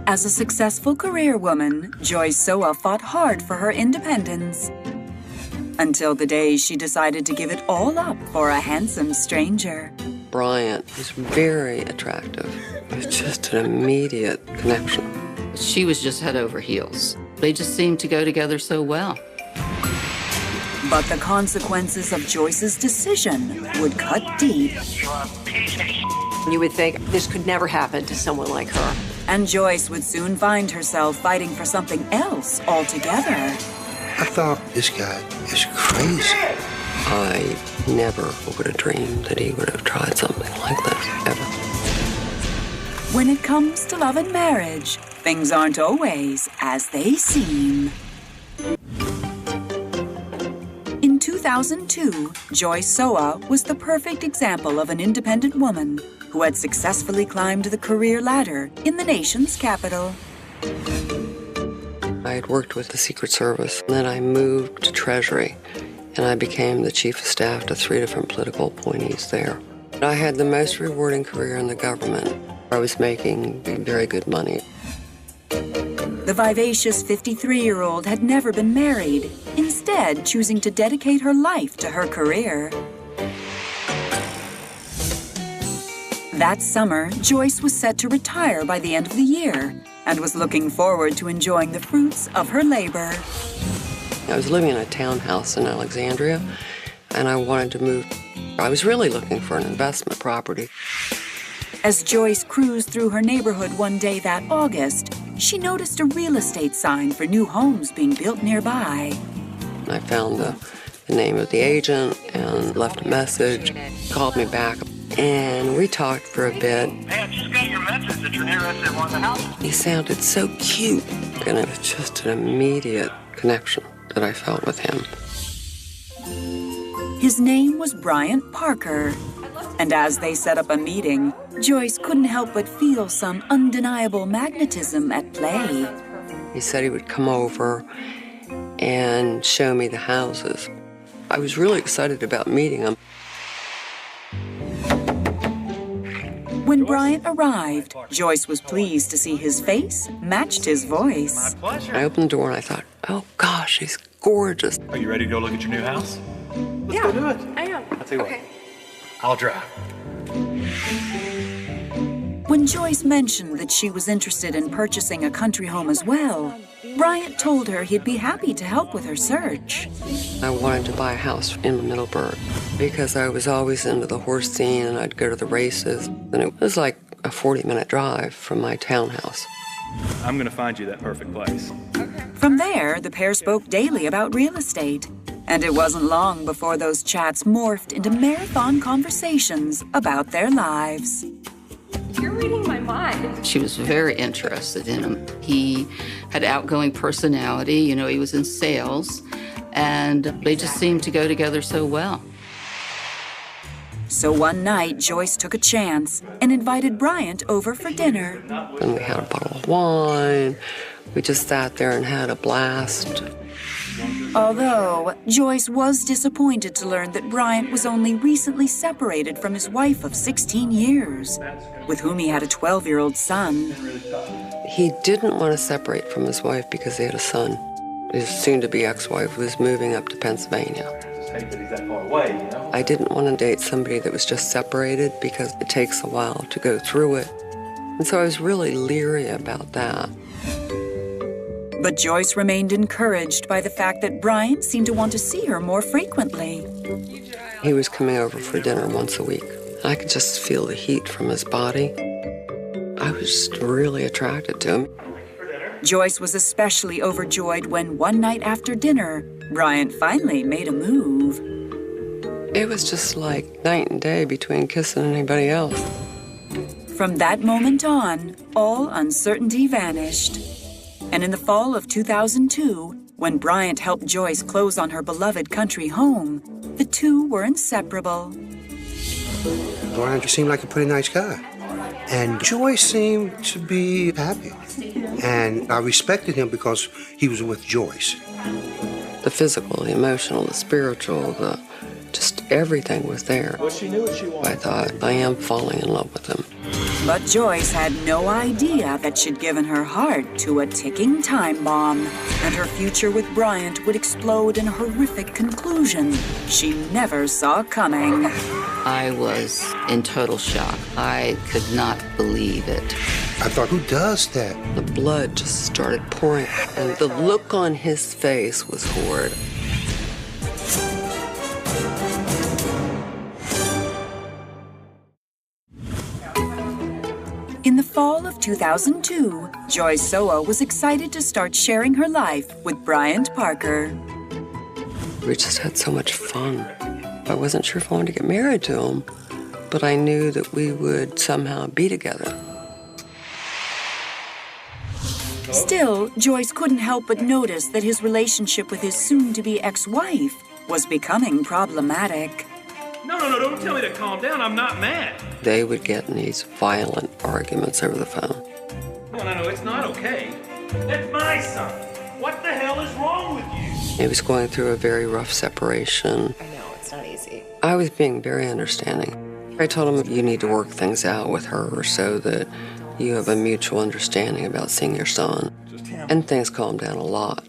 As a successful career woman, Joyce Soa fought hard for her independence. Until the day she decided to give it all up for a handsome stranger. Bryant was very attractive. It was just an immediate connection. She was just head over heels. They just seemed to go together so well. But the consequences of Joyce's decision would cut deep. You would think this could never happen to someone like her. And Joyce would soon find herself fighting for something else altogether. I thought, this guy is crazy. I never would have dreamed that he would have tried something like this, ever. When it comes to love and marriage, things aren't always as they seem. In 2002, Joyce Soa was the perfect example of an independent woman who had successfully climbed the career ladder in the nation's capital. I had worked with the Secret Service, and then I moved to Treasury, and I became the chief of staff to 3 different political appointees there. I had the most rewarding career in the government. I was making very good money. The vivacious 53-year-old had never been married, instead choosing to dedicate her life to her career. That summer, Joyce was set to retire by the end of the year and was looking forward to enjoying the fruits of her labor. I was living in a townhouse in Alexandria, and I wanted to move. I was really looking for an investment property. As Joyce cruised through her neighborhood one day that August, she noticed a real estate sign for new homes being built nearby. I found the name of the agent and left a message, called me back, and we talked for a bit. Hey, I just got your message that you're interested in one of the houses. He sounded so cute, and it was just an immediate connection that I felt with him. His name was Bryant Parker, and as they set up a meeting, Joyce couldn't help but feel some undeniable magnetism at play. He said he would come over and show me the houses. I was really excited about meeting him. When Bryant arrived, Joyce was pleased to see his face matched his voice. My pleasure. I opened the door and I thought, oh gosh, he's gorgeous. Are you ready to go look at your new house? Let's go do it. I am. I'll tell you what. I'll drive. When Joyce mentioned that she was interested in purchasing a country home as well, Bryant told her he'd be happy to help with her search. I wanted to buy a house in Middleburg because I was always into the horse scene and I'd go to the races. And it was like a 40-minute drive from my townhouse. I'm going to find you that perfect place. From there, the pair spoke daily about real estate. And it wasn't long before those chats morphed into marathon conversations about their lives. You're reading my mind. She was very interested in him. He had outgoing personality, you know, he was in sales, and they just seemed to go together so well. So one night, Joyce took a chance and invited Bryant over for dinner. And we had a bottle of wine. We just sat there and had a blast. Although, Joyce was disappointed to learn that Bryant was only recently separated from his wife of 16 years, with whom he had a 12-year-old son. He didn't want to separate from his wife because they had a son. His soon-to-be ex-wife was moving up to Pennsylvania. I didn't want to date somebody that was just separated because it takes a while to go through it. And so I was really leery about that. But Joyce remained encouraged by the fact that Bryant seemed to want to see her more frequently. He was coming over for dinner once a week. I could just feel the heat from his body. I was just really attracted to him. Joyce was especially overjoyed when one night after dinner, Bryant finally made a move. It was just like night and day between kissing anybody else. From that moment on, all uncertainty vanished. And in the fall of 2002, when Bryant helped Joyce close on her beloved country home, the two were inseparable. Bryant seemed like a pretty nice guy. And Joyce seemed to be happy. And I respected him because he was with Joyce. The physical, the emotional, the spiritual, Just everything was there. Well, she knew what she wanted. I thought, I am falling in love with him. But Joyce had no idea that she'd given her heart to a ticking time bomb, and her future with Bryant would explode in a horrific conclusion she never saw coming. I was in total shock. I could not believe it. I thought, who does that? The blood just started pouring, and the look on his face was horrid. In the fall of 2002, Joyce Soa was excited to start sharing her life with Bryant Parker. We just had so much fun. I wasn't sure if I wanted to get married to him, but I knew that we would somehow be together. Still, Joyce couldn't help but notice that his relationship with his soon-to-be ex-wife was becoming problematic. No, don't tell me to calm down. I'm not mad. They would get in these violent arguments over the phone. No, it's not okay. That's my son. What the hell is wrong with you? He was going through a very rough separation. I know, it's not easy. I was being very understanding. I told him, you need to work things out with her so that you have a mutual understanding about seeing your son. And things calmed down a lot.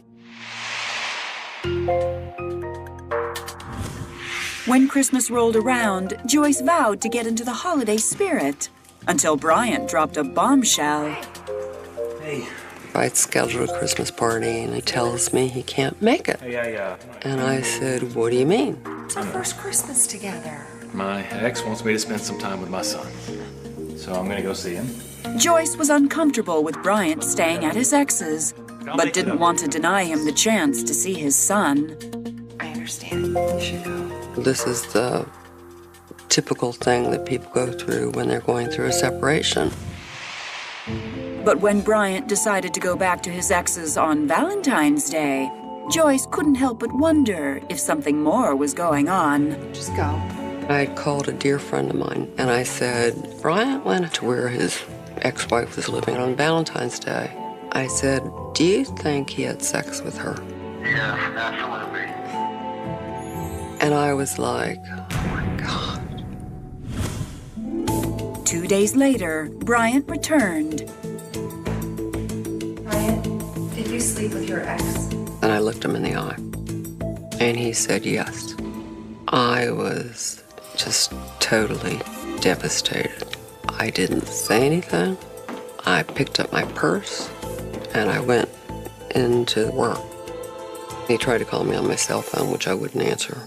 When Christmas rolled around, Joyce vowed to get into the holiday spirit until Bryant dropped a bombshell. Hey. I scheduled a Christmas party, and he tells me he can't make it. Hey, And I said, what do you mean? It's our first Christmas together. my ex wants me to spend some time with my son. So I'm gonna go see him. Joyce was uncomfortable with Bryant staying at his ex's, but didn't want to deny him the chance to see his son. I understand. You should go. This is the typical thing that people go through when they're going through a separation. But when Bryant decided to go back to his ex's on Valentine's Day, Joyce couldn't help but wonder if something more was going on. Just go. I had called a dear friend of mine, and I said, Bryant went to where his ex-wife was living on Valentine's Day. I said, do you think he had sex with her? Yeah, absolutely. And I was like, oh my God. 2 days later, Bryant returned. Ryan, did you sleep with your ex? And I looked him in the eye, and he said yes. I was just totally devastated. I didn't say anything. I picked up my purse, and I went into work. He tried to call me on my cell phone, which I wouldn't answer.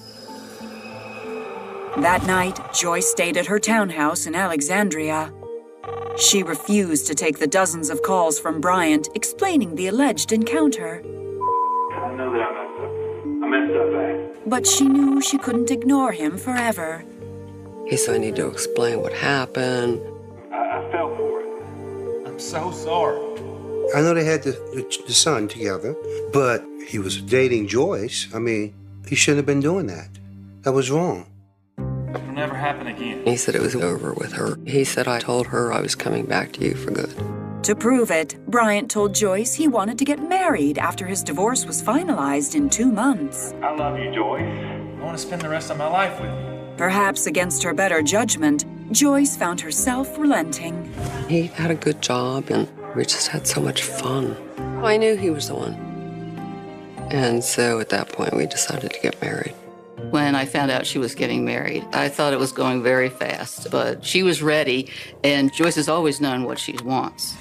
That night, Joyce stayed at her townhouse in Alexandria. She refused to take the dozens of calls from Bryant explaining the alleged encounter. I know that I messed up bad. But she knew she couldn't ignore him forever. He said I need to explain what happened. I fell for it. I'm so sorry. I know they had the son together, but he was dating Joyce. I mean, he shouldn't have been doing that. That was wrong. It'll never happen again. He said it was over with her. He said I told her I was coming back to you for good. To prove it, Bryant told Joyce he wanted to get married after his divorce was finalized in 2 months. I love you, Joyce. I want to spend the rest of my life with you. Perhaps against her better judgment, Joyce found herself relenting. He had a good job, and we just had so much fun. I knew he was the one. And so at that point, we decided to get married. When I found out she was getting married, I thought it was going very fast, but she was ready, and Joyce has always known what she wants.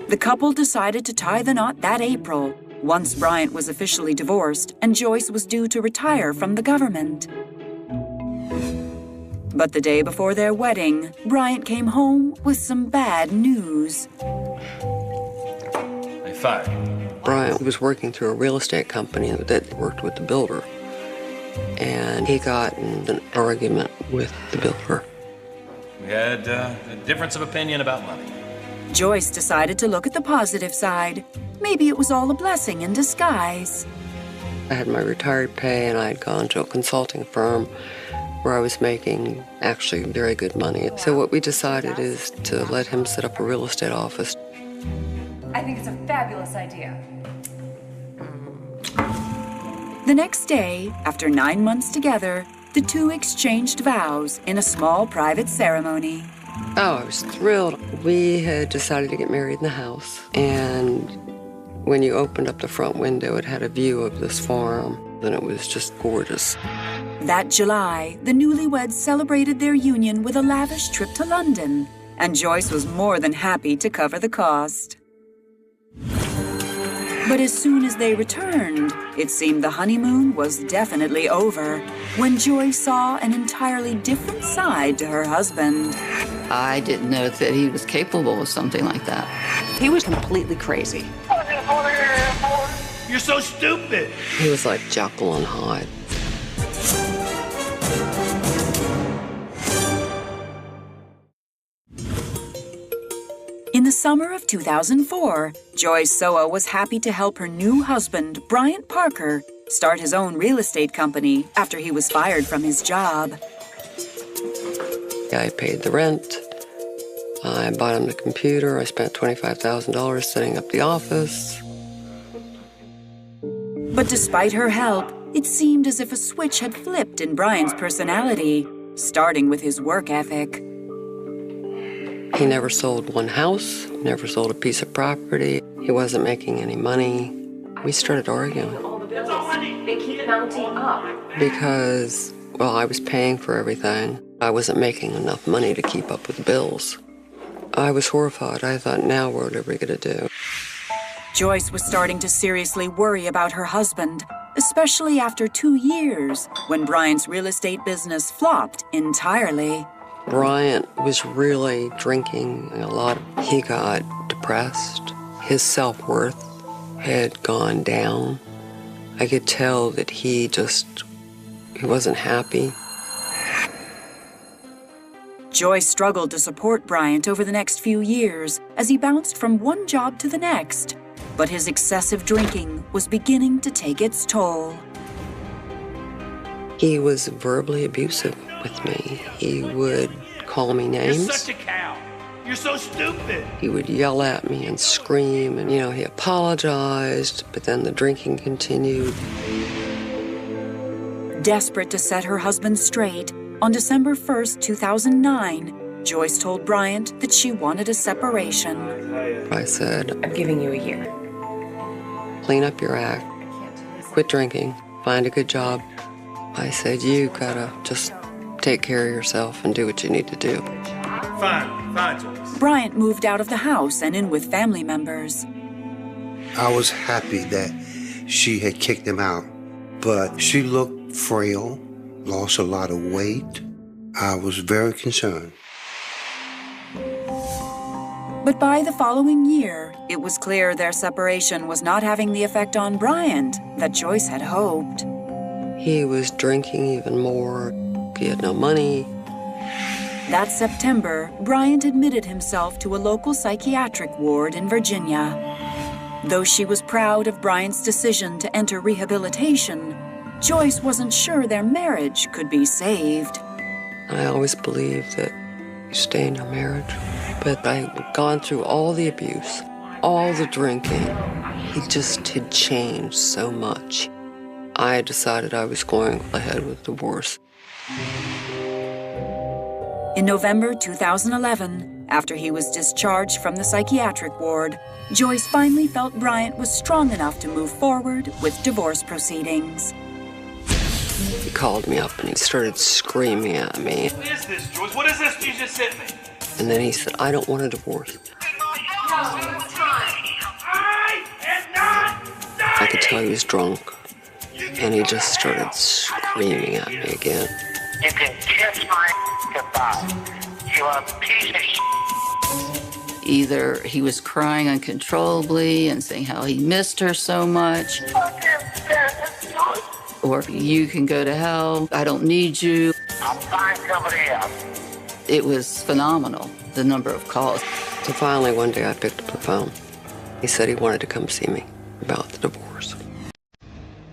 The couple decided to tie the knot that April, once Bryant was officially divorced and Joyce was due to retire from the government. But the day before their wedding, Bryant came home with some bad news. They fired. Bryant was working through a real estate company that worked with the builder. And he got in an argument with the builder. We had a difference of opinion about money. Joyce decided to look at the positive side. Maybe it was all a blessing in disguise. I had my retired pay, and I had gone to a consulting firm where I was making actually very good money. So what we decided is to let him set up a real estate office. I think it's a fabulous idea. The next day, after 9 months together, the two exchanged vows in a small private ceremony. Oh, I was thrilled. We had decided to get married in the house, and when you opened up the front window, it had a view of this farm, and it was just gorgeous. That July, the newlyweds celebrated their union with a lavish trip to London, and Joyce was more than happy to cover the cost. But as soon as they returned, it seemed the honeymoon was definitely over when Joyce saw an entirely different side to her husband. I didn't know that he was capable of something like that. He was completely crazy. You're so stupid. He was like Jekyll and Hyde. In the summer of 2004, Joyce Soa was happy to help her new husband, Bryant Parker, start his own real estate company after he was fired from his job. I paid the rent. I bought him the computer. I spent $25,000 setting up the office. But despite her help, it seemed as if a switch had flipped in Bryant's personality, starting with his work ethic. He never sold one house, never sold a piece of property. He wasn't making any money. We started arguing. They keep mounting up. Because, well, I was paying for everything. I wasn't making enough money to keep up with the bills. I was horrified. I thought, now what are we going to do? Joyce was starting to seriously worry about her husband, especially after 2 years, when Bryant's real estate business flopped entirely. Bryant was really drinking a lot. He got depressed. His self-worth had gone down. I could tell that he wasn't happy. Joyce struggled to support Bryant over the next few years as he bounced from one job to the next, but his excessive drinking was beginning to take its toll. He was verbally abusive with me. He would call me names. You're such a cow. You're so stupid. He would yell at me and scream, and, he apologized, but then the drinking continued. Desperate to set her husband straight, on December 1st, 2009, Joyce told Bryant that she wanted a separation. I said, I'm giving you a year. clean up your act, quit drinking, find a good job. I said, you gotta just take care of yourself and do what you need to do. Fine, Joyce. Bryant moved out of the house and in with family members. I was happy that she had kicked him out, but she looked frail, lost a lot of weight. I was very concerned. But by the following year, it was clear their separation was not having the effect on Bryant that Joyce had hoped. He was drinking even more. He had no money. That September, Bryant admitted himself to a local psychiatric ward in Virginia. Though she was proud of Bryant's decision to enter rehabilitation, Joyce wasn't sure their marriage could be saved. I always believed that you stay in your marriage. But I had gone through all the abuse, all the drinking. He just had changed so much. I decided I was going ahead with divorce. In November 2011, after he was discharged from the psychiatric ward, Joyce finally felt Bryant was strong enough to move forward with divorce proceedings. He called me up and he started screaming at me. What is this, Joyce? What is this you just sent me? And then he said, I don't want a divorce. I could tell he was drunk. And he just started screaming at me again. You can kiss my goodbye. You are a piece of Either he was crying uncontrollably and saying how he missed her so much, or you can go to hell, I don't need you. I'll find somebody else. It was phenomenal, the number of calls. So finally one day I picked up the phone. He said he wanted to come see me about the divorce.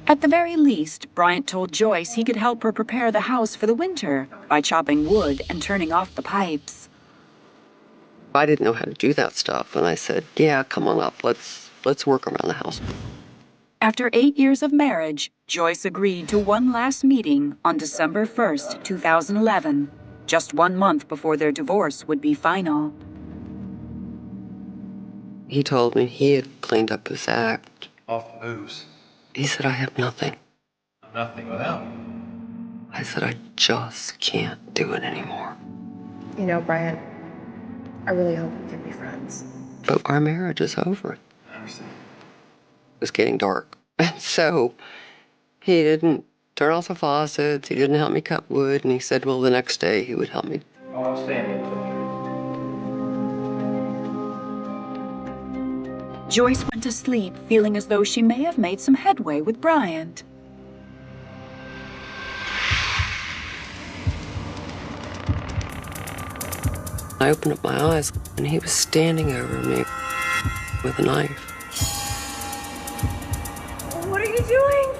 At the very least, Bryant told Joyce he could help her prepare the house for the winter by chopping wood and turning off the pipes. I didn't know how to do that stuff, and I said, yeah, come on up, let's work around the house. After 8 years of marriage, Joyce agreed to one last meeting on December 1st, 2011, just 1 month before their divorce would be final. He told me he had cleaned up his act. Off the moves. He said, I have nothing. Nothing without me. I said, I just can't do it anymore. You know, Brian, I really hope we can be friends. But our marriage is over. I understand. It was getting dark. And so he didn't turn off the faucets, he didn't help me cut wood, and he said, well, the next day he would help me. Oh, I was standing. Joyce went to sleep feeling as though she may have made some headway with Bryant. I opened up my eyes, and he was standing over me with a knife. What are you doing?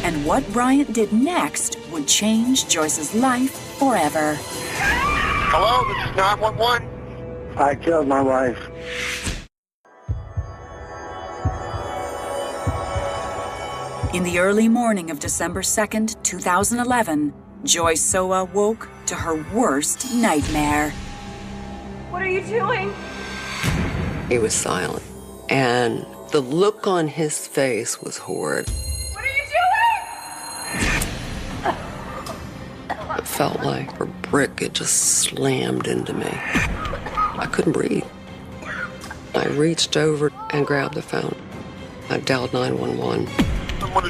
And what Bryant did next would change Joyce's life forever. Hello, this is 911. I killed my wife. In the early morning of December 2nd, 2011, Joyce Soa woke to her worst nightmare. What are you doing? He was silent, and the look on his face was horrid. What are you doing? It felt like a brick had just slammed into me. I couldn't breathe. I reached over and grabbed the phone. I dialed 911. Someone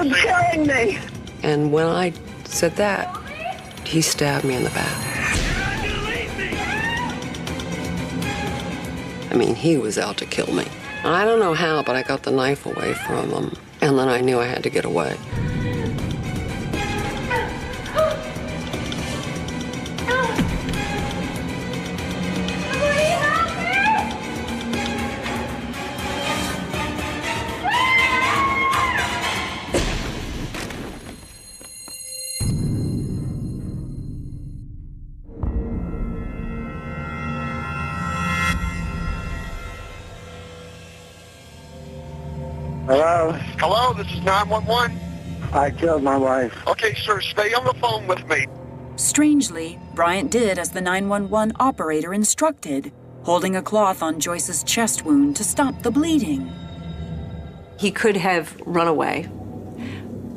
is killing me. And when I said that, he stabbed me in the back. I mean, he was out to kill me. I don't know how, but I got the knife away from him, and then I knew I had to get away. Hello? Hello, this is 911. I killed my wife. Okay, sir, stay on the phone with me. Strangely, Bryant did as the 911 operator instructed, holding a cloth on Joyce's chest wound to stop the bleeding. He could have run away,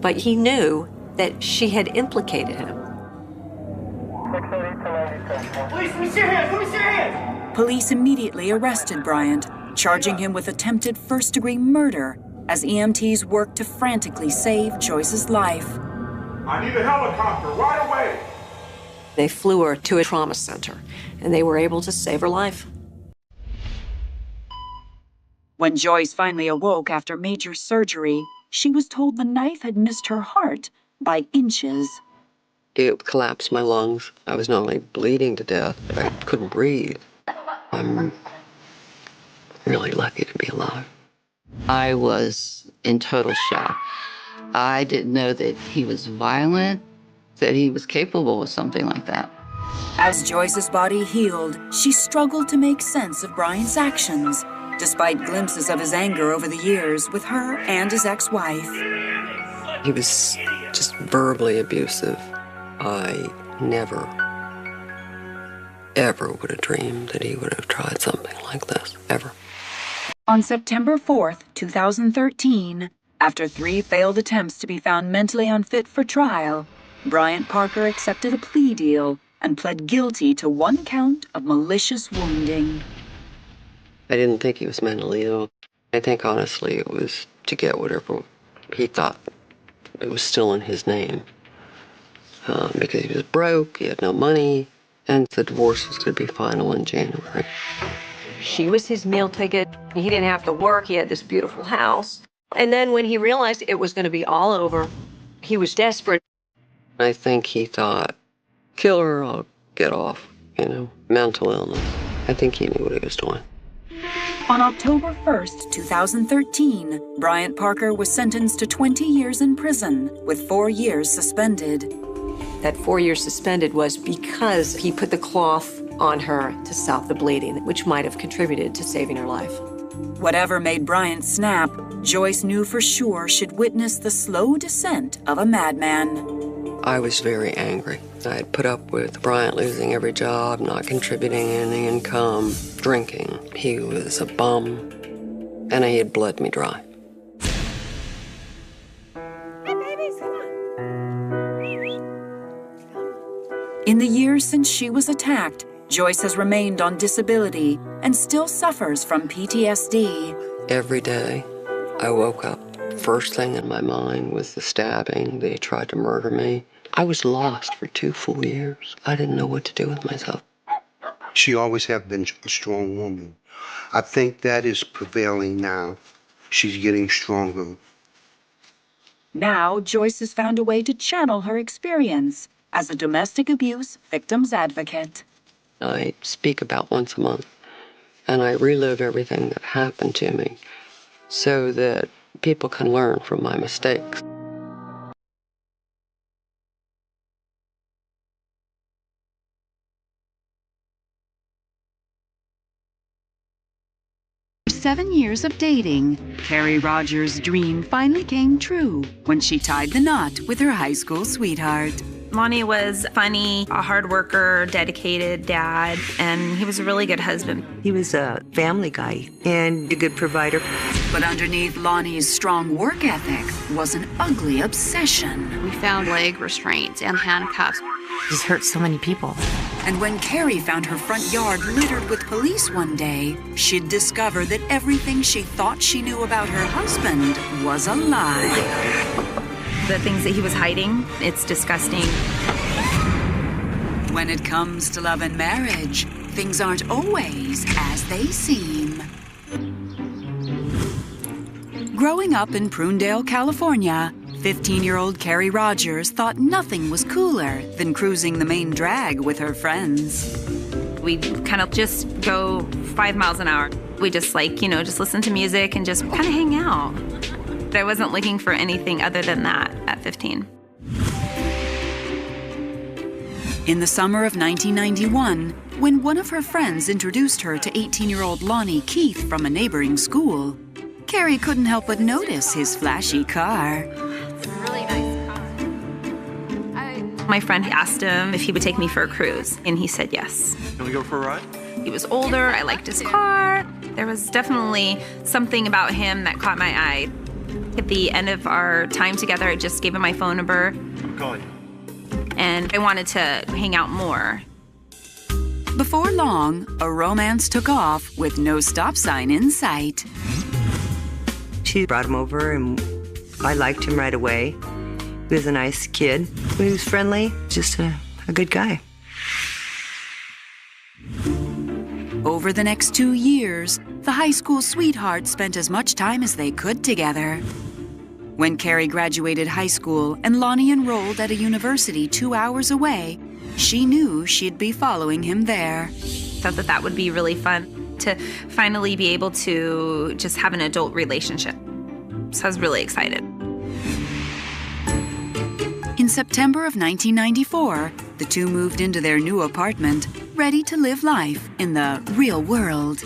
but he knew that she had implicated him. Police, let me see your hands! Let me see your hands! Police immediately arrested Bryant, charging him with attempted first-degree murder as EMTs worked to frantically save Joyce's life. I need a helicopter right away! They flew her to a trauma center, and they were able to save her life. When Joyce finally awoke after major surgery, she was told the knife had missed her heart by inches. It collapsed my lungs. I was not only bleeding to death, but I couldn't breathe. I'm really lucky to be alive. I was in total shock. I didn't know that he was violent, that he was capable of something like that. As Joyce's body healed, she struggled to make sense of Bryant's actions, despite glimpses of his anger over the years with her and his ex-wife. He was just verbally abusive. I never, ever would have dreamed that he would have tried something like this, ever. On September 4th, 2013, after 3 failed attempts to be found mentally unfit for trial, Bryant Parker accepted a plea deal and pled guilty to 1 count of malicious wounding. I didn't think he was mentally ill. I think, honestly, it was to get whatever he thought it was still in his name. Because he was broke, he had no money, and the divorce was going to be final in January. She was his meal ticket. He didn't have to work. He had this beautiful house. And then when he realized it was going to be all over, he was desperate. I think he thought, kill her, I'll get off, mental illness. I think he knew what he was doing. On October 1st, 2013, Bryant Parker was sentenced to 20 years in prison, with 4 years suspended. That 4 years suspended was because he put the cloth on her to stop the bleeding, which might have contributed to saving her life. Whatever made Bryant snap, Joyce knew for sure she'd witness the slow descent of a madman. I was very angry. I had put up with Bryant losing every job, not contributing any income, drinking. He was a bum, and he had bled me dry. In the years since she was attacked, Joyce has remained on disability and still suffers from PTSD. Every day, I woke up. First thing in my mind was the stabbing. They tried to murder me. I was lost for 2 full years. I didn't know what to do with myself. She always have been a strong woman. I think that is prevailing now. She's getting stronger. Now, Joyce has found a way to channel her experience as a domestic abuse victim's advocate. I speak about once a month, and I relive everything that happened to me so that people can learn from my mistakes. After 7 years of dating, Carrie Rogers' dream finally came true when she tied the knot with her high school sweetheart. Lonnie was funny, a hard worker, dedicated dad, and he was a really good husband. He was a family guy and a good provider. But underneath Lonnie's strong work ethic was an ugly obsession. We found leg restraints and handcuffs. This hurt so many people. And when Carrie found her front yard littered with police one day, she'd discover that everything she thought she knew about her husband was a lie. The things that he was hiding, it's disgusting. When it comes to love and marriage, things aren't always as they seem. Growing up in Prunedale, California, 15-year-old Carrie Rogers thought nothing was cooler than cruising the main drag with her friends. We kind of just go 5 miles an hour. We just just listen to music and just kind of hang out. I wasn't looking for anything other than that at 15. In the summer of 1991, when one of her friends introduced her to 18-year-old Lonnie Keith from a neighboring school, Carrie couldn't help but notice his flashy car. It's a really nice car. My friend asked him if he would take me for a cruise, and he said yes. Can we go for a ride? He was older, I liked his car. There was definitely something about him that caught my eye. At the end of our time together, I just gave him my phone number. I'm calling you. And I wanted to hang out more. Before long, a romance took off with no stop sign in sight. She brought him over, and I liked him right away. He was a nice kid. He was friendly, just a good guy. Over the next 2 years, the high school sweethearts spent as much time as they could together. When Carrie graduated high school and Lonnie enrolled at a university 2 hours away, she knew she'd be following him there. Thought that would be really fun to finally be able to just have an adult relationship. So I was really excited. In September of 1994, the two moved into their new apartment, ready to live life in the real world.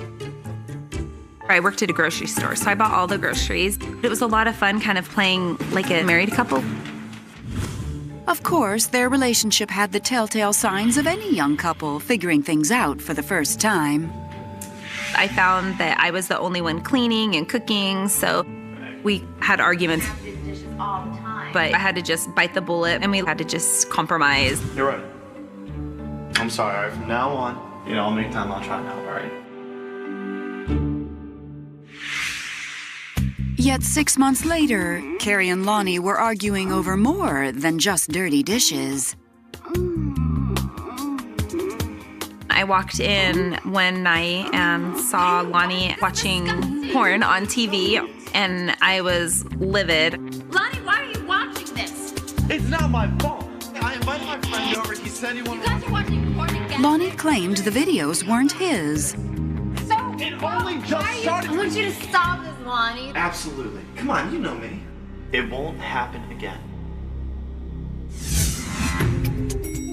I worked at a grocery store, so I bought all the groceries. It was a lot of fun kind of playing like a married couple. Of course, their relationship had the telltale signs of any young couple figuring things out for the first time. I found that I was the only one cleaning and cooking, so we had arguments. All the time. But I had to just bite the bullet, and we had to just compromise. You're right. I'm sorry. All right, from now on, I'll make time. I'll try now, all right? Yet 6 months later, Carrie and Lonnie were arguing over more than just dirty dishes. I walked in one night and saw Lonnie watching porn on TV, and I was livid. Lonnie, why are you watching this? It's not my fault. I invited my friend over. He said he wanted to... You guys are watching porn together? Lonnie claimed the videos weren't his. So, It only just started. I want you to stop this, Lonnie. Absolutely. Come on, you know me. It won't happen again.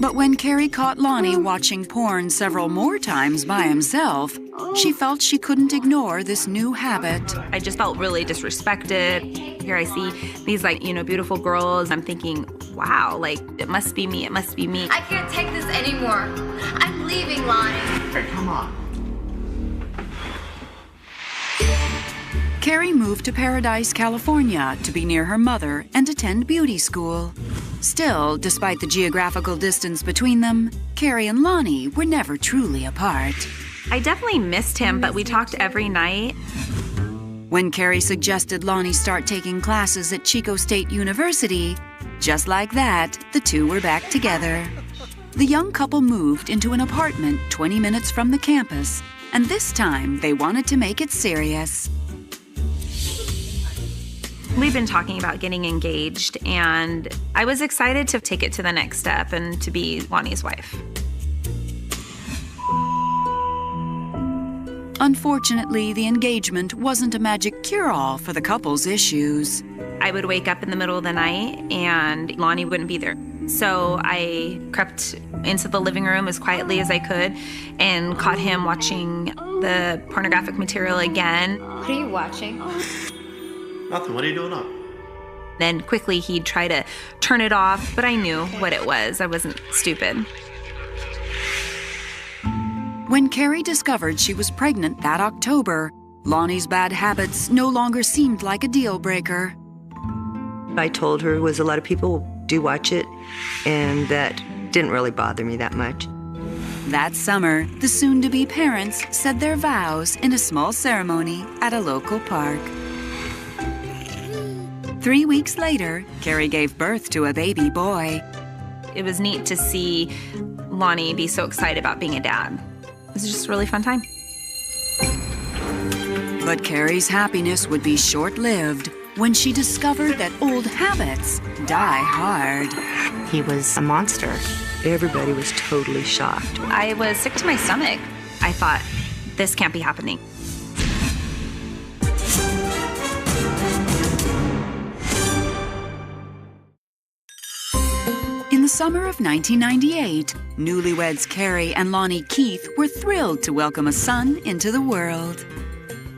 But when Carrie caught Lonnie watching porn several more times by himself, she felt she couldn't ignore this new habit. I just felt really disrespected. Here I see these, beautiful girls. I'm thinking, wow, it must be me, it must be me. I can't take this anymore. I'm leaving, Lonnie. Hey, come on. Carrie moved to Paradise, California to be near her mother and attend beauty school. Still, despite the geographical distance between them, Carrie and Lonnie were never truly apart. I definitely missed him, but we talked every night. When Carrie suggested Lonnie start taking classes at Chico State University, just like that, the two were back together. The young couple moved into an apartment 20 minutes from the campus, and this time they wanted to make it serious. We've been talking about getting engaged, and I was excited to take it to the next step and to be Lonnie's wife. Unfortunately, the engagement wasn't a magic cure-all for the couple's issues. I would wake up in the middle of the night and Lonnie wouldn't be there. So I crept into the living room as quietly as I could and caught him watching the pornographic material again. What are you watching? Nothing. What are you doing up? Then quickly he'd try to turn it off, but I knew what it was. I wasn't stupid. When Carrie discovered she was pregnant that October, Lonnie's bad habits no longer seemed like a deal breaker. I told her a lot of people do watch it, and that didn't really bother me that much. That summer, the soon-to-be parents said their vows in a small ceremony at a local park. 3 weeks later, Carrie gave birth to a baby boy. It was neat to see Lonnie be so excited about being a dad. It was just a really fun time. But Carrie's happiness would be short-lived when she discovered that old habits die hard. He was a monster. Everybody was totally shocked. I was sick to my stomach. I thought, this can't be happening. In the summer of 1998, newlyweds Carrie and Lonnie Keith were thrilled to welcome a son into the world.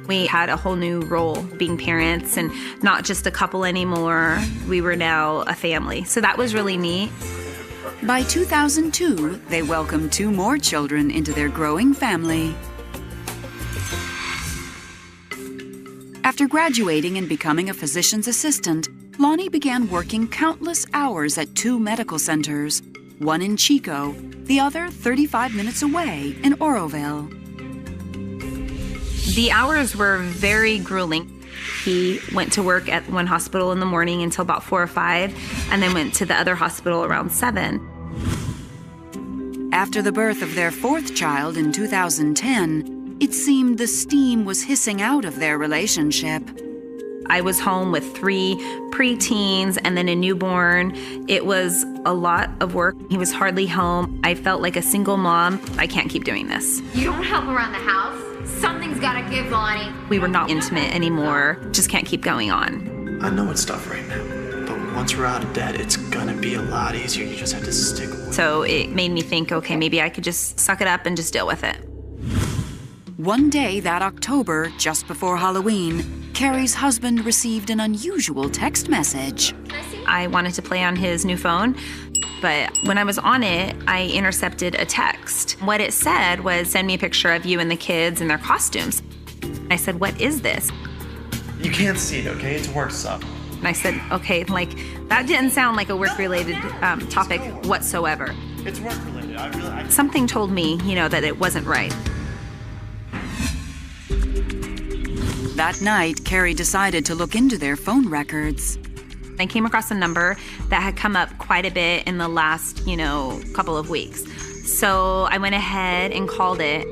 We had a whole new role being parents and not just a couple anymore. We were now a family. So that was really neat. By 2002, they welcomed 2 more children into their growing family. After graduating and becoming a physician's assistant, Lonnie began working countless hours at 2 medical centers, one in Chico, the other 35 minutes away in Oroville. The hours were very grueling. He went to work at one hospital in the morning until about 4 or 5, and then went to the other hospital around 7. After the birth of their 4th child in 2010, it seemed the steam was hissing out of their relationship. I was home with 3 preteens and then a newborn. It was a lot of work. He was hardly home. I felt like a single mom. I can't keep doing this. You don't help around the house. Something's gotta give, Lonnie. We were not intimate anymore. Just can't keep going on. I know it's tough right now, but once we're out of debt, it's gonna be a lot easier. You just have to stick with it. So it made me think, okay, maybe I could just suck it up and just deal with it. One day that October, just before Halloween, Carrie's husband received an unusual text message. I wanted to play on his new phone, but when I was on it, I intercepted a text. What it said was, send me a picture of you and the kids in their costumes. I said, what is this? You can't see it, okay? It's work stuff. And I said, okay, that didn't sound like a work-related topic whatsoever. It's work-related. Something told me, that it wasn't right. That night, Carrie decided to look into their phone records. I came across a number that had come up quite a bit in the last, couple of weeks. So I went ahead and called it.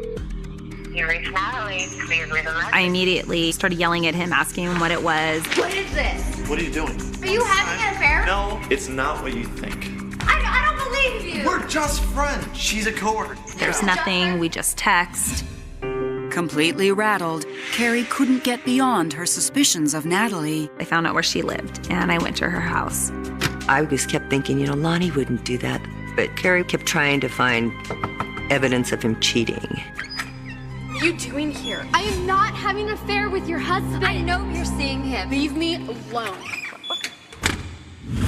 You reached Natalie. Please leave a message. I immediately started yelling at him, asking him what it was. What is this? What are you doing? Are you having an affair? No, it's not what you think. I don't believe you. We're just friends. She's a coworker. There's nothing. We just text. Completely rattled, Carrie couldn't get beyond her suspicions of Natalie. I found out where she lived, and I went to her house. I just kept thinking, Lonnie wouldn't do that. But Carrie kept trying to find evidence of him cheating. What are you doing here? I am not having an affair with your husband. I know you're seeing him. Leave me alone.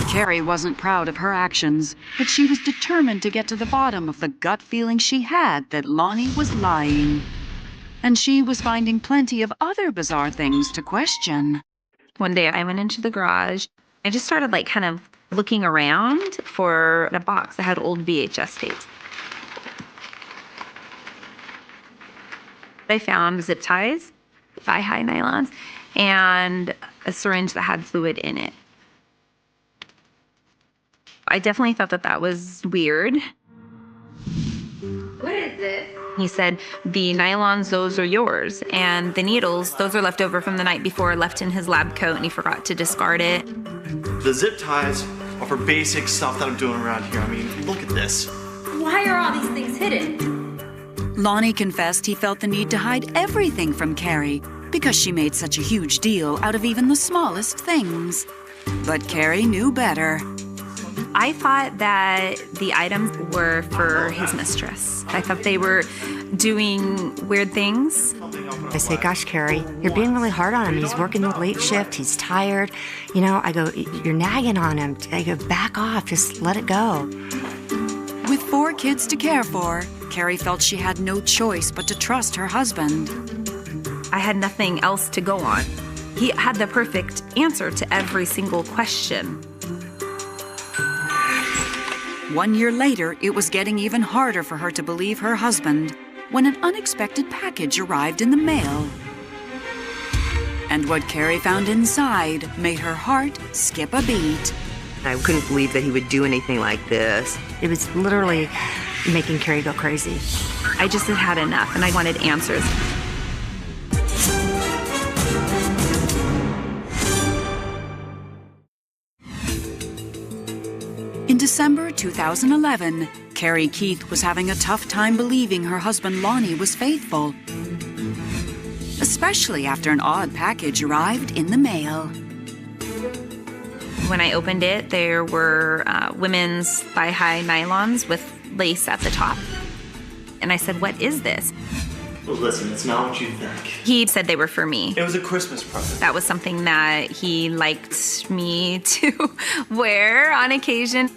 Carrie wasn't proud of her actions, but she was determined to get to the bottom of the gut feeling she had that Lonnie was lying. And she was finding plenty of other bizarre things to question. One day I went into the garage. I just started kind of looking around for a box that had old VHS tapes. I found zip ties, thigh-high nylons, and a syringe that had fluid in it. I definitely thought that was weird. What is this? He said, the nylons, those are yours. And the needles, those are left over from the night before, left in his lab coat, and he forgot to discard it. The zip ties are for basic stuff that I'm doing around here. I mean, look at this. Why are all these things hidden? Lonnie confessed he felt the need to hide everything from Carrie because she made such a huge deal out of even the smallest things. But Carrie knew better. I thought that the items were for his mistress. I thought they were doing weird things. I say, gosh, Carrie, you're being really hard on him. He's working the late shift. He's tired. You know, I go, you're nagging on him. I go, back off. Just let it go. With 4 kids to care for, Carrie felt she had no choice but to trust her husband. I had nothing else to go on. He had the perfect answer to every single question. 1 year later, it was getting even harder for her to believe her husband when an unexpected package arrived in the mail. And what Carrie found inside made her heart skip a beat. I couldn't believe that he would do anything like this. It was literally making Carrie go crazy. I just had had enough, and I wanted answers. In December 2011, Carrie Keith was having a tough time believing her husband Lonnie was faithful, especially after an odd package arrived in the mail. When I opened it, there were women's thigh-high nylons with lace at the top. And I said, what is this? Well, listen, it's not what you think. He said they were for me. It was a Christmas present. That was something that he liked me to wear on occasion.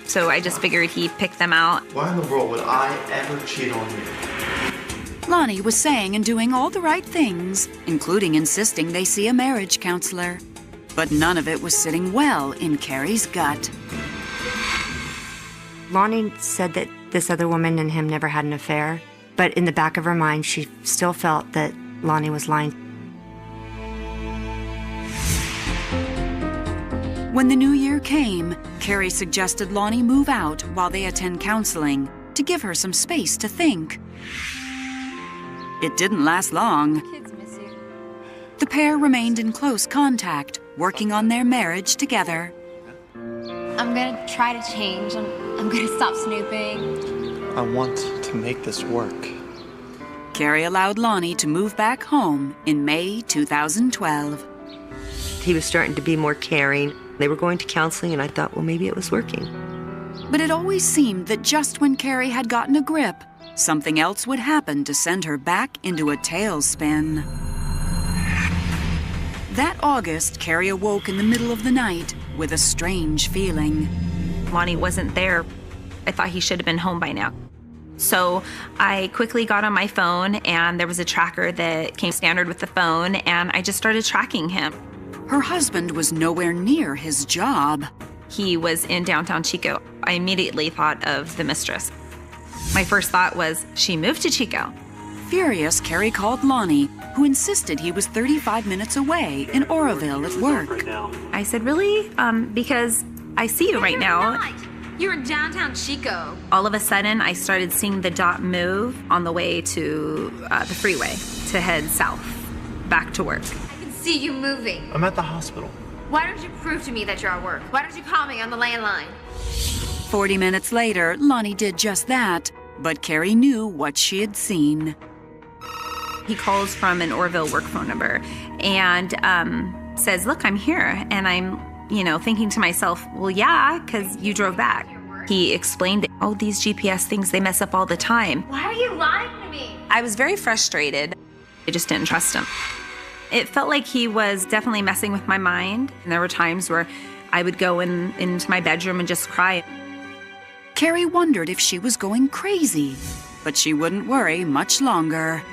So I just figured he'd pick them out. Why in the world would I ever cheat on you? Lonnie was saying and doing all the right things, including insisting they see a marriage counselor. But none of it was sitting well in Carrie's gut. Lonnie said that this other woman and him never had an affair, but in the back of her mind, she still felt that Lonnie was lying. When the new year came, Carrie suggested Lonnie move out while they attend counseling to give her some space to think. It didn't last long. Kids miss you. The pair remained in close contact, working on their marriage together. I'm gonna try to change. I'm gonna stop snooping. I want to make this work. Carrie allowed Lonnie to move back home in May 2012. He was starting to be more caring. They were going to counseling, and I thought, well, maybe it was working. But it always seemed that just when Carrie had gotten a grip, something else would happen to send her back into a tailspin. That August, Carrie awoke in the middle of the night with a strange feeling. Lonnie wasn't there. I thought he should have been home by now. So I quickly got on my phone, and there was a tracker that came standard with the phone, and I just started tracking him. Her husband was nowhere near his job. He was in downtown Chico. I immediately thought of the mistress. My first thought was, she moved to Chico. Furious, Carrie called Lonnie, who insisted he was 35 minutes away in Oroville at work. I said, really? Because I see you right now. You're in downtown Chico. All of a sudden, I started seeing the dot move on the way to the freeway to head south, back to work. I can see you moving. I'm at the hospital. Why don't you prove to me that you're at work? Why don't you call me on the landline? 40 minutes later, Lonnie did just that, but Carrie knew what she had seen. He calls from an Oroville work phone number and says, look, I'm here. And I'm, thinking to myself, well, yeah, because you drove back. He explained that, oh, these GPS things, they mess up all the time. Why are you lying to me? I was very frustrated. I just didn't trust him. It felt like he was definitely messing with my mind. And there were times where I would go into my bedroom and just cry. Carrie wondered if she was going crazy, but she wouldn't worry much longer.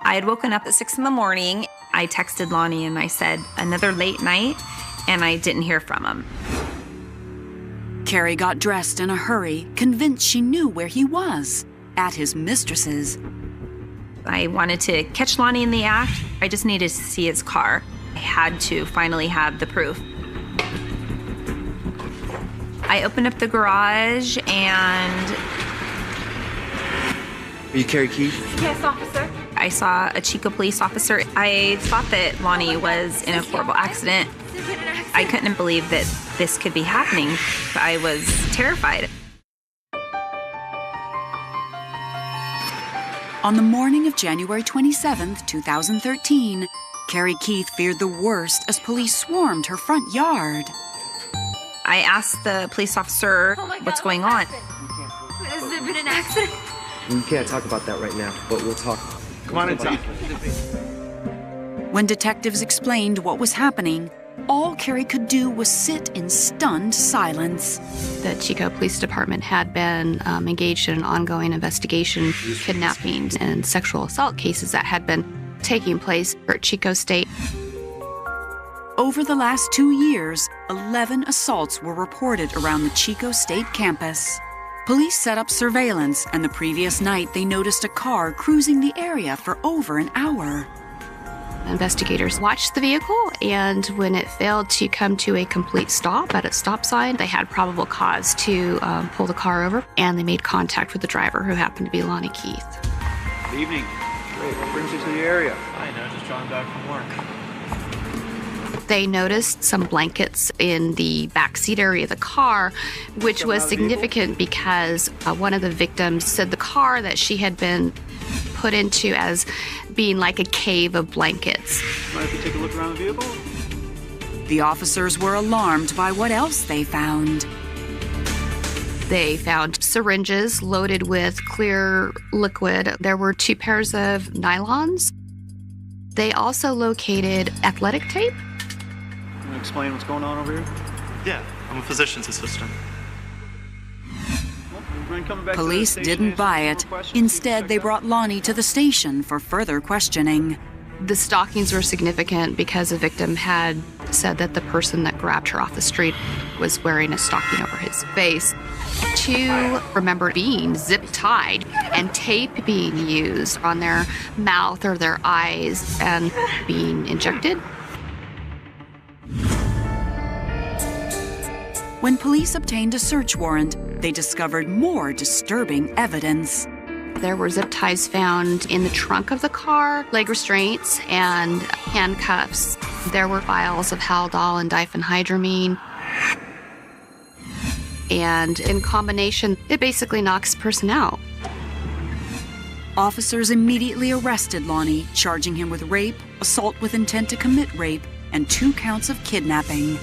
I had woken up at 6 in the morning. I texted Lonnie and I said, another late night, and I didn't hear from him. Carrie got dressed in a hurry, convinced she knew where he was, at his mistress's. I wanted to catch Lonnie in the act. I just needed to see his car. I had to finally have the proof. I opened up the garage and... Are you Carrie Keith? Yes, officer. I saw a Chico police officer. I thought that Lonnie was in a horrible accident. I couldn't believe that this could be happening. I was terrified. On the morning of January 27th, 2013, Carrie Keith feared the worst as police swarmed her front yard. I asked the police officer what's going on. Has there been an accident? We can't talk about that right now, but we'll talk. Come on inside. When detectives explained what was happening, all Carrie could do was sit in stunned silence. The Chico Police Department had been engaged in an ongoing investigation, kidnappings and sexual assault cases that had been taking place at Chico State. Over the last 2 years, 11 assaults were reported around the Chico State campus. Police set up surveillance, and the previous night they noticed a car cruising the area for over an hour. Investigators watched the vehicle, and when it failed to come to a complete stop at a stop sign, they had probable cause to pull the car over, and they made contact with the driver, who happened to be Lonnie Keith. Good evening. Great. What brings you to the area? I know, just driving back from work. They noticed some blankets in the backseat area of the car, which was significant because one of the victims said the car that she had been put into as being like a cave of blankets. Mind if we take a look around the vehicle? The officers were alarmed by what else they found. They found syringes loaded with clear liquid. There were 2 pairs of nylons. They also located athletic tape. Can you explain what's going on over here? Yeah, I'm a physician's assistant. Police didn't buy it. Instead, they brought Lonnie to the station for further questioning. The stockings were significant because the victim had said that the person that grabbed her off the street was wearing a stocking over his face. 2 remembered being zip-tied and tape being used on their mouth or their eyes and being injected. When police obtained a search warrant, they discovered more disturbing evidence. There were zip ties found in the trunk of the car, leg restraints, and handcuffs. There were vials of Haldol and diphenhydramine. And in combination, it basically knocks a person out. Officers immediately arrested Lonnie, charging him with rape, assault with intent to commit rape, and 2 counts of kidnapping.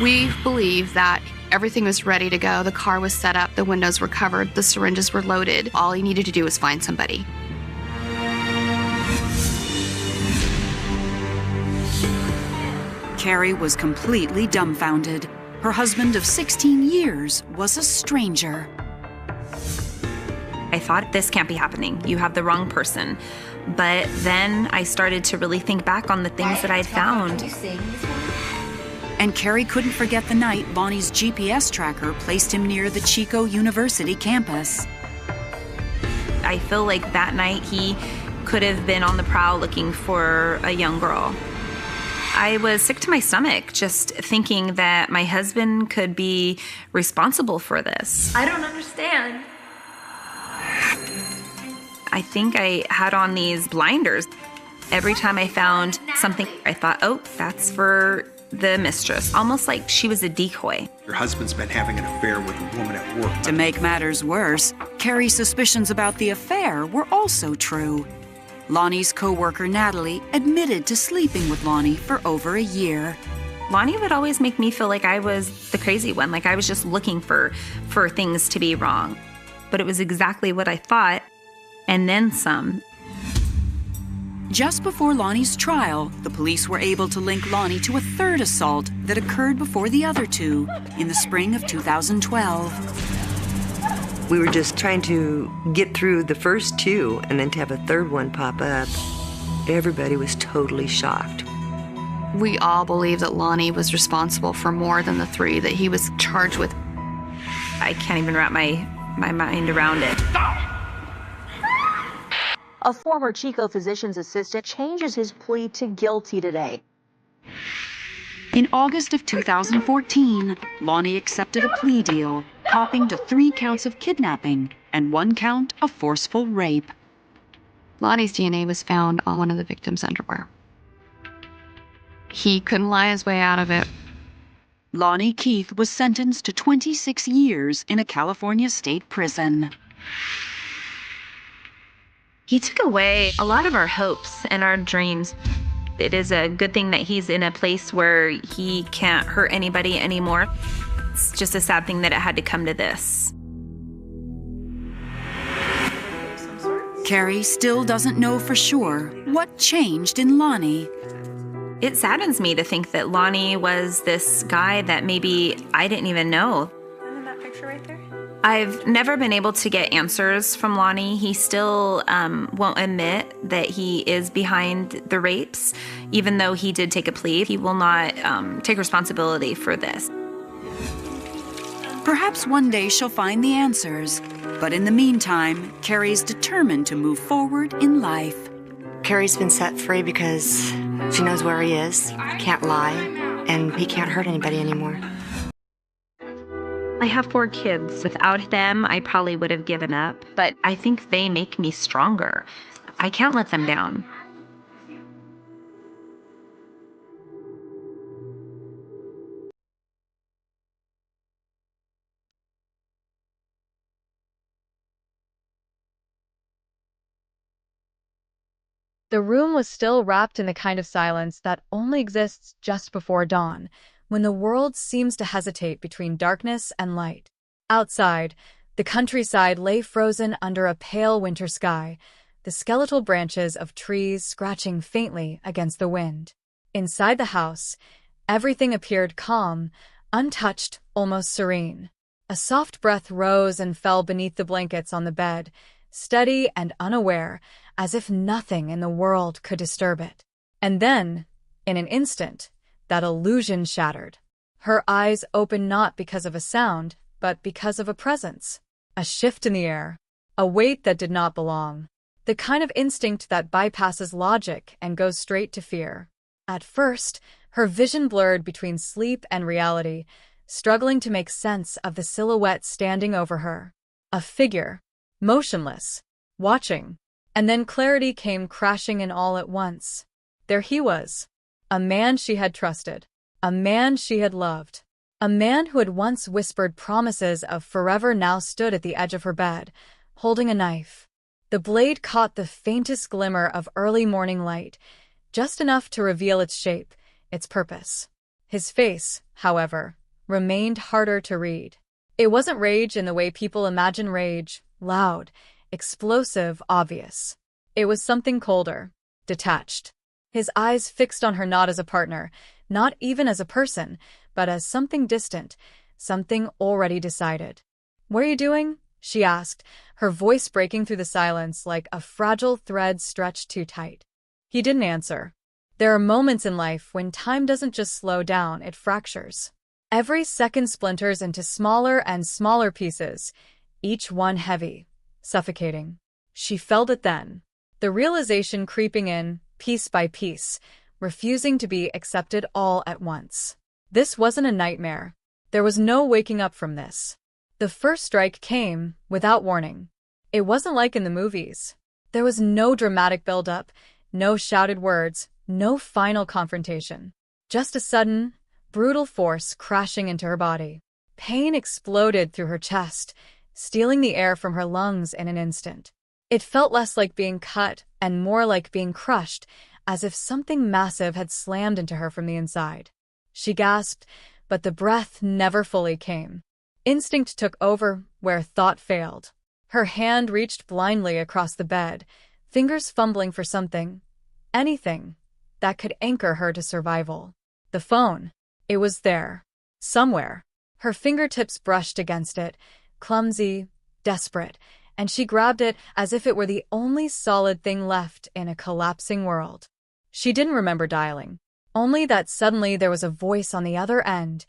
We believe that everything was ready to go. The car was set up, the windows were covered, the syringes were loaded. All he needed to do was find somebody. Carrie was completely dumbfounded. Her husband of 16 years was a stranger. I thought, this can't be happening. You have the wrong person. But then I started to really think back on the things that I'd found. And Carrie couldn't forget the night Lonnie's GPS tracker placed him near the Chico University campus. I feel like that night he could have been on the prowl looking for a young girl. I was sick to my stomach just thinking that my husband could be responsible for this. I don't understand. I think I had on these blinders. Every time I found something, I thought, oh, that's for the mistress, almost like she was a decoy. Your husband's been having an affair with a woman at work. To make matters worse, Carrie's suspicions about the affair were also true. Lonnie's co-worker Natalie admitted to sleeping with Lonnie for over a year. Lonnie would always make me feel like I was the crazy one, like I was just looking for things to be wrong. But it was exactly what I thought, and then some. Just before Lonnie's trial, the police were able to link Lonnie to a third assault that occurred before the other two in the spring of 2012. We were just trying to get through the first two, and then to have a third one pop up. Everybody was totally shocked. We all believe that Lonnie was responsible for more than the 3 that he was charged with. I can't even wrap my mind around it. A former Chico physician's assistant changes his plea to guilty today. In August of 2014, Lonnie accepted a plea deal, copping to 3 counts of kidnapping and 1 count of forceful rape. Lonnie's DNA was found on one of the victims' underwear. He couldn't lie his way out of it. Lonnie Keith was sentenced to 26 years in a California state prison. He took away a lot of our hopes and our dreams. It is a good thing that he's in a place where he can't hurt anybody anymore. It's just a sad thing that it had to come to this. Carrie still doesn't know for sure what changed in Lonnie. It saddens me to think that Lonnie was this guy that maybe I didn't even know. And that picture right there? I've never been able to get answers from Lonnie. He still won't admit that he is behind the rapes, even though he did take a plea. He will not take responsibility for this. Perhaps one day she'll find the answers, but in the meantime, Carrie's determined to move forward in life. Carrie's been set free because she knows where he is, can't lie, and he can't hurt anybody anymore. I have 4 kids. Without them, I probably would have given up, but I think they make me stronger. I can't let them down. The room was still wrapped in the kind of silence that only exists just before dawn, when the world seems to hesitate between darkness and light. Outside, the countryside lay frozen under a pale winter sky, the skeletal branches of trees scratching faintly against the wind. Inside the house, everything appeared calm, untouched, almost serene. A soft breath rose and fell beneath the blankets on the bed, steady and unaware, as if nothing in the world could disturb it. And then, in an instant, that illusion shattered. Her eyes opened not because of a sound, but because of a presence. A shift in the air, a weight that did not belong, the kind of instinct that bypasses logic and goes straight to fear. At first, her vision blurred between sleep and reality, struggling to make sense of the silhouette standing over her. A figure, motionless, watching. And then clarity came crashing in all at once. There he was, a man she had trusted, a man she had loved, a man who had once whispered promises of forever now stood at the edge of her bed, holding a knife. The blade caught the faintest glimmer of early morning light, just enough to reveal its shape, its purpose. His face, however, remained harder to read. It wasn't rage in the way people imagine rage, loud, explosive, obvious. It was something colder, detached. His eyes fixed on her not as a partner, not even as a person, but as something distant, something already decided. "What are you doing?" she asked, her voice breaking through the silence like a fragile thread stretched too tight. He didn't answer. There are moments in life when time doesn't just slow down, it fractures. Every second splinters into smaller and smaller pieces, each one heavy, suffocating. She felt it then, the realization creeping in, piece by piece, refusing to be accepted all at once. This wasn't a nightmare. There was no waking up from this. The first strike came without warning. It wasn't like in the movies. There was no dramatic build-up, no shouted words, no final confrontation. Just a sudden, brutal force crashing into her body. Pain exploded through her chest, stealing the air from her lungs in an instant. It felt less like being cut and more like being crushed, as if something massive had slammed into her from the inside. She gasped, but the breath never fully came. Instinct took over where thought failed. Her hand reached blindly across the bed, fingers fumbling for something, anything, that could anchor her to survival. The phone. It was there. Somewhere. Her fingertips brushed against it, clumsy, desperate, and she grabbed it as if it were the only solid thing left in a collapsing world. She didn't remember dialing, only that suddenly there was a voice on the other end,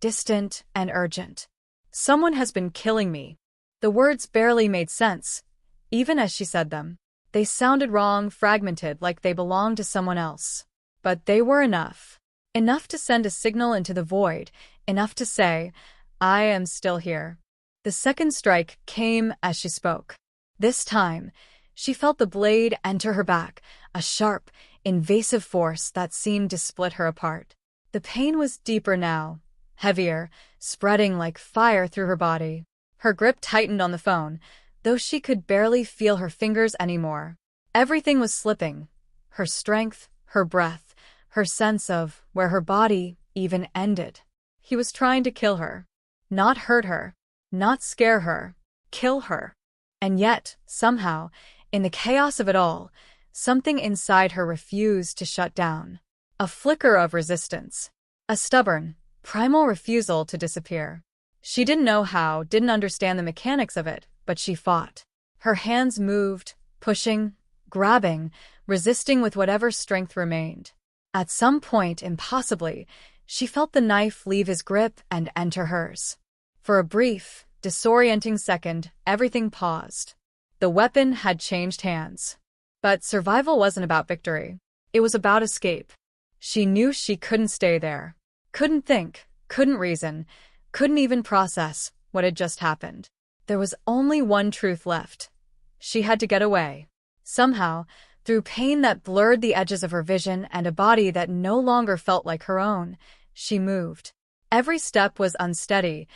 distant and urgent. "Someone has been killing me." The words barely made sense, even as she said them. They sounded wrong, fragmented, like they belonged to someone else. But they were enough. Enough to send a signal into the void, enough to say, "I am still here." The second strike came as she spoke. This time, she felt the blade enter her back, a sharp, invasive force that seemed to split her apart. The pain was deeper now, heavier, spreading like fire through her body. Her grip tightened on the phone, though she could barely feel her fingers anymore. Everything was slipping. Her strength, her breath, her sense of where her body even ended. He was trying to kill her. Not hurt her. Not scare her. Kill her. And yet, somehow, in the chaos of it all, something inside her refused to shut down. A flicker of resistance. A stubborn, primal refusal to disappear. She didn't know how, didn't understand the mechanics of it, but she fought. Her hands moved, pushing, grabbing, resisting with whatever strength remained. At some point, impossibly, she felt the knife leave his grip and enter hers. For a brief, disorienting second, everything paused. The weapon had changed hands. But survival wasn't about victory. It was about escape. She knew she couldn't stay there. Couldn't think, couldn't reason, couldn't even process what had just happened. There was only one truth left. She had to get away. Somehow, through pain that blurred the edges of her vision and a body that no longer felt like her own, she moved. Every step was unsteady,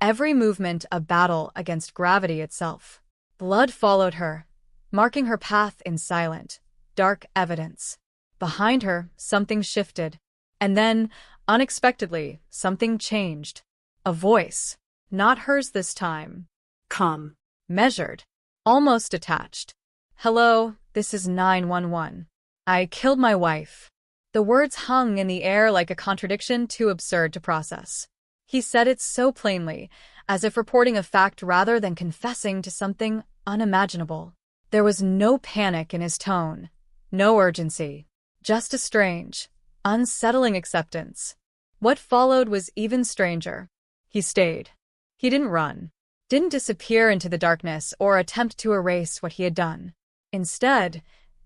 every movement a battle against gravity itself. Blood followed her, marking her path in silent, dark evidence. Behind her, something shifted. And then, unexpectedly, something changed. A voice. Not hers this time. Calm. Measured. Almost detached. "Hello, this is 911. I killed my wife." The words hung in the air like a contradiction too absurd to process. He said it so plainly, as if reporting a fact rather than confessing to something unimaginable. There was no panic in his tone, no urgency, just a strange, unsettling acceptance. What followed was even stranger. He stayed. He didn't run, didn't disappear into the darkness or attempt to erase what he had done. Instead,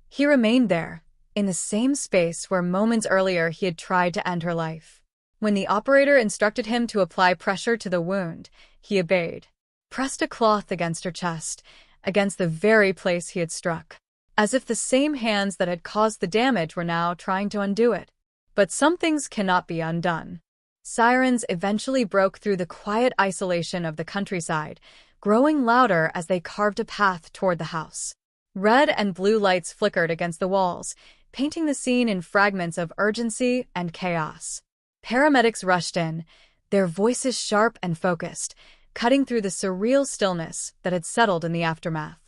he remained there, in the same space where moments earlier he had tried to end her life. When the operator instructed him to apply pressure to the wound, he obeyed, pressed a cloth against her chest, against the very place he had struck, as if the same hands that had caused the damage were now trying to undo it. But some things cannot be undone. Sirens eventually broke through the quiet isolation of the countryside, growing louder as they carved a path toward the house. Red and blue lights flickered against the walls, painting the scene in fragments of urgency and chaos. Paramedics rushed in, their voices sharp and focused, cutting through the surreal stillness that had settled in the aftermath.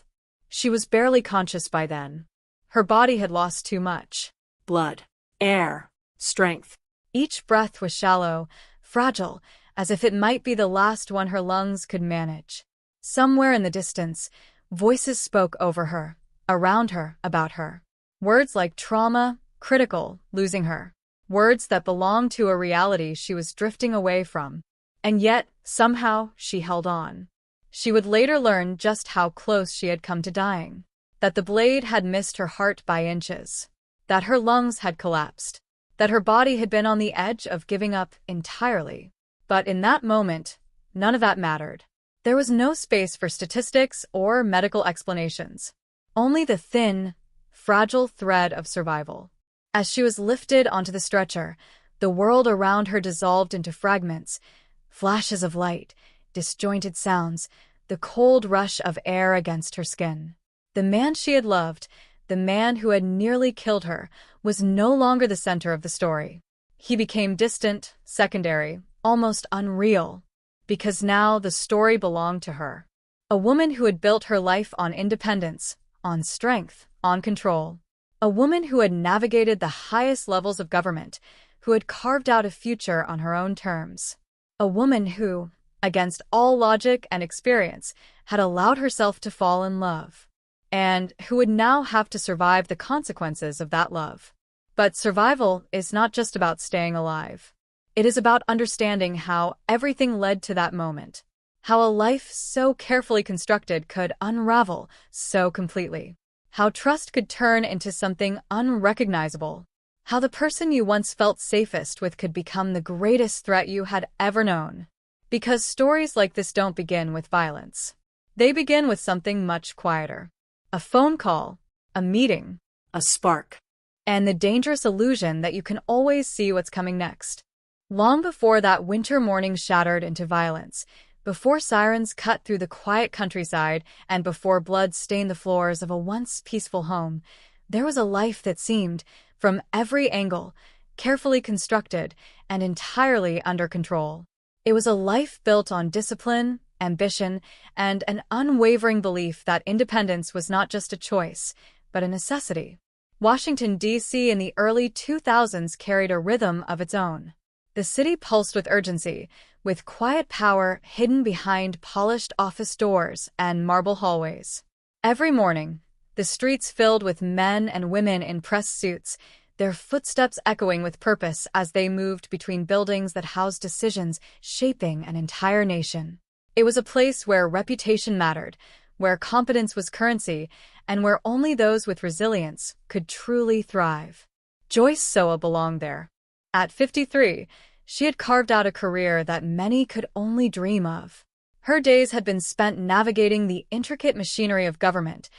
She was barely conscious by then. Her body had lost too much. Blood, air, strength. Each breath was shallow, fragile, as if it might be the last one her lungs could manage. Somewhere in the distance, voices spoke over her, around her, about her. Words like trauma, critical, losing her. Words that belonged to a reality she was drifting away from. And yet, somehow, she held on. She would later learn just how close she had come to dying. That the blade had missed her heart by inches. That her lungs had collapsed. That her body had been on the edge of giving up entirely. But in that moment, none of that mattered. There was no space for statistics or medical explanations. Only the thin, fragile thread of survival. As she was lifted onto the stretcher, the world around her dissolved into fragments, flashes of light, disjointed sounds, the cold rush of air against her skin. The man she had loved, the man who had nearly killed her, was no longer the center of the story. He became distant, secondary, almost unreal, because now the story belonged to her. A woman who had built her life on independence, on strength, on control. A woman who had navigated the highest levels of government, who had carved out a future on her own terms. A woman who, against all logic and experience, had allowed herself to fall in love, and who would now have to survive the consequences of that love. But survival is not just about staying alive. It is about understanding how everything led to that moment, how a life so carefully constructed could unravel so completely, how trust could turn into something unrecognizable, how the person you once felt safest with could become the greatest threat you had ever known. Because stories like this don't begin with violence. They begin with something much quieter. A phone call, a meeting, a spark, and the dangerous illusion that you can always see what's coming next. Long before that winter morning shattered into violence, before sirens cut through the quiet countryside, and before blood stained the floors of a once peaceful home, there was a life that seemed, from every angle, carefully constructed and entirely under control. It was a life built on discipline, ambition, and an unwavering belief that independence was not just a choice, but a necessity. Washington, D.C. in the early 2000s carried a rhythm of its own. The city pulsed with urgency, with quiet power hidden behind polished office doors and marble hallways. Every morning, the streets filled with men and women in press suits, their footsteps echoing with purpose as they moved between buildings that housed decisions shaping an entire nation. It was a place where reputation mattered, where competence was currency, and where only those with resilience could truly thrive. Joyce Soa belonged there. At 53, she had carved out a career that many could only dream of. Her days had been spent navigating the intricate machinery of government,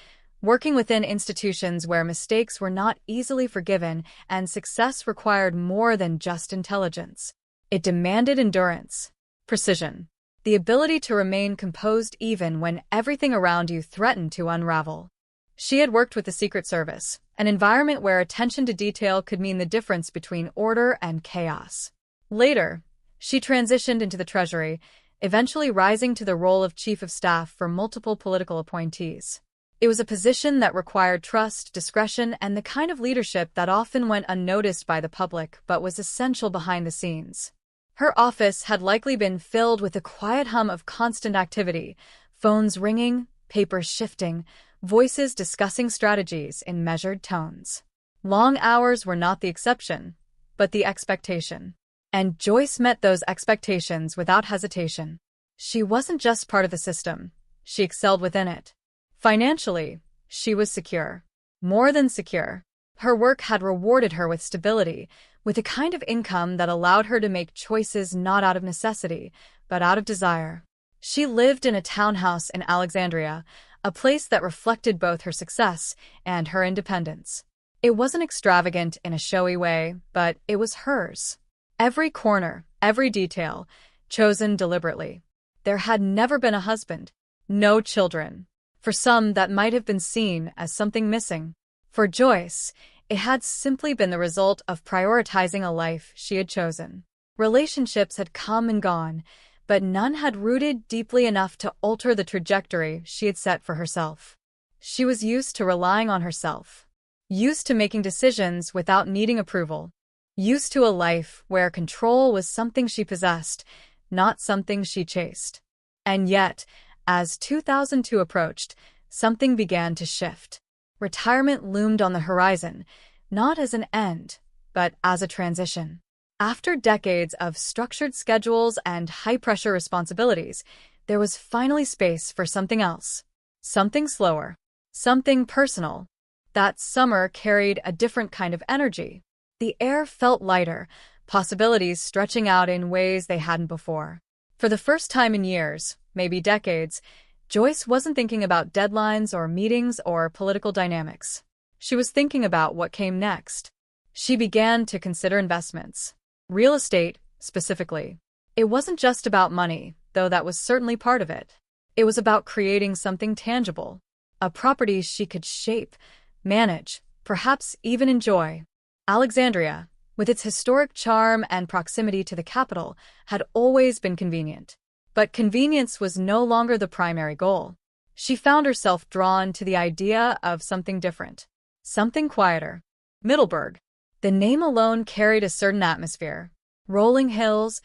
working within institutions where mistakes were not easily forgiven and success required more than just intelligence. It demanded endurance, precision, the ability to remain composed even when everything around you threatened to unravel. She had worked with the Secret Service, an environment where attention to detail could mean the difference between order and chaos. Later, she transitioned into the Treasury, eventually rising to the role of Chief of Staff for multiple political appointees. It was a position that required trust, discretion, and the kind of leadership that often went unnoticed by the public but was essential behind the scenes. Her office had likely been filled with a quiet hum of constant activity, phones ringing, papers shifting, voices discussing strategies in measured tones. Long hours were not the exception, but the expectation. And Joyce met those expectations without hesitation. She wasn't just part of the system, she excelled within it. Financially, she was secure. More than secure. Her work had rewarded her with stability, with a kind of income that allowed her to make choices not out of necessity, but out of desire. She lived in a townhouse in Alexandria, a place that reflected both her success and her independence. It wasn't extravagant in a showy way, but it was hers. Every corner, every detail, chosen deliberately. There had never been a husband, no children. For some, that might have been seen as something missing. For Joyce, it had simply been the result of prioritizing a life she had chosen. Relationships had come and gone, but none had rooted deeply enough to alter the trajectory she had set for herself. She was used to relying on herself, used to making decisions without needing approval, used to a life where control was something she possessed, not something she chased. And yet, as 2002 approached, something began to shift. Retirement loomed on the horizon, not as an end, but as a transition. After decades of structured schedules and high-pressure responsibilities, there was finally space for something else. Something slower. Something personal. That summer carried a different kind of energy. The air felt lighter, possibilities stretching out in ways they hadn't before. For the first time in years, maybe decades, Joyce wasn't thinking about deadlines or meetings or political dynamics. She was thinking about what came next. She began to consider investments. Real estate, specifically. It wasn't just about money, though that was certainly part of it. It was about creating something tangible. A property she could shape, manage, perhaps even enjoy. Alexandria, with its historic charm and proximity to the capital, had always been convenient. But convenience was no longer the primary goal. She found herself drawn to the idea of something different, something quieter. Middleburg. The name alone carried a certain atmosphere. Rolling hills,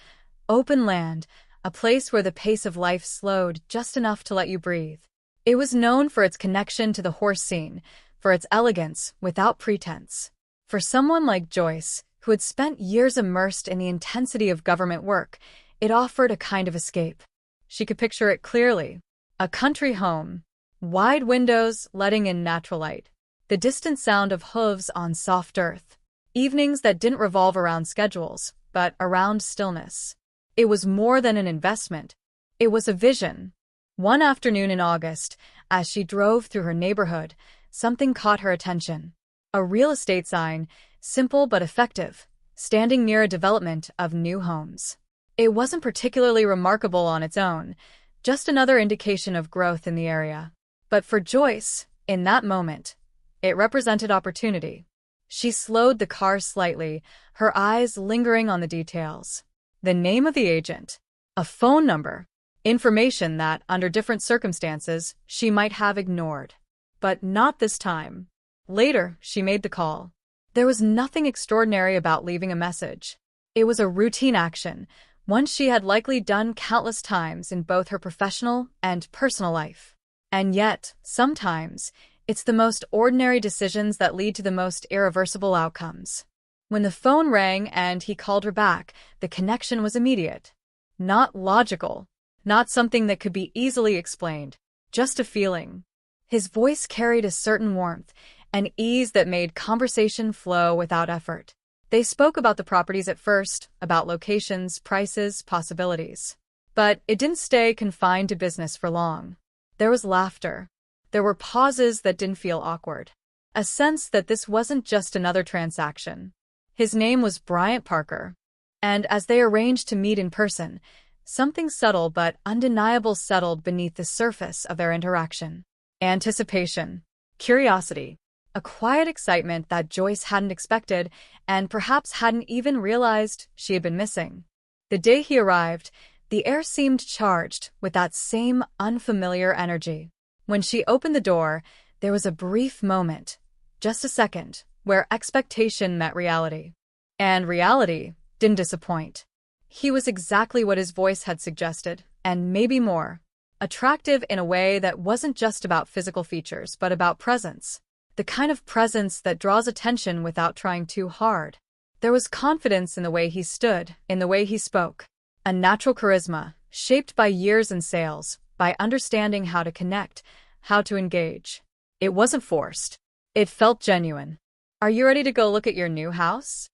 open land, a place where the pace of life slowed just enough to let you breathe. It was known for its connection to the horse scene, for its elegance without pretense. For someone like Joyce, who had spent years immersed in the intensity of government work, it offered a kind of escape. She could picture it clearly. A country home, wide windows letting in natural light, the distant sound of hooves on soft earth, evenings that didn't revolve around schedules, but around stillness. It was more than an investment. It was a vision. One afternoon in August, as she drove through her neighborhood, something caught her attention. A real estate sign, simple but effective, standing near a development of new homes. It wasn't particularly remarkable on its own, just another indication of growth in the area. But for Joyce, in that moment, it represented opportunity. She slowed the car slightly, her eyes lingering on the details. The name of the agent, a phone number, information that, under different circumstances, she might have ignored. But not this time. Later, she made the call. There was nothing extraordinary about leaving a message. It was a routine action, one she had likely done countless times in both her professional and personal life. And yet, sometimes, it's the most ordinary decisions that lead to the most irreversible outcomes. When the phone rang and he called her back, the connection was immediate. Not logical, not something that could be easily explained, just a feeling. His voice carried a certain warmth, an ease that made conversation flow without effort. They spoke about the properties at first, about locations, prices, possibilities. But it didn't stay confined to business for long. There was laughter. There were pauses that didn't feel awkward. A sense that this wasn't just another transaction. His name was Bryant Parker. And as they arranged to meet in person, something subtle but undeniable settled beneath the surface of their interaction. Anticipation. Curiosity. A quiet excitement that Joyce hadn't expected and perhaps hadn't even realized she had been missing. The day he arrived, the air seemed charged with that same unfamiliar energy. When she opened the door, there was a brief moment, just a second, where expectation met reality. And reality didn't disappoint. He was exactly what his voice had suggested, and maybe more. Attractive in a way that wasn't just about physical features, but about presence. The kind of presence that draws attention without trying too hard. There was confidence in the way he stood, in the way he spoke. A natural charisma, shaped by years in sales, by understanding how to connect, how to engage. It wasn't forced. It felt genuine. Are you ready to go look at your new house?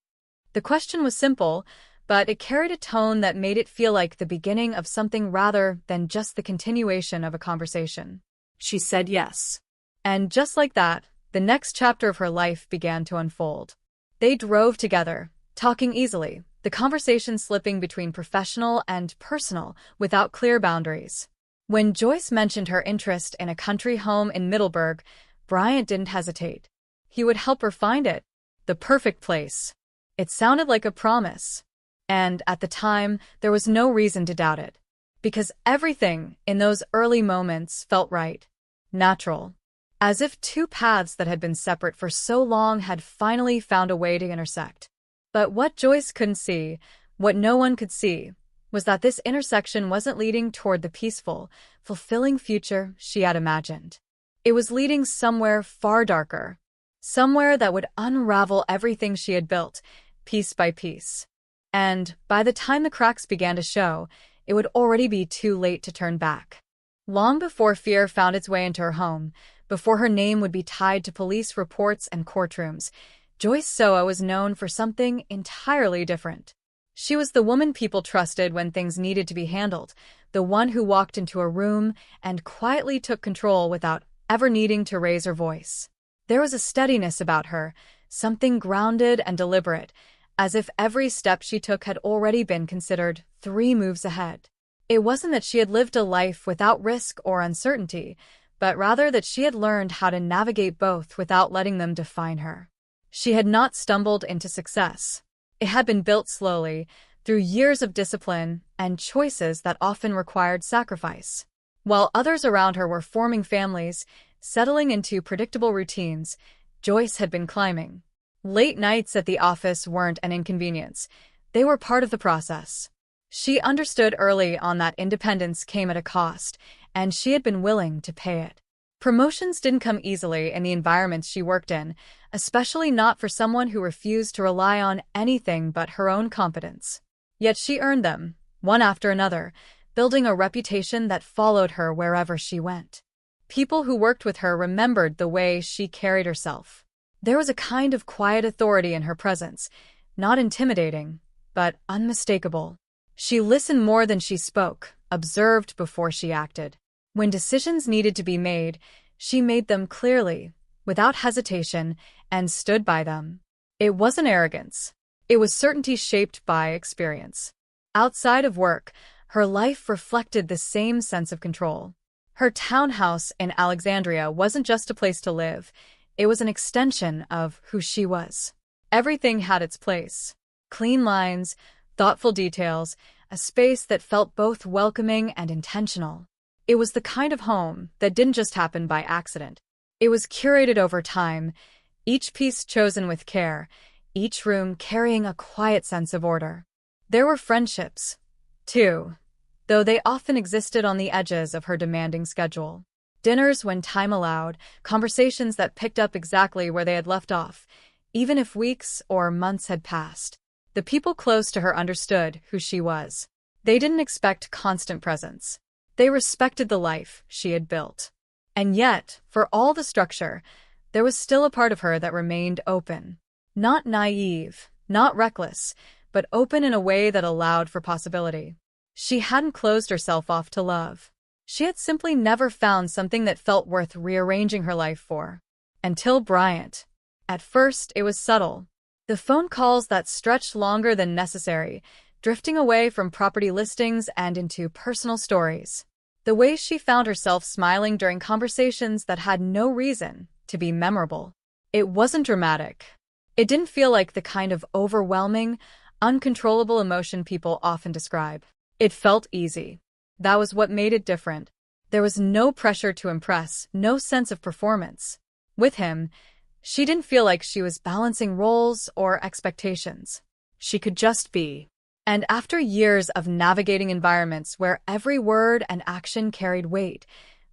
The question was simple, but it carried a tone that made it feel like the beginning of something rather than just the continuation of a conversation. She said yes. And just like that, the next chapter of her life began to unfold. They drove together, talking easily, the conversation slipping between professional and personal without clear boundaries. When Joyce mentioned her interest in a country home in Middleburg, Bryant didn't hesitate. He would help her find it, the perfect place. It sounded like a promise. And at the time, there was no reason to doubt it. Because everything in those early moments felt right, natural. As if two paths that had been separate for so long had finally found a way to intersect. But what Joyce couldn't see, what no one could see, was that this intersection wasn't leading toward the peaceful, fulfilling future she had imagined. It was leading somewhere far darker, somewhere that would unravel everything she had built, piece by piece. And by the time the cracks began to show, it would already be too late to turn back. Long before fear found its way into her home, before her name would be tied to police reports and courtrooms, Joyce Soa was known for something entirely different. She was the woman people trusted when things needed to be handled, the one who walked into a room and quietly took control without ever needing to raise her voice. There was a steadiness about her, something grounded and deliberate, as if every step she took had already been considered 3 moves ahead. It wasn't that she had lived a life without risk or uncertainty, but rather that she had learned how to navigate both without letting them define her. She had not stumbled into success. It had been built slowly, through years of discipline and choices that often required sacrifice. While others around her were forming families, settling into predictable routines, Joyce had been climbing. Late nights at the office weren't an inconvenience. They were part of the process. She understood early on that independence came at a cost, and she had been willing to pay it. Promotions didn't come easily in the environments she worked in, especially not for someone who refused to rely on anything but her own competence. Yet she earned them, one after another, building a reputation that followed her wherever she went. People who worked with her remembered the way she carried herself. There was a kind of quiet authority in her presence, not intimidating, but unmistakable. She listened more than she spoke, observed before she acted. When decisions needed to be made, she made them clearly, without hesitation, and stood by them. It wasn't arrogance. It was certainty shaped by experience. Outside of work, her life reflected the same sense of control. Her townhouse in Alexandria wasn't just a place to live. It was an extension of who she was. Everything had its place. Clean lines, thoughtful details, a space that felt both welcoming and intentional. It was the kind of home that didn't just happen by accident. It was curated over time, each piece chosen with care, each room carrying a quiet sense of order. There were friendships, too, though they often existed on the edges of her demanding schedule. Dinners when time allowed, conversations that picked up exactly where they had left off, even if weeks or months had passed. The people close to her understood who she was. They didn't expect constant presence. They respected the life she had built. And yet, for all the structure, there was still a part of her that remained open. Not naive, not reckless, but open in a way that allowed for possibility. She hadn't closed herself off to love. She had simply never found something that felt worth rearranging her life for. Until Bryant. At first, it was subtle. The phone calls that stretched longer than necessary, drifting away from property listings and into personal stories. The way she found herself smiling during conversations that had no reason to be memorable. It wasn't dramatic. It didn't feel like the kind of overwhelming, uncontrollable emotion people often describe. It felt easy. That was what made it different. There was no pressure to impress, no sense of performance. With him, she didn't feel like she was balancing roles or expectations. She could just be. And after years of navigating environments where every word and action carried weight,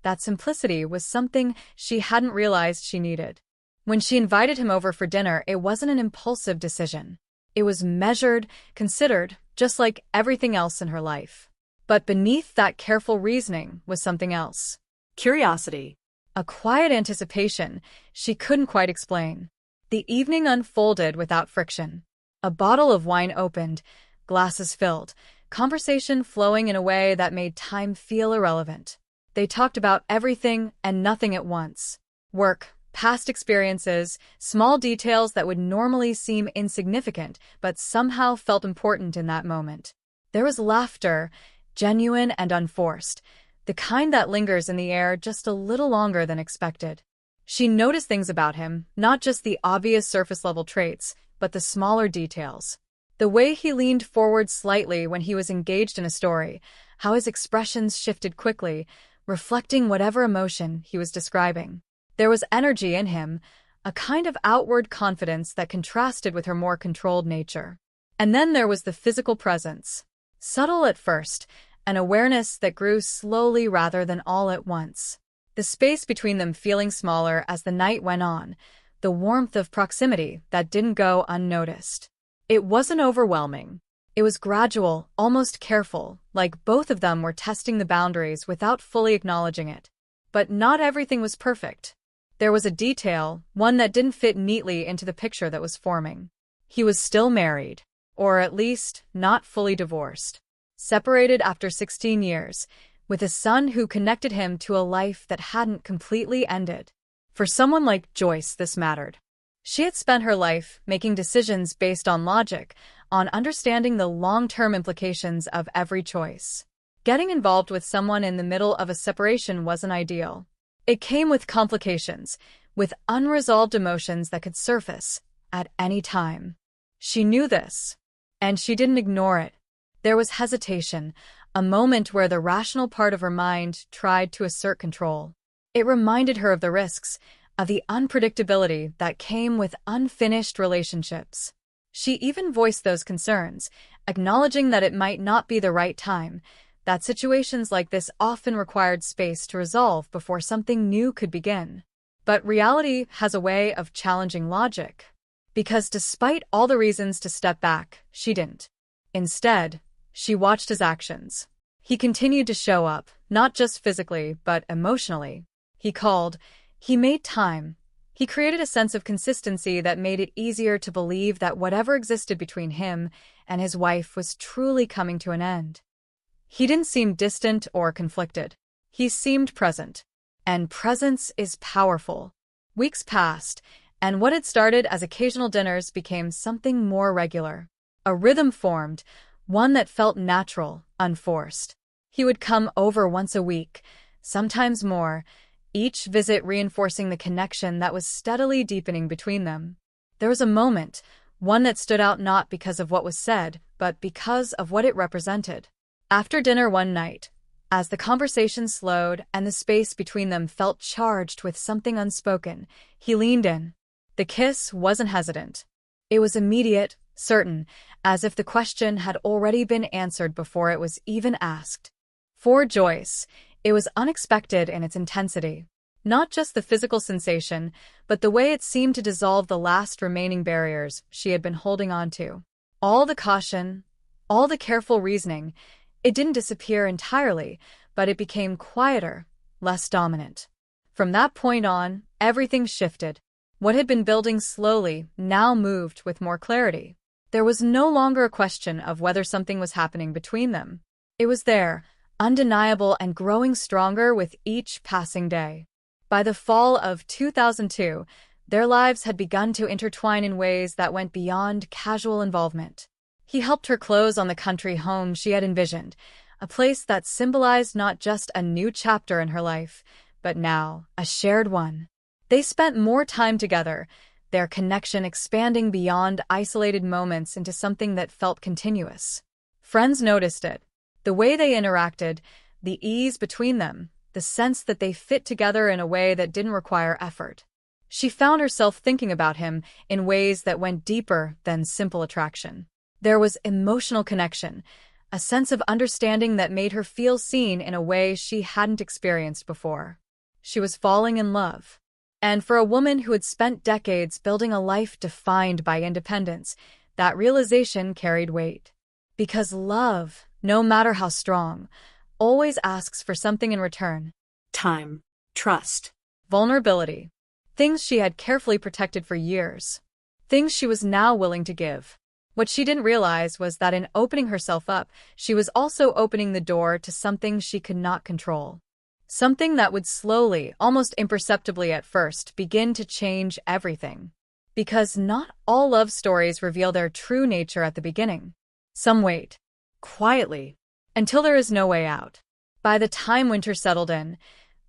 that simplicity was something she hadn't realized she needed. When she invited him over for dinner, it wasn't an impulsive decision. It was measured, considered, just like everything else in her life. But beneath that careful reasoning was something else. Curiosity. A quiet anticipation she couldn't quite explain. The evening unfolded without friction. A bottle of wine opened, glasses filled, conversation flowing in a way that made time feel irrelevant. They talked about everything and nothing at once. Work, past experiences, small details that would normally seem insignificant but somehow felt important in that moment. There was laughter, genuine and unforced, the kind that lingers in the air just a little longer than expected. She noticed things about him, not just the obvious surface-level traits, but the smaller details. The way he leaned forward slightly when he was engaged in a story, how his expressions shifted quickly, reflecting whatever emotion he was describing. There was energy in him, a kind of outward confidence that contrasted with her more controlled nature. And then there was the physical presence. Subtle at first, an awareness that grew slowly rather than all at once. The space between them feeling smaller as the night went on, the warmth of proximity that didn't go unnoticed. It wasn't overwhelming. It was gradual, almost careful, like both of them were testing the boundaries without fully acknowledging it. But not everything was perfect. There was a detail, one that didn't fit neatly into the picture that was forming. He was still married, or at least not fully divorced. Separated after 16 years, with a son who connected him to a life that hadn't completely ended. For someone like Joyce, this mattered. She had spent her life making decisions based on logic, on understanding the long-term implications of every choice. Getting involved with someone in the middle of a separation wasn't ideal. It came with complications, with unresolved emotions that could surface at any time. She knew this, and she didn't ignore it. There was hesitation, a moment where the rational part of her mind tried to assert control. It reminded her of the risks, of the unpredictability that came with unfinished relationships. She even voiced those concerns, acknowledging that it might not be the right time, that situations like this often required space to resolve before something new could begin. But reality has a way of challenging logic. Because despite all the reasons to step back, she didn't. Instead, she watched his actions. He continued to show up, not just physically, but emotionally. He called, he made time. He created a sense of consistency that made it easier to believe that whatever existed between him and his wife was truly coming to an end. He didn't seem distant or conflicted. He seemed present. And presence is powerful. Weeks passed, and what had started as occasional dinners became something more regular. A rhythm formed, one that felt natural, unforced. He would come over once a week, sometimes more, each visit reinforcing the connection that was steadily deepening between them. There was a moment, one that stood out not because of what was said, but because of what it represented. After dinner one night, as the conversation slowed and the space between them felt charged with something unspoken, he leaned in. The kiss wasn't hesitant. It was immediate, certain, as if the question had already been answered before it was even asked. For Joyce, it was unexpected in its intensity. Not just the physical sensation, but the way it seemed to dissolve the last remaining barriers she had been holding on to. All the caution, all the careful reasoning, it didn't disappear entirely, but it became quieter, less dominant. From that point on, everything shifted. What had been building slowly now moved with more clarity. There was no longer a question of whether something was happening between them. It was there, undeniable and growing stronger with each passing day. By the fall of 2002, their lives had begun to intertwine in ways that went beyond casual involvement. He helped her close on the country home she had envisioned, a place that symbolized not just a new chapter in her life, but now a shared one. They spent more time together, their connection expanding beyond isolated moments into something that felt continuous. Friends noticed it. The way they interacted, the ease between them, the sense that they fit together in a way that didn't require effort. She found herself thinking about him in ways that went deeper than simple attraction. There was emotional connection, a sense of understanding that made her feel seen in a way she hadn't experienced before. She was falling in love. And for a woman who had spent decades building a life defined by independence, that realization carried weight. Because love, no matter how strong, always asks for something in return. Time, trust, vulnerability. Things she had carefully protected for years. Things she was now willing to give. What she didn't realize was that in opening herself up, she was also opening the door to something she could not control. Something that would slowly, almost imperceptibly at first, begin to change everything. Because not all love stories reveal their true nature at the beginning. Some wait, quietly, until there is no way out. By the time winter settled in,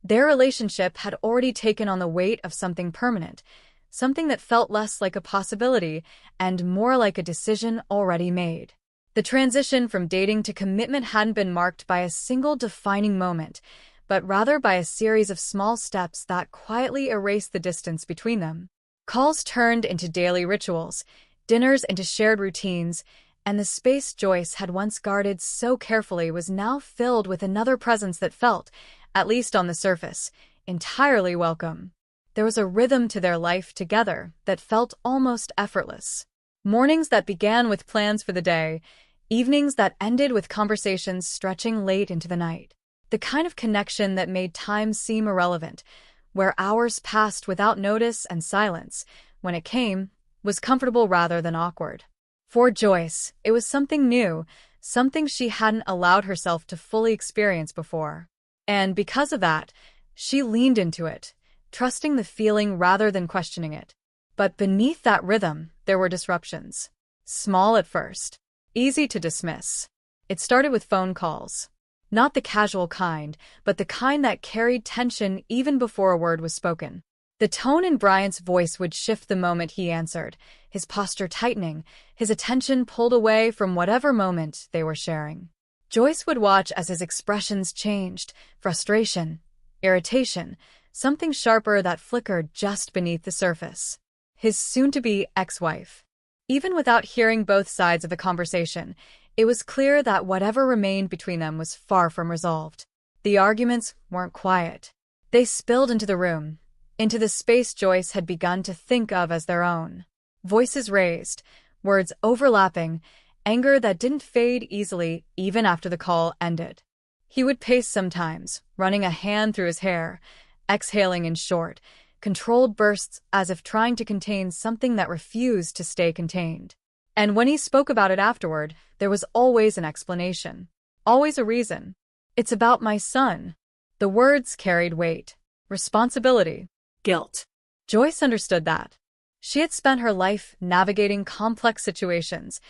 their relationship had already taken on the weight of something permanent, something that felt less like a possibility and more like a decision already made. The transition from dating to commitment hadn't been marked by a single defining moment, but rather by a series of small steps that quietly erased the distance between them. Calls turned into daily rituals, dinners into shared routines, and the space Joyce had once guarded so carefully was now filled with another presence that felt, at least on the surface, entirely welcome. There was a rhythm to their life together that felt almost effortless. Mornings that began with plans for the day, evenings that ended with conversations stretching late into the night. The kind of connection that made time seem irrelevant, where hours passed without notice and silence, when it came, was comfortable rather than awkward. For Joyce, it was something new, something she hadn't allowed herself to fully experience before. And because of that, she leaned into it, trusting the feeling rather than questioning it. But beneath that rhythm, there were disruptions. Small at first, easy to dismiss. It started with phone calls. Not the casual kind, but the kind that carried tension even before a word was spoken. The tone in Bryant's voice would shift the moment he answered, his posture tightening, his attention pulled away from whatever moment they were sharing. Joyce would watch as his expressions changed, frustration, irritation, something sharper that flickered just beneath the surface. His soon-to-be ex-wife. Even without hearing both sides of the conversation, it was clear that whatever remained between them was far from resolved. The arguments weren't quiet. They spilled into the room, into the space Joyce had begun to think of as their own. Voices raised, words overlapping, anger that didn't fade easily even after the call ended. He would pace sometimes, running a hand through his hair, exhaling in short, controlled bursts as if trying to contain something that refused to stay contained. And when he spoke about it afterward, there was always an explanation. Always a reason. "It's about my son." The words carried weight, responsibility, guilt. Joyce understood that. She had spent her life navigating complex situations,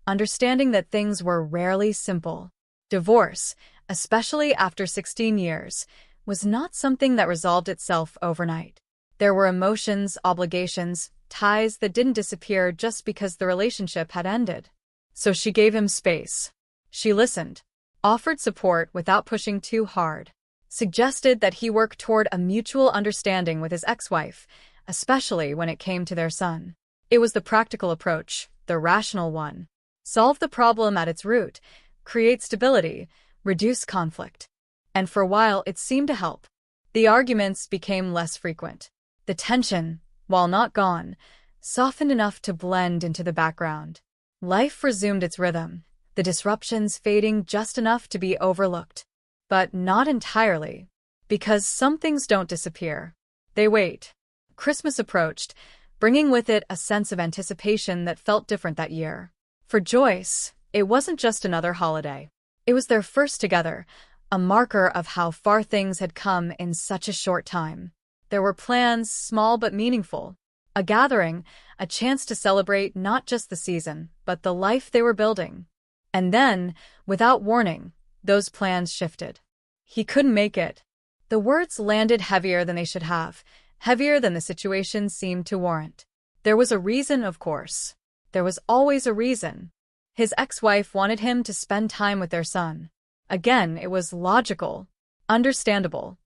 understanding that things were rarely simple. Divorce, especially after 16 years, was not something that resolved itself overnight. There were emotions, obligations, ties that didn't disappear just because the relationship had ended. So she gave him space. She listened, offered support without pushing too hard, suggested that he work toward a mutual understanding with his ex-wife, especially when it came to their son. It was the practical approach, the rational one. Solve the problem at its root, create stability, reduce conflict. And for a while it seemed to help. The arguments became less frequent. The tension, while not gone, softened enough to blend into the background. Life resumed its rhythm, the disruptions fading just enough to be overlooked. But not entirely, because some things don't disappear. They wait. Christmas approached, bringing with it a sense of anticipation that felt different that year. For Joyce, it wasn't just another holiday. It was their first together, a marker of how far things had come in such a short time. There were plans, small but meaningful. A gathering, a chance to celebrate not just the season, but the life they were building. And then, without warning, those plans shifted. He couldn't make it. The words landed heavier than they should have, heavier than the situation seemed to warrant. There was a reason, of course. There was always a reason. His ex-wife wanted him to spend time with their son. Again, it was logical, understandable,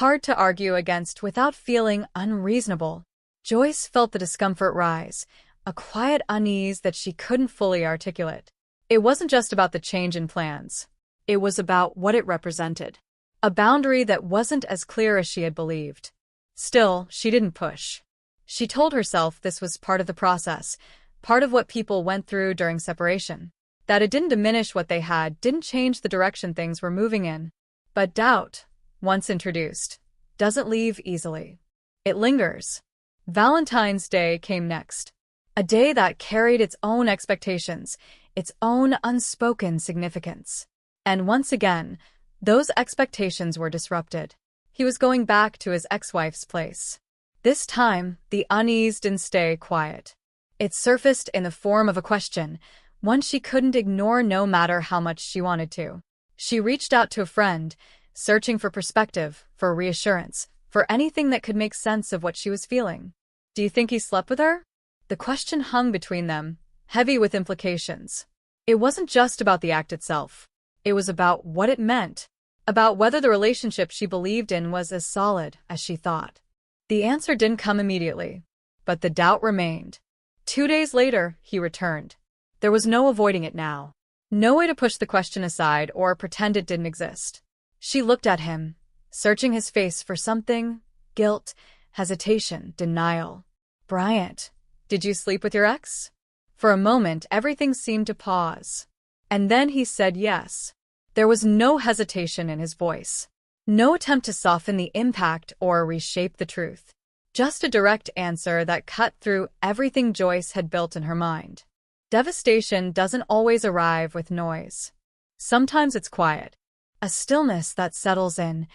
hard to argue against without feeling unreasonable. Joyce felt the discomfort rise, a quiet unease that she couldn't fully articulate. It wasn't just about the change in plans. It was about what it represented. A boundary that wasn't as clear as she had believed. Still, she didn't push. She told herself this was part of the process, part of what people went through during separation. That it didn't diminish what they had, didn't change the direction things were moving in. But doubt, once introduced, doesn't leave easily. It lingers. Valentine's Day came next. A day that carried its own expectations, its own unspoken significance. And once again, those expectations were disrupted. He was going back to his ex-wife's place. This time, the unease didn't stay quiet. It surfaced in the form of a question, one she couldn't ignore no matter how much she wanted to. She reached out to a friend, searching for perspective, for reassurance, for anything that could make sense of what she was feeling. "Do you think he slept with her?" The question hung between them, heavy with implications. It wasn't just about the act itself. It was about what it meant, about whether the relationship she believed in was as solid as she thought. The answer didn't come immediately, but the doubt remained. 2 days later, he returned. There was no avoiding it now. No way to push the question aside or pretend it didn't exist. She looked at him, searching his face for something, guilt, hesitation, denial. "Bryant, did you sleep with your ex?" For a moment, everything seemed to pause. And then he said yes. There was no hesitation in his voice. No attempt to soften the impact or reshape the truth. Just a direct answer that cut through everything Joyce had built in her mind. Devastation doesn't always arrive with noise. Sometimes it's quiet. A stillness that settles in,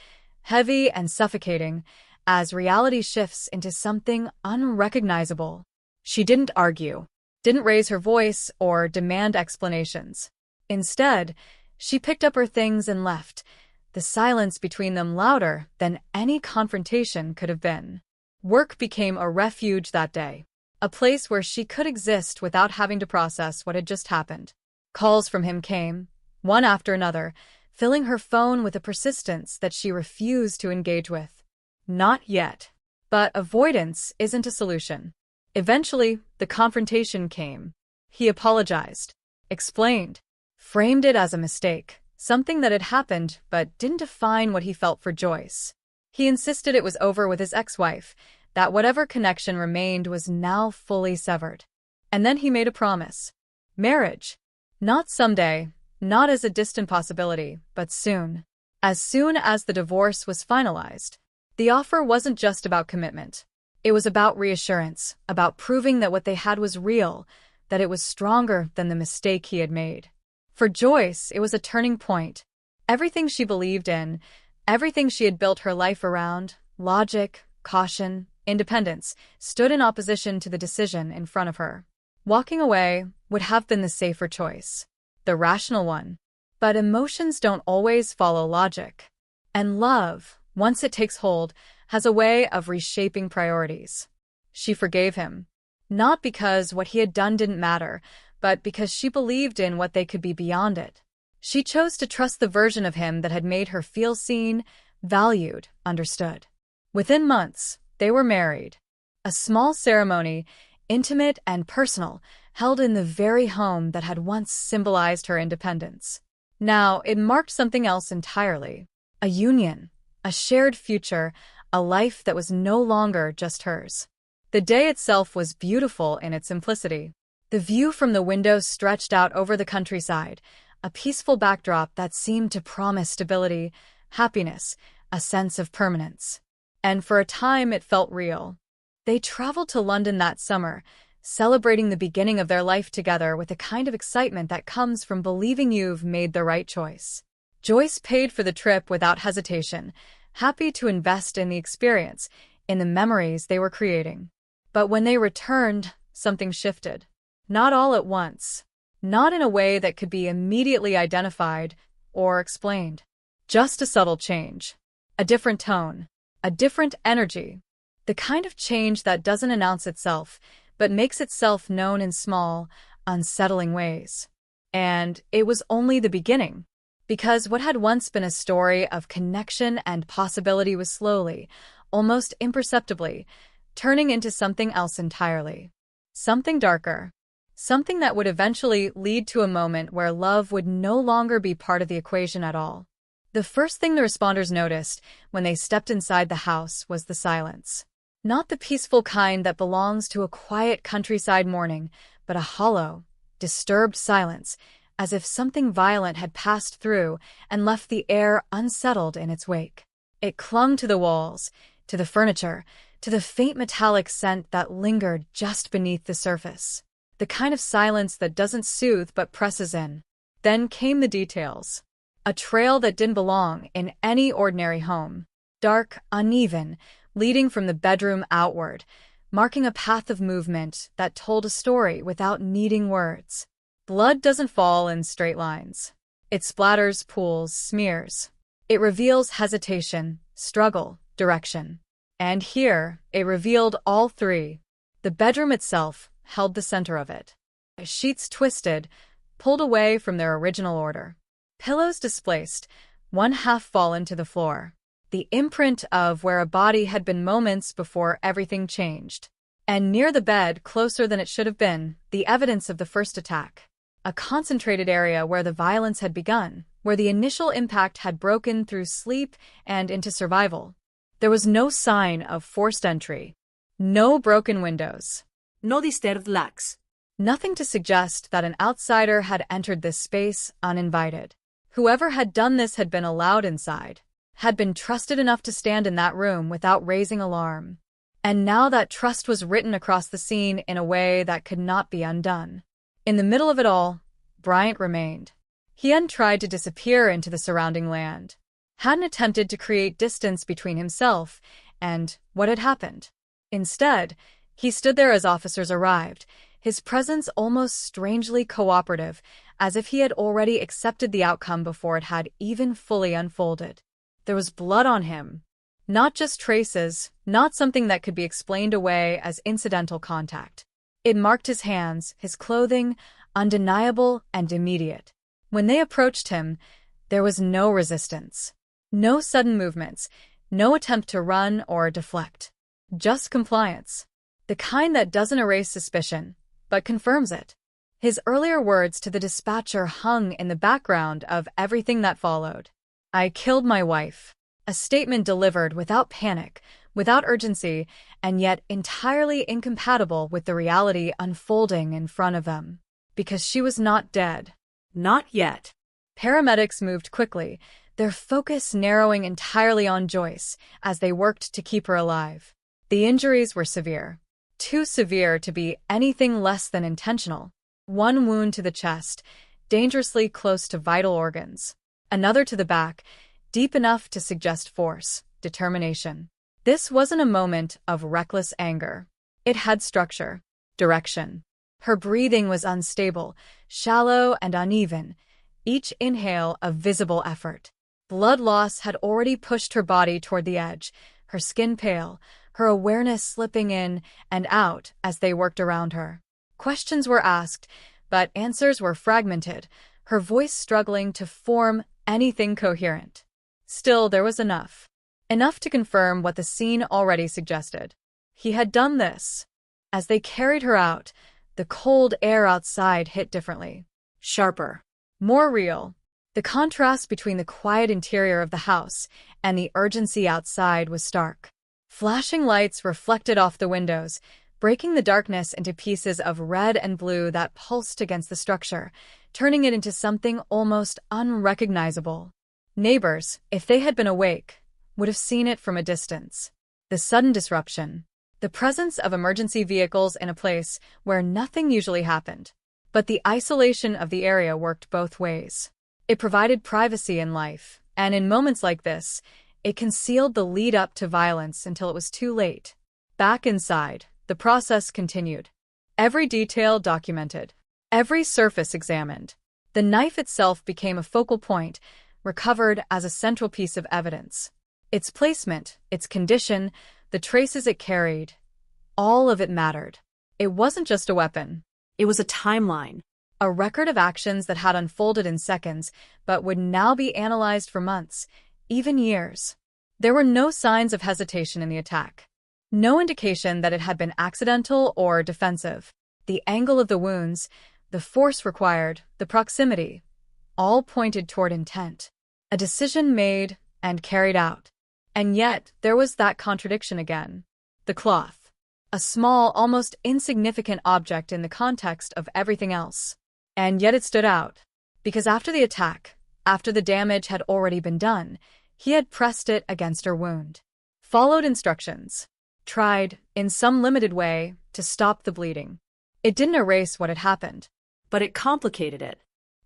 heavy and suffocating, as reality shifts into something unrecognizable. She didn't argue, didn't raise her voice or demand explanations. Instead, she picked up her things and left, the silence between them louder than any confrontation could have been. Work became a refuge that day, a place where she could exist without having to process what had just happened. Calls from him came, one after another, filling her phone with a persistence that she refused to engage with. Not yet. But avoidance isn't a solution. Eventually, the confrontation came. He apologized, explained, framed it as a mistake, something that had happened but didn't define what he felt for Joyce. He insisted it was over with his ex-wife, that whatever connection remained was now fully severed. And then he made a promise. Marriage. Not someday, not as a distant possibility, but soon. As soon as the divorce was finalized. The offer wasn't just about commitment. It was about reassurance, about proving that what they had was real, that it was stronger than the mistake he had made. For Joyce, it was a turning point. Everything she believed in, everything she had built her life around, logic, caution, independence, stood in opposition to the decision in front of her. Walking away would have been the safer choice, the rational one. But emotions don't always follow logic. And love, once it takes hold, has a way of reshaping priorities. She forgave him, not because what he had done didn't matter, but because she believed in what they could be beyond it. She chose to trust the version of him that had made her feel seen, valued, understood. Within months, they were married. A small ceremony, intimate and personal, held in the very home that had once symbolized her independence. Now, it marked something else entirely. A union, a shared future, a life that was no longer just hers. The day itself was beautiful in its simplicity. The view from the window stretched out over the countryside, a peaceful backdrop that seemed to promise stability, happiness, a sense of permanence. And for a time it felt real. They traveled to London that summer, celebrating the beginning of their life together with a kind of excitement that comes from believing you've made the right choice. Joyce paid for the trip without hesitation, happy to invest in the experience, in the memories they were creating. But when they returned, something shifted. Not all at once. Not in a way that could be immediately identified or explained. Just a subtle change. A different tone. A different energy. The kind of change that doesn't announce itself, but makes itself known in small, unsettling ways. And it was only the beginning. Because what had once been a story of connection and possibility was slowly, almost imperceptibly, turning into something else entirely. Something darker. Something that would eventually lead to a moment where love would no longer be part of the equation at all. The first thing the responders noticed when they stepped inside the house was the silence. Not the peaceful kind that belongs to a quiet countryside morning, but a hollow, disturbed silence, as if something violent had passed through and left the air unsettled in its wake. It clung to the walls, to the furniture, to the faint metallic scent that lingered just beneath the surface. The kind of silence that doesn't soothe but presses in. Then came the details. A trail that didn't belong in any ordinary home. Dark, uneven, leading from the bedroom outward, marking a path of movement that told a story without needing words. Blood doesn't fall in straight lines. It splatters, pools, smears. It reveals hesitation, struggle, direction. And here, it revealed all three. The bedroom itself held the center of it. Sheets twisted, pulled away from their original order. Pillows displaced, one half fallen to the floor. The imprint of where a body had been moments before everything changed. And near the bed, closer than it should have been, the evidence of the first attack. A concentrated area where the violence had begun, where the initial impact had broken through sleep and into survival. There was no sign of forced entry. No broken windows. No disturbed locks. Nothing to suggest that an outsider had entered this space uninvited. Whoever had done this had been allowed inside, had been trusted enough to stand in that room without raising alarm. And now that trust was written across the scene in a way that could not be undone. In the middle of it all, Bryant remained. He hadn't tried to disappear into the surrounding land, hadn't attempted to create distance between himself and what had happened. Instead, he stood there as officers arrived, his presence almost strangely cooperative, as if he had already accepted the outcome before it had even fully unfolded. There was blood on him. Not just traces, not something that could be explained away as incidental contact. It marked his hands, his clothing, undeniable and immediate. When they approached him, there was no resistance. No sudden movements, no attempt to run or deflect. Just compliance. The kind that doesn't erase suspicion, but confirms it. His earlier words to the dispatcher hung in the background of everything that followed. "I killed my wife." A statement delivered without panic, without urgency, and yet entirely incompatible with the reality unfolding in front of them. Because she was not dead. Not yet. Paramedics moved quickly, their focus narrowing entirely on Joyce as they worked to keep her alive. The injuries were severe. Too severe to be anything less than intentional. One wound to the chest, dangerously close to vital organs. Another to the back, deep enough to suggest force, determination. This wasn't a moment of reckless anger. It had structure, direction. Her breathing was unstable, shallow and uneven, each inhale a visible effort. Blood loss had already pushed her body toward the edge, her skin pale, her awareness slipping in and out as they worked around her. Questions were asked, but answers were fragmented, her voice struggling to form anything coherent. Still, there was enough. Enough to confirm what the scene already suggested. He had done this. As they carried her out, the cold air outside hit differently. Sharper. More real. The contrast between the quiet interior of the house and the urgency outside was stark. Flashing lights reflected off the windows, breaking the darkness into pieces of red and blue that pulsed against the structure, turning it into something almost unrecognizable. Neighbors, if they had been awake, would have seen it from a distance. The sudden disruption. The presence of emergency vehicles in a place where nothing usually happened. But the isolation of the area worked both ways. It provided privacy in life, and in moments like this, it concealed the lead up to violence until it was too late. Back inside, the process continued. Every detail documented. Every surface examined. The knife itself became a focal point, recovered as a central piece of evidence. Its placement, its condition, the traces it carried, all of it mattered. It wasn't just a weapon. It was a timeline. A record of actions that had unfolded in seconds, but would now be analyzed for months, even years. There were no signs of hesitation in the attack. No indication that it had been accidental or defensive. The angle of the wounds, the force required, the proximity, all pointed toward intent. A decision made and carried out. And yet, there was that contradiction again. The cloth. A small, almost insignificant object in the context of everything else. And yet it stood out. Because after the attack, after the damage had already been done, he had pressed it against her wound. Followed instructions. Tried, in some limited way, to stop the bleeding. It didn't erase what had happened. But it complicated it.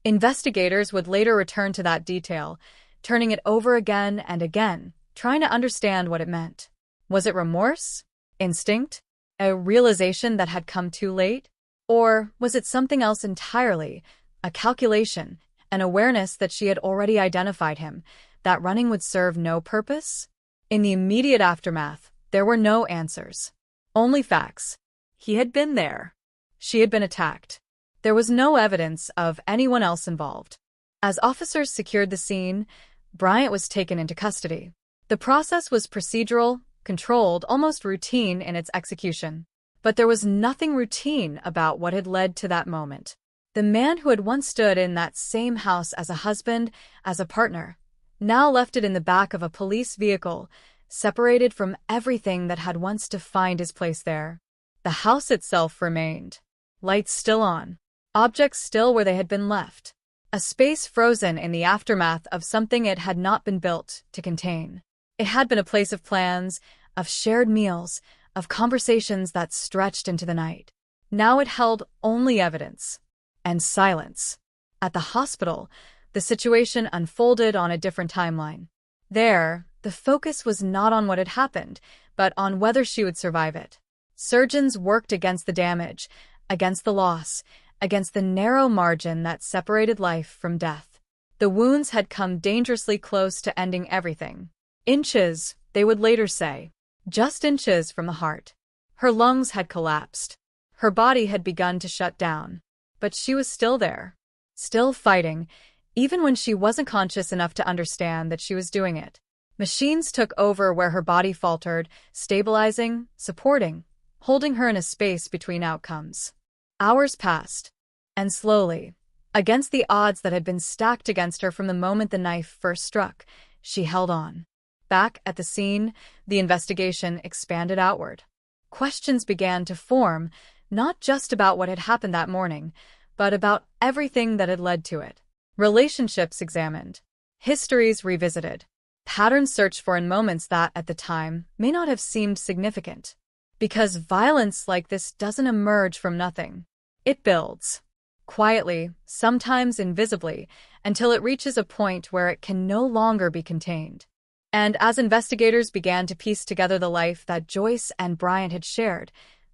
Investigators would later return to that detail, turning it over again and again, trying to understand what it meant. Was it remorse? Instinct? A realization that had come too late? Or was it something else entirely? A calculation, an awareness that she had already identified him, that running would serve no purpose? In the immediate aftermath, there were no answers. Only facts. He had been there. She had been attacked. There was no evidence of anyone else involved. As officers secured the scene, Bryant was taken into custody. The process was procedural, controlled, almost routine in its execution. But there was nothing routine about what had led to that moment. The man who had once stood in that same house as a husband, as a partner, now left it in the back of a police vehicle, separated from everything that had once defined his place there. The house itself remained. Lights still on. Objects still where they had been left. A space frozen in the aftermath of something it had not been built to contain. It had been a place of plans, of shared meals, of conversations that stretched into the night. Now it held only evidence. And silence. At the hospital, the situation unfolded on a different timeline. There, the focus was not on what had happened, but on whether she would survive it. Surgeons worked against the damage, against the loss, against the narrow margin that separated life from death. The wounds had come dangerously close to ending everything. Inches, they would later say, just inches from the heart. Her lungs had collapsed. Her body had begun to shut down. But she was still there, still fighting, even when she wasn't conscious enough to understand that she was doing it. Machines took over where her body faltered, stabilizing, supporting, holding her in a space between outcomes. Hours passed, and slowly, against the odds that had been stacked against her from the moment the knife first struck, she held on. Back at the scene, the investigation expanded outward. Questions began to form, not just about what had happened that morning, but about everything that had led to it. Relationships examined, histories revisited, patterns searched for in moments that, at the time, may not have seemed significant. Because violence like this doesn't emerge from nothing. It builds. Quietly, sometimes invisibly, until it reaches a point where it can no longer be contained. And as investigators began to piece together the life that Joyce and Bryant had shared,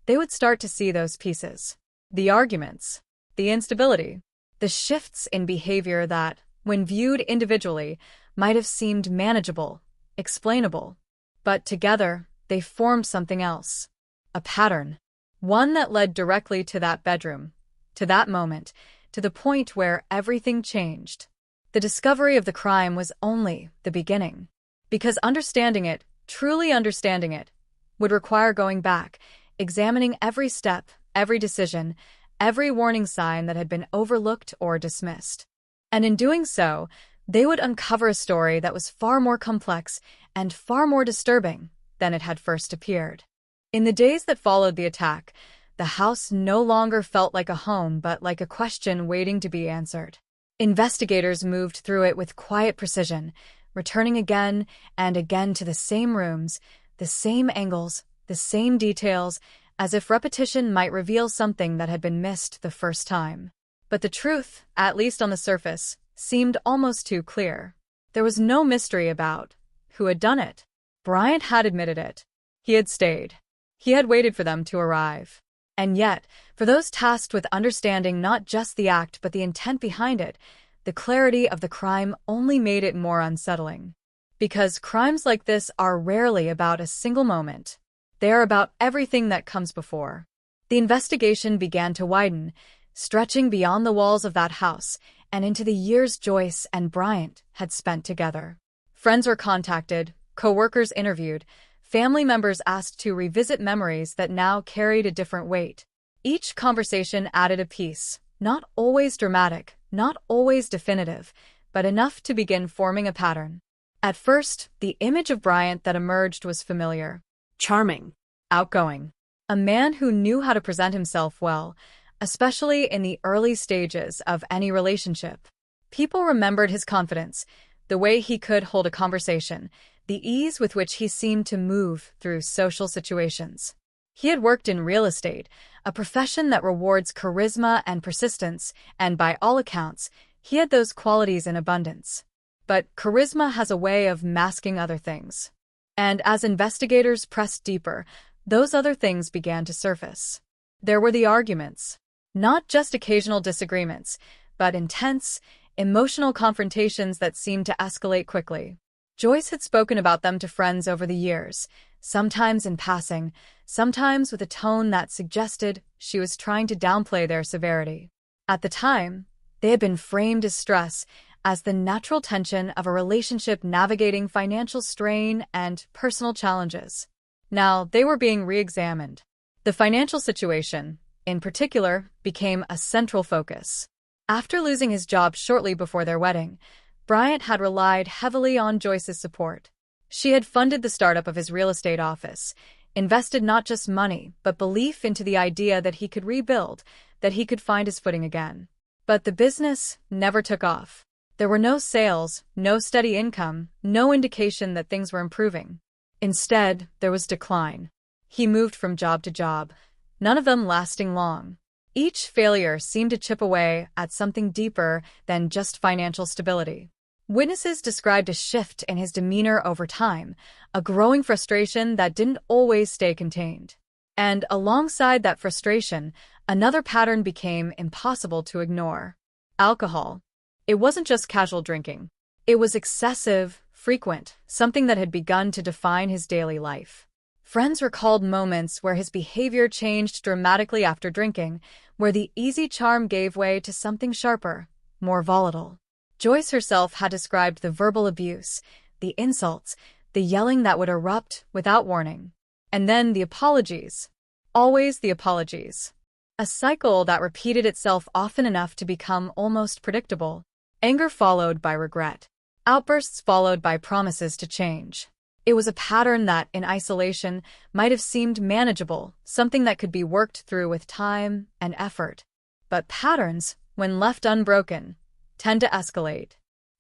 they would start to see those pieces. The arguments, the instability, the shifts in behavior that, when viewed individually, might have seemed manageable, explainable. But together, they formed something else. A pattern. One that led directly to that bedroom, to that moment, to the point where everything changed. The discovery of the crime was only the beginning. Because understanding it, truly understanding it, would require going back, examining every step, every decision, every warning sign that had been overlooked or dismissed. And in doing so, they would uncover a story that was far more complex and far more disturbing than it had first appeared. In the days that followed the attack, the house no longer felt like a home but like a question waiting to be answered. Investigators moved through it with quiet precision, returning again and again to the same rooms, the same angles, the same details, as if repetition might reveal something that had been missed the first time. But the truth, at least on the surface, seemed almost too clear. There was no mystery about who had done it. Bryant had admitted it. He had stayed. He had waited for them to arrive. And yet, for those tasked with understanding not just the act but the intent behind it, the clarity of the crime only made it more unsettling. Because crimes like this are rarely about a single moment. They are about everything that comes before. The investigation began to widen, stretching beyond the walls of that house and into the years Joyce and Bryant had spent together. Friends were contacted, co-workers interviewed, family members asked to revisit memories that now carried a different weight. Each conversation added a piece, not always dramatic, not always definitive, but enough to begin forming a pattern. At first, the image of Bryant that emerged was familiar. Charming. Outgoing. A man who knew how to present himself well, especially in the early stages of any relationship. People remembered his confidence, the way he could hold a conversation, the ease with which he seemed to move through social situations. He had worked in real estate, a profession that rewards charisma and persistence, and by all accounts, he had those qualities in abundance. But charisma has a way of masking other things. And as investigators pressed deeper, those other things began to surface. There were the arguments. Not just occasional disagreements, but intense, emotional confrontations that seemed to escalate quickly. Joyce had spoken about them to friends over the years, sometimes in passing, sometimes with a tone that suggested she was trying to downplay their severity. At the time, they had been framed as stress, as the natural tension of a relationship navigating financial strain and personal challenges. Now, they were being re-examined. The financial situation, in particular, became a central focus. After losing his job shortly before their wedding, Bryant had relied heavily on Joyce's support. She had funded the startup of his real estate office, invested not just money, but belief into the idea that he could rebuild, that he could find his footing again. But the business never took off. There were no sales, no steady income, no indication that things were improving. Instead, there was decline. He moved from job to job, none of them lasting long. Each failure seemed to chip away at something deeper than just financial stability. Witnesses described a shift in his demeanor over time, a growing frustration that didn't always stay contained. And alongside that frustration, another pattern became impossible to ignore. Alcohol. It wasn't just casual drinking. It was excessive, frequent, something that had begun to define his daily life. Friends recalled moments where his behavior changed dramatically after drinking, where the easy charm gave way to something sharper, more volatile. Joyce herself had described the verbal abuse, the insults, the yelling that would erupt without warning. And then the apologies. Always the apologies. A cycle that repeated itself often enough to become almost predictable. Anger followed by regret. Outbursts followed by promises to change. It was a pattern that, in isolation, might have seemed manageable, something that could be worked through with time and effort. But patterns, when left unbroken, tend to escalate.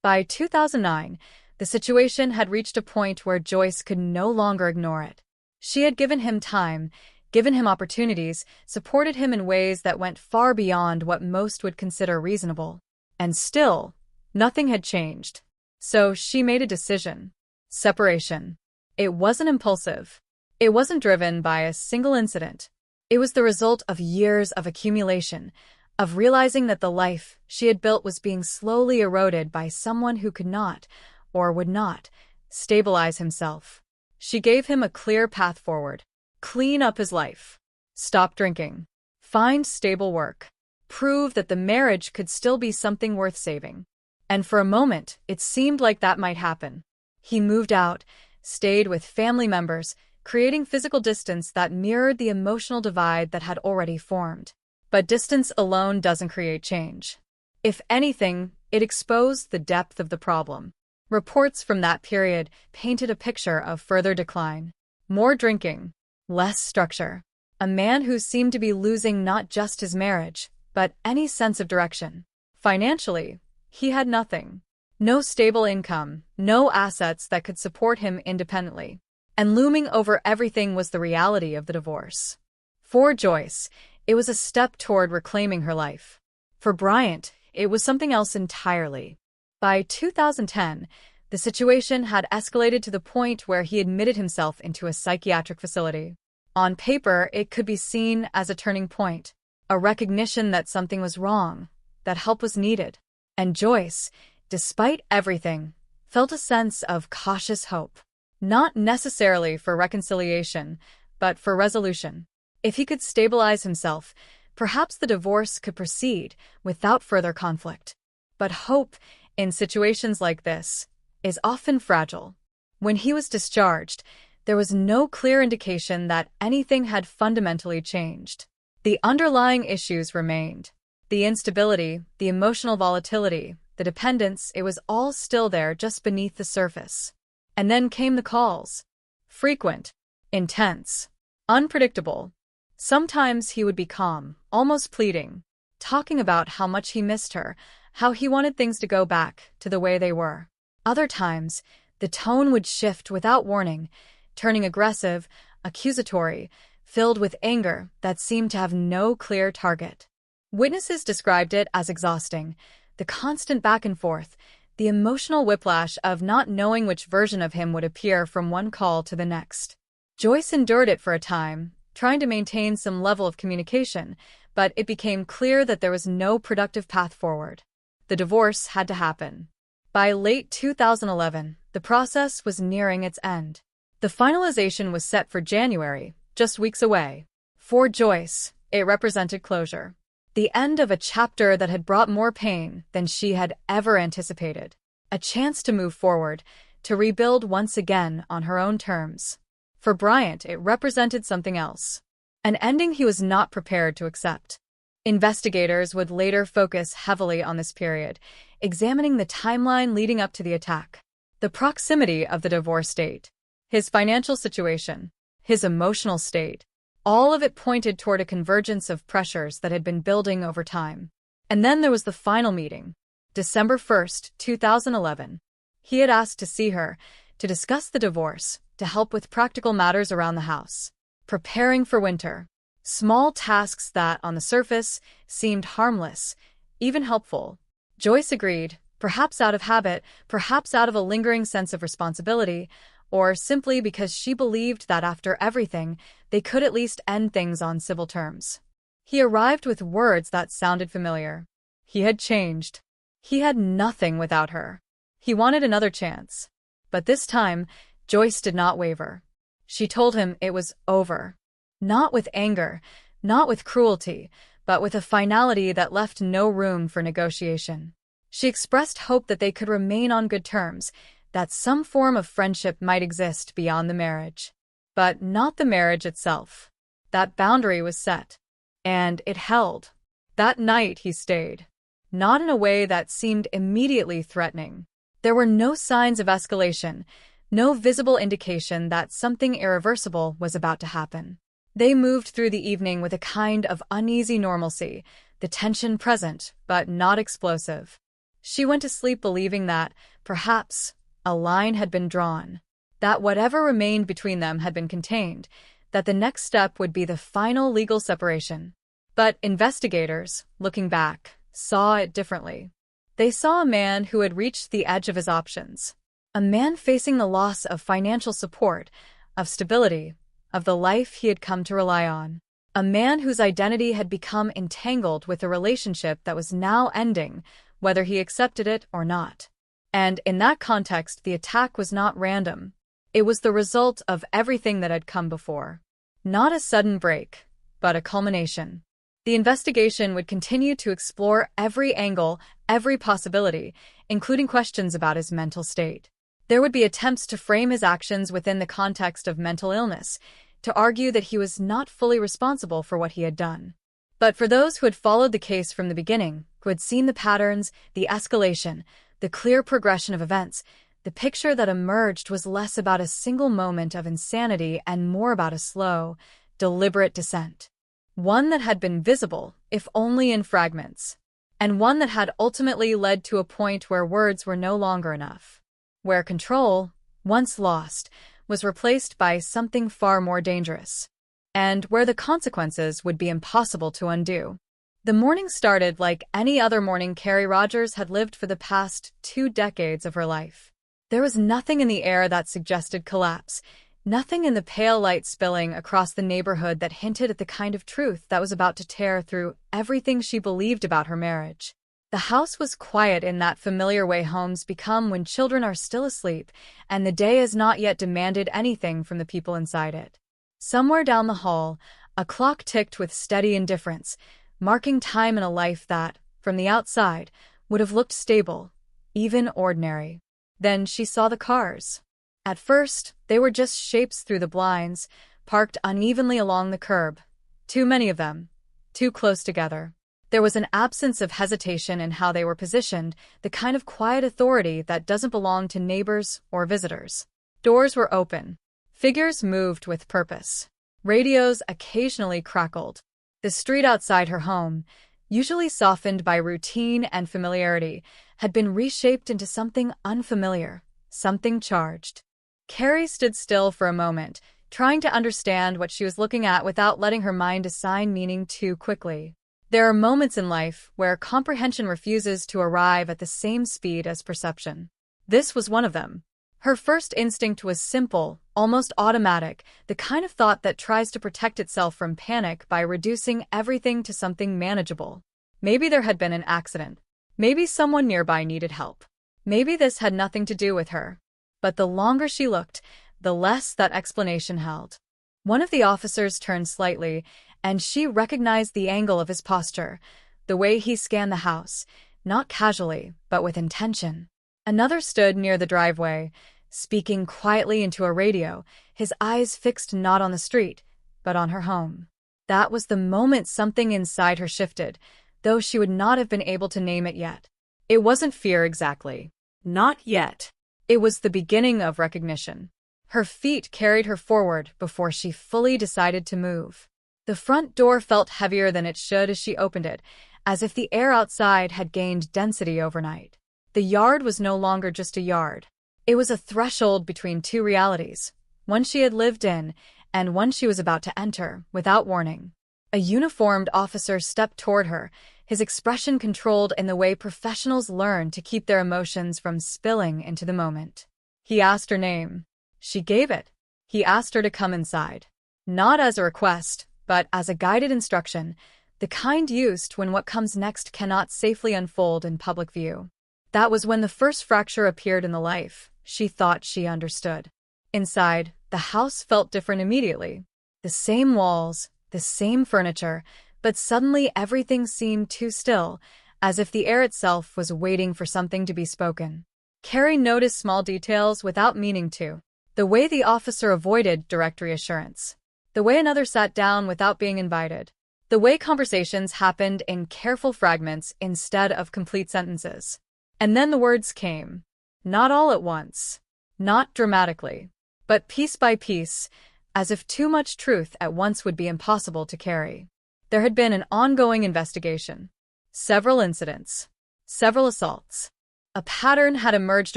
By 2009, the situation had reached a point where Joyce could no longer ignore it. She had given him time, given him opportunities, supported him in ways that went far beyond what most would consider reasonable. And still, nothing had changed. So she made a decision. Separation. It wasn't impulsive. It wasn't driven by a single incident. It was the result of years of accumulation, of realizing that the life she had built was being slowly eroded by someone who could not, or would not, stabilize himself. She gave him a clear path forward. Clean up his life. Stop drinking. Find stable work. Prove that the marriage could still be something worth saving. And for a moment, it seemed like that might happen. He moved out, stayed with family members, creating physical distance that mirrored the emotional divide that had already formed. But distance alone doesn't create change. If anything, it exposed the depth of the problem. Reports from that period painted a picture of further decline. More drinking, less structure. A man who seemed to be losing not just his marriage, but any sense of direction. Financially, he had nothing. No stable income, no assets that could support him independently. And looming over everything was the reality of the divorce. For Joyce, it was a step toward reclaiming her life. For Bryant, it was something else entirely. By 2010, the situation had escalated to the point where he admitted himself into a psychiatric facility. On paper, it could be seen as a turning point, a recognition that something was wrong, that help was needed. And Joyce, despite everything, felt a sense of cautious hope. Not necessarily for reconciliation, but for resolution. If he could stabilize himself, perhaps the divorce could proceed without further conflict. But hope, in situations like this, is often fragile. When he was discharged, there was no clear indication that anything had fundamentally changed. The underlying issues remained. The instability, the emotional volatility, the dependence, it was all still there just beneath the surface. And then came the calls. Frequent, intense, unpredictable. Sometimes he would be calm, almost pleading, talking about how much he missed her, how he wanted things to go back to the way they were. Other times, the tone would shift without warning, turning aggressive, accusatory, filled with anger that seemed to have no clear target. Witnesses described it as exhausting, the constant back and forth, the emotional whiplash of not knowing which version of him would appear from one call to the next. Joyce endured it for a time, trying to maintain some level of communication, but it became clear that there was no productive path forward. The divorce had to happen. By late 2011, the process was nearing its end. The finalization was set for January, just weeks away. For Joyce, it represented closure. The end of a chapter that had brought more pain than she had ever anticipated. A chance to move forward, to rebuild once again on her own terms. For Bryant, it represented something else. An ending he was not prepared to accept. Investigators would later focus heavily on this period, examining the timeline leading up to the attack. The proximity of the divorce date. His financial situation. His emotional state. All of it pointed toward a convergence of pressures that had been building over time. And then there was the final meeting. December 1st, 2011. He had asked to see her, to discuss the divorce, to help with practical matters around the house. Preparing for winter. Small tasks that, on the surface, seemed harmless, even helpful. Joyce agreed, perhaps out of habit, perhaps out of a lingering sense of responsibility, or simply because she believed that after everything, they could at least end things on civil terms. He arrived with words that sounded familiar. He had changed. He had nothing without her. He wanted another chance. But this time, Joyce did not waver. She told him it was over. Not with anger, not with cruelty, but with a finality that left no room for negotiation. She expressed hope that they could remain on good terms, that some form of friendship might exist beyond the marriage. But not the marriage itself. That boundary was set. And it held. That night he stayed. Not in a way that seemed immediately threatening. There were no signs of escalation, no visible indication that something irreversible was about to happen. They moved through the evening with a kind of uneasy normalcy, the tension present, but not explosive. She went to sleep believing that, perhaps, a line had been drawn, that whatever remained between them had been contained, that the next step would be the final legal separation. But investigators, looking back, saw it differently. They saw a man who had reached the edge of his options, a man facing the loss of financial support, of stability, of the life he had come to rely on, a man whose identity had become entangled with a relationship that was now ending, whether he accepted it or not. And in that context, the attack was not random. It was the result of everything that had come before. Not a sudden break, but a culmination. The investigation would continue to explore every angle, every possibility, including questions about his mental state. There would be attempts to frame his actions within the context of mental illness, to argue that he was not fully responsible for what he had done. But for those who had followed the case from the beginning, who had seen the patterns, the escalation, the clear progression of events, the picture that emerged was less about a single moment of insanity and more about a slow, deliberate descent. One that had been visible, if only in fragments, and one that had ultimately led to a point where words were no longer enough, where control, once lost, was replaced by something far more dangerous, and where the consequences would be impossible to undo. The morning started like any other morning Carrie Rogers had lived for the past 2 decades of her life. There was nothing in the air that suggested collapse, nothing in the pale light spilling across the neighborhood that hinted at the kind of truth that was about to tear through everything she believed about her marriage. The house was quiet in that familiar way homes become when children are still asleep and the day has not yet demanded anything from the people inside it. Somewhere down the hall, a clock ticked with steady indifference, marking time in a life that, from the outside, would have looked stable, even ordinary. Then she saw the cars. At first, they were just shapes through the blinds, parked unevenly along the curb. Too many of them, too close together. There was an absence of hesitation in how they were positioned, the kind of quiet authority that doesn't belong to neighbors or visitors. Doors were open. Figures moved with purpose. Radios occasionally crackled. The street outside her home, usually softened by routine and familiarity, had been reshaped into something unfamiliar, something charged. Carrie stood still for a moment, trying to understand what she was looking at without letting her mind assign meaning too quickly. There are moments in life where comprehension refuses to arrive at the same speed as perception. This was one of them. Her first instinct was simple, almost automatic, the kind of thought that tries to protect itself from panic by reducing everything to something manageable. Maybe there had been an accident. Maybe someone nearby needed help. Maybe this had nothing to do with her. But the longer she looked, the less that explanation held. One of the officers turned slightly, and she recognized the angle of his posture, the way he scanned the house, not casually, but with intention. Another stood near the driveway, speaking quietly into a radio, his eyes fixed not on the street, but on her home. That was the moment something inside her shifted, though she would not have been able to name it yet. It wasn't fear exactly. Not yet. It was the beginning of recognition. Her feet carried her forward before she fully decided to move. The front door felt heavier than it should as she opened it, as if the air outside had gained density overnight. The yard was no longer just a yard. It was a threshold between two realities, one she had lived in and one she was about to enter, without warning. A uniformed officer stepped toward her, his expression controlled in the way professionals learn to keep their emotions from spilling into the moment. He asked her name. She gave it. He asked her to come inside. Not as a request, but as a guided instruction, the kind used when what comes next cannot safely unfold in public view. That was when the first fracture appeared in the life she thought she understood. Inside, the house felt different immediately. The same walls, the same furniture, but suddenly everything seemed too still, as if the air itself was waiting for something to be spoken. Carrie noticed small details without meaning to. The way the officer avoided direct reassurance. The way another sat down without being invited. The way conversations happened in careful fragments instead of complete sentences. And then the words came. Not all at once. Not dramatically. But piece by piece, as if too much truth at once would be impossible to carry. There had been an ongoing investigation. Several incidents. Several assaults. A pattern had emerged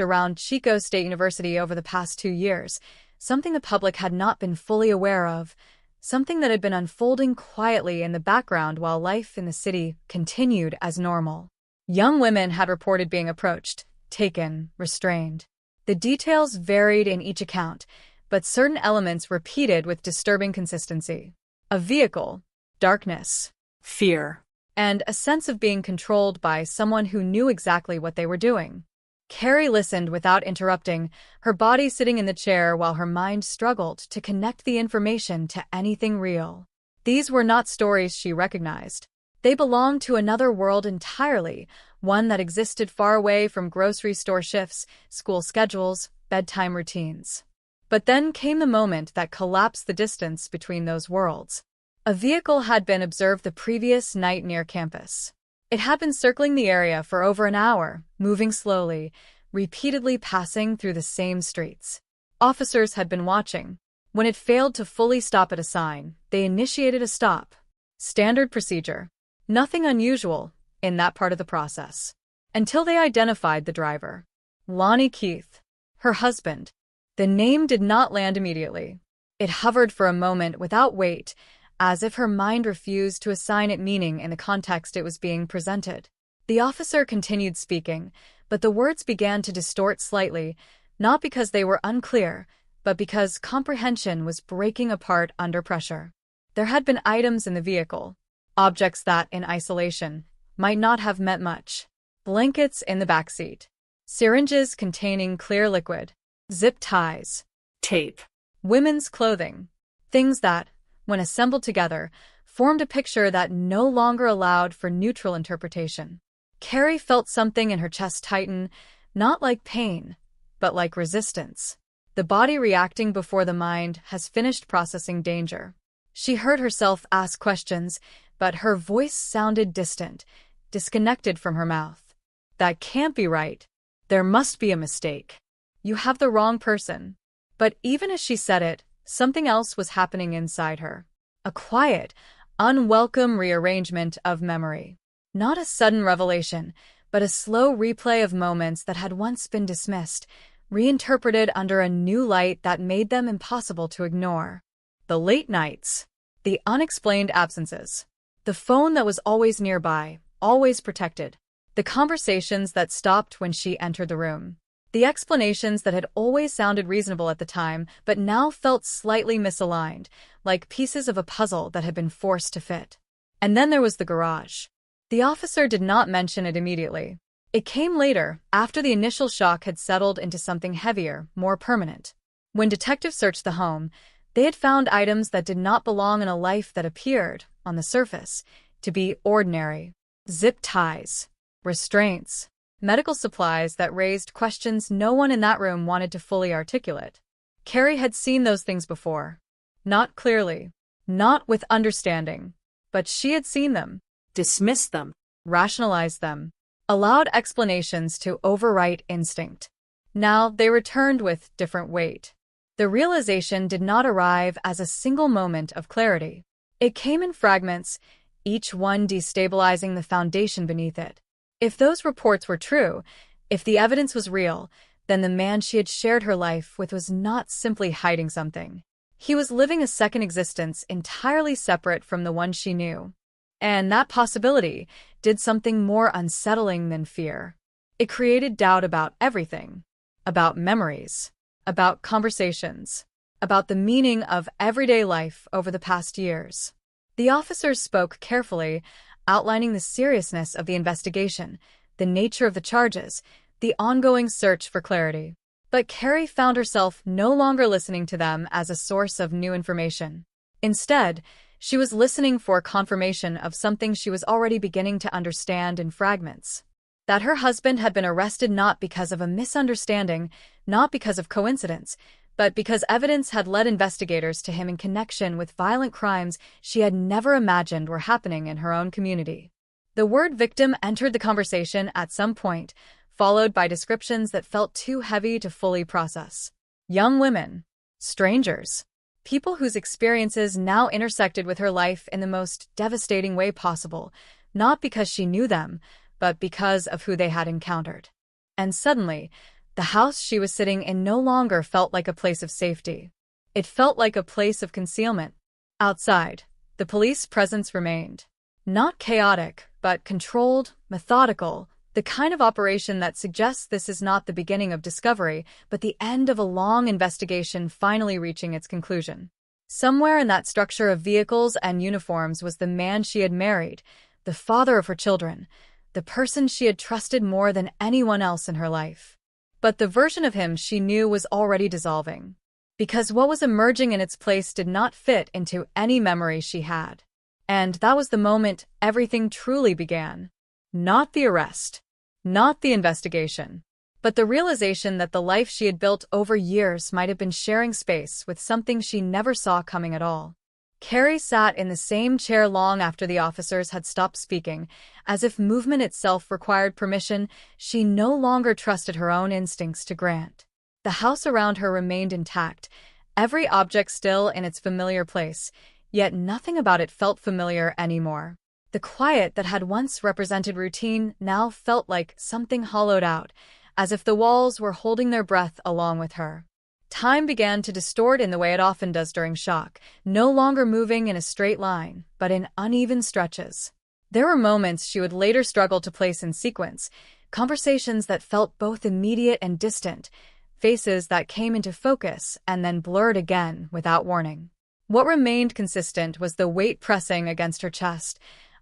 around Chico State University over the past 2 years, something the public had not been fully aware of, something that had been unfolding quietly in the background while life in the city continued as normal. Young women had reported being approached, taken, restrained. The details varied in each account, but certain elements repeated with disturbing consistency. A vehicle, darkness, fear, and a sense of being controlled by someone who knew exactly what they were doing. Carrie listened without interrupting, her body sitting in the chair while her mind struggled to connect the information to anything real. These were not stories she recognized. They belonged to another world entirely, one that existed far away from grocery store shifts, school schedules, bedtime routines. But then came the moment that collapsed the distance between those worlds. A vehicle had been observed the previous night near campus. It had been circling the area for over an hour, moving slowly, repeatedly passing through the same streets. Officers had been watching. When it failed to fully stop at a sign, they initiated a stop. Standard procedure. Nothing unusual in that part of the process. Until they identified the driver. Lonnie Keith. Her husband. The name did not land immediately. It hovered for a moment without weight, as if her mind refused to assign it meaning in the context it was being presented. The officer continued speaking, but the words began to distort slightly, not because they were unclear, but because comprehension was breaking apart under pressure. There had been items in the vehicle, objects that, in isolation, might not have meant much. Blankets in the backseat, syringes containing clear liquid, zip ties, tape, women's clothing, things that, when assembled together, formed a picture that no longer allowed for neutral interpretation. Carrie felt something in her chest tighten, not like pain, but like resistance. The body reacting before the mind has finished processing danger. She heard herself ask questions, but her voice sounded distant, disconnected from her mouth. That can't be right. There must be a mistake. You have the wrong person. But even as she said it, something else was happening inside her. A quiet, unwelcome rearrangement of memory. Not a sudden revelation, but a slow replay of moments that had once been dismissed, reinterpreted under a new light that made them impossible to ignore. The late nights. The unexplained absences. The phone that was always nearby, always protected. The conversations that stopped when she entered the room. The explanations that had always sounded reasonable at the time, but now felt slightly misaligned, like pieces of a puzzle that had been forced to fit. And then there was the garage. The officer did not mention it immediately. It came later, after the initial shock had settled into something heavier, more permanent. When detectives searched the home, they had found items that did not belong in a life that appeared, on the surface, to be ordinary. Zip ties, restraints, medical supplies that raised questions no one in that room wanted to fully articulate. Carrie had seen those things before. Not clearly, not with understanding, but she had seen them, dismissed them, rationalized them, allowed explanations to overwrite instinct. Now they returned with different weight. The realization did not arrive as a single moment of clarity. It came in fragments, each one destabilizing the foundation beneath it. If those reports were true, if the evidence was real, then the man she had shared her life with was not simply hiding something. He was living a second existence entirely separate from the one she knew. And that possibility did something more unsettling than fear. It created doubt about everything. About memories. About conversations. About the meaning of everyday life over the past years. The officers spoke carefully, outlining the seriousness of the investigation, the nature of the charges, the ongoing search for clarity. But Carrie found herself no longer listening to them as a source of new information. Instead, she was listening for confirmation of something she was already beginning to understand in fragments. That her husband had been arrested not because of a misunderstanding, not because of coincidence, but because evidence had led investigators to him in connection with violent crimes she had never imagined were happening in her own community. The word victim entered the conversation at some point, followed by descriptions that felt too heavy to fully process. Young women, strangers, people whose experiences now intersected with her life in the most devastating way possible, not because she knew them, but because of who they had encountered. And suddenly, the house she was sitting in no longer felt like a place of safety. It felt like a place of concealment. Outside, the police presence remained. Not chaotic, but controlled, methodical, the kind of operation that suggests this is not the beginning of discovery, but the end of a long investigation finally reaching its conclusion. Somewhere in that structure of vehicles and uniforms was the man she had married, the father of her children, the person she had trusted more than anyone else in her life. But the version of him she knew was already dissolving, because what was emerging in its place did not fit into any memory she had. And that was the moment everything truly began. Not the arrest, not the investigation, but the realization that the life she had built over years might have been sharing space with something she never saw coming at all. Carrie sat in the same chair long after the officers had stopped speaking, as if movement itself required permission she no longer trusted her own instincts to grant. The house around her remained intact, every object still in its familiar place, yet nothing about it felt familiar anymore. The quiet that had once represented routine now felt like something hollowed out, as if the walls were holding their breath along with her. Time began to distort in the way it often does during shock, no longer moving in a straight line, but in uneven stretches. There were moments she would later struggle to place in sequence, conversations that felt both immediate and distant, faces that came into focus and then blurred again without warning. What remained consistent was the weight pressing against her chest,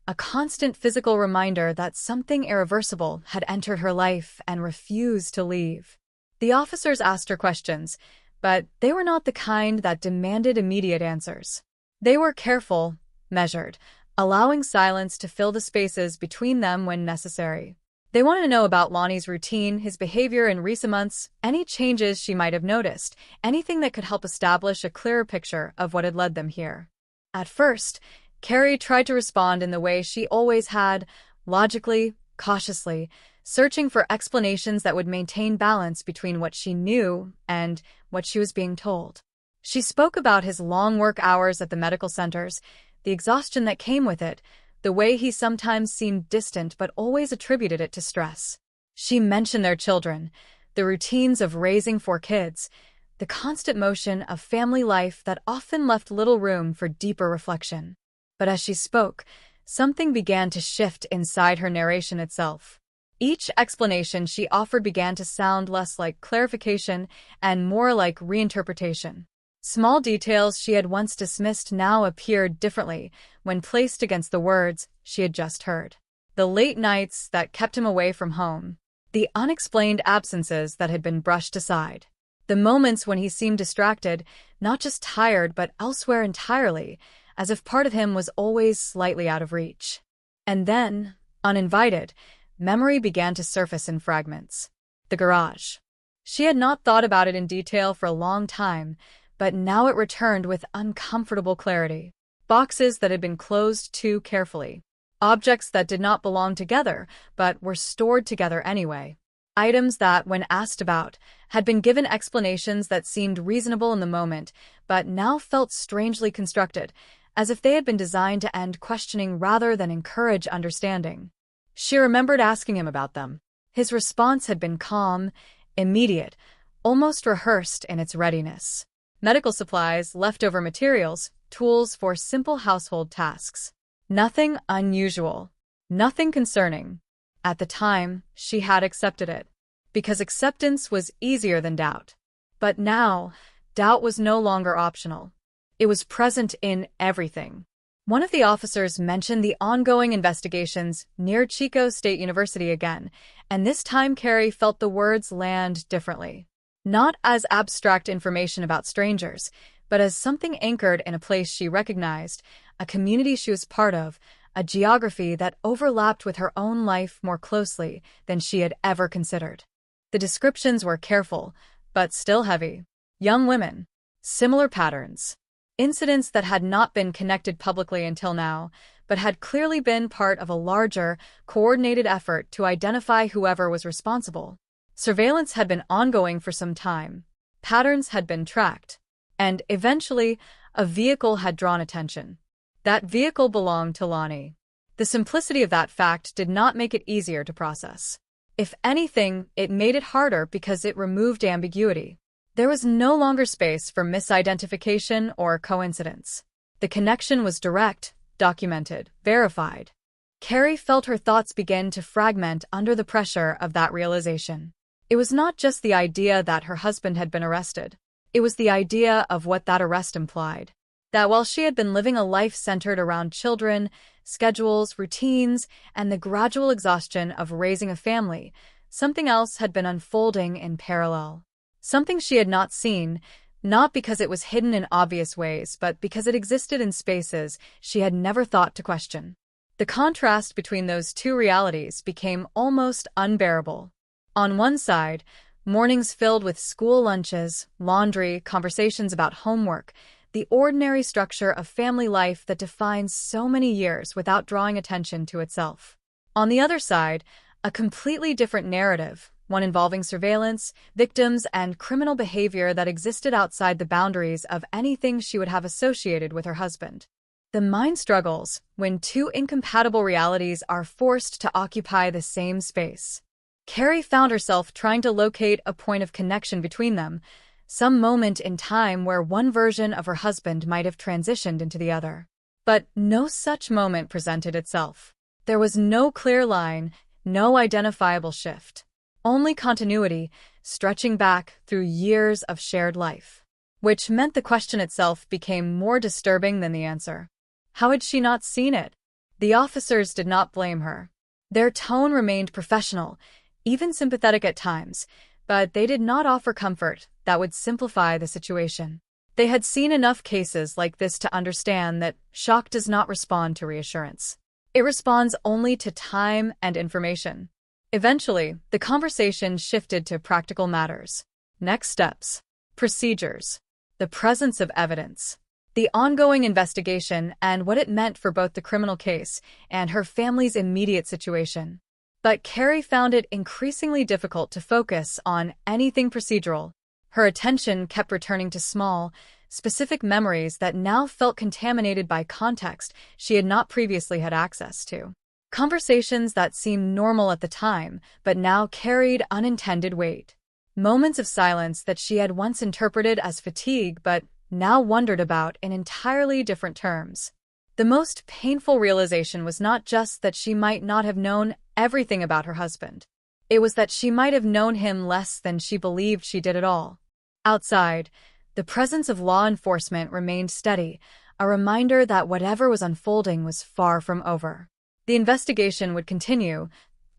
a constant physical reminder that something irreversible had entered her life and refused to leave. The officers asked her questions, but they were not the kind that demanded immediate answers. They were careful, measured, allowing silence to fill the spaces between them when necessary. They wanted to know about Lonnie's routine, his behavior in recent months, any changes she might have noticed, anything that could help establish a clearer picture of what had led them here. At first, Carrie tried to respond in the way she always had, logically, cautiously, searching for explanations that would maintain balance between what she knew and what she was being told. She spoke about his long work hours at the medical centers, the exhaustion that came with it, the way he sometimes seemed distant but always attributed it to stress. She mentioned their children, the routines of raising 4 kids, the constant motion of family life that often left little room for deeper reflection. But as she spoke, something began to shift inside her narration itself. Each explanation she offered began to sound less like clarification and more like reinterpretation. Small details she had once dismissed now appeared differently when placed against the words she had just heard. The late nights that kept him away from home, the unexplained absences that had been brushed aside, the moments when he seemed distracted, not just tired but elsewhere entirely, as if part of him was always slightly out of reach. And then, uninvited, memory began to surface in fragments. The garage. She had not thought about it in detail for a long time, but now it returned with uncomfortable clarity. Boxes that had been closed too carefully. Objects that did not belong together, but were stored together anyway. Items that, when asked about, had been given explanations that seemed reasonable in the moment, but now felt strangely constructed, as if they had been designed to end questioning rather than encourage understanding. She remembered asking him about them. His response had been calm, immediate, almost rehearsed in its readiness. Medical supplies, leftover materials, tools for simple household tasks. Nothing unusual, nothing concerning. At the time, she had accepted it, because acceptance was easier than doubt. But now, doubt was no longer optional. It was present in everything. One of the officers mentioned the ongoing investigations near Chico State University again, and this time Carrie felt the words land differently. not as abstract information about strangers, but as something anchored in a place she recognized, a community she was part of, a geography that overlapped with her own life more closely than she had ever considered. The descriptions were careful, but still heavy. Young women, similar patterns, incidents that had not been connected publicly until now, but had clearly been part of a larger, coordinated effort to identify whoever was responsible. Surveillance had been ongoing for some time. Patterns had been tracked. And eventually, a vehicle had drawn attention. That vehicle belonged to Lonnie. The simplicity of that fact did not make it easier to process. If anything, it made it harder because it removed ambiguity. There was no longer space for misidentification or coincidence. The connection was direct, documented, verified. Carrie felt her thoughts begin to fragment under the pressure of that realization. It was not just the idea that her husband had been arrested. It was the idea of what that arrest implied. That while she had been living a life centered around children, schedules, routines, and the gradual exhaustion of raising a family, something else had been unfolding in parallel. Something she had not seen, not because it was hidden in obvious ways, but because it existed in spaces she had never thought to question. The contrast between those two realities became almost unbearable. On one side, mornings filled with school lunches, laundry, conversations about homework, the ordinary structure of family life that defines so many years without drawing attention to itself. On the other side, a completely different narrative, one involving surveillance, victims, and criminal behavior that existed outside the boundaries of anything she would have associated with her husband. The mind struggles when two incompatible realities are forced to occupy the same space. Carrie found herself trying to locate a point of connection between them, some moment in time where one version of her husband might have transitioned into the other. But no such moment presented itself. There was no clear line, no identifiable shift. Only continuity, stretching back through years of shared life. Which meant the question itself became more disturbing than the answer. How had she not seen it? The officers did not blame her. Their tone remained professional, even sympathetic at times, but they did not offer comfort that would simplify the situation. They had seen enough cases like this to understand that shock does not respond to reassurance. It responds only to time and information. Eventually, the conversation shifted to practical matters. Next steps, procedures, the presence of evidence, the ongoing investigation, and what it meant for both the criminal case and her family's immediate situation. But Carrie found it increasingly difficult to focus on anything procedural. Her attention kept returning to small, specific memories that now felt contaminated by context she had not previously had access to. Conversations that seemed normal at the time, but now carried unintended weight. Moments of silence that she had once interpreted as fatigue, but now wondered about in entirely different terms. The most painful realization was not just that she might not have known everything about her husband. It was that she might have known him less than she believed she did at all. Outside, the presence of law enforcement remained steady, a reminder that whatever was unfolding was far from over. The investigation would continue,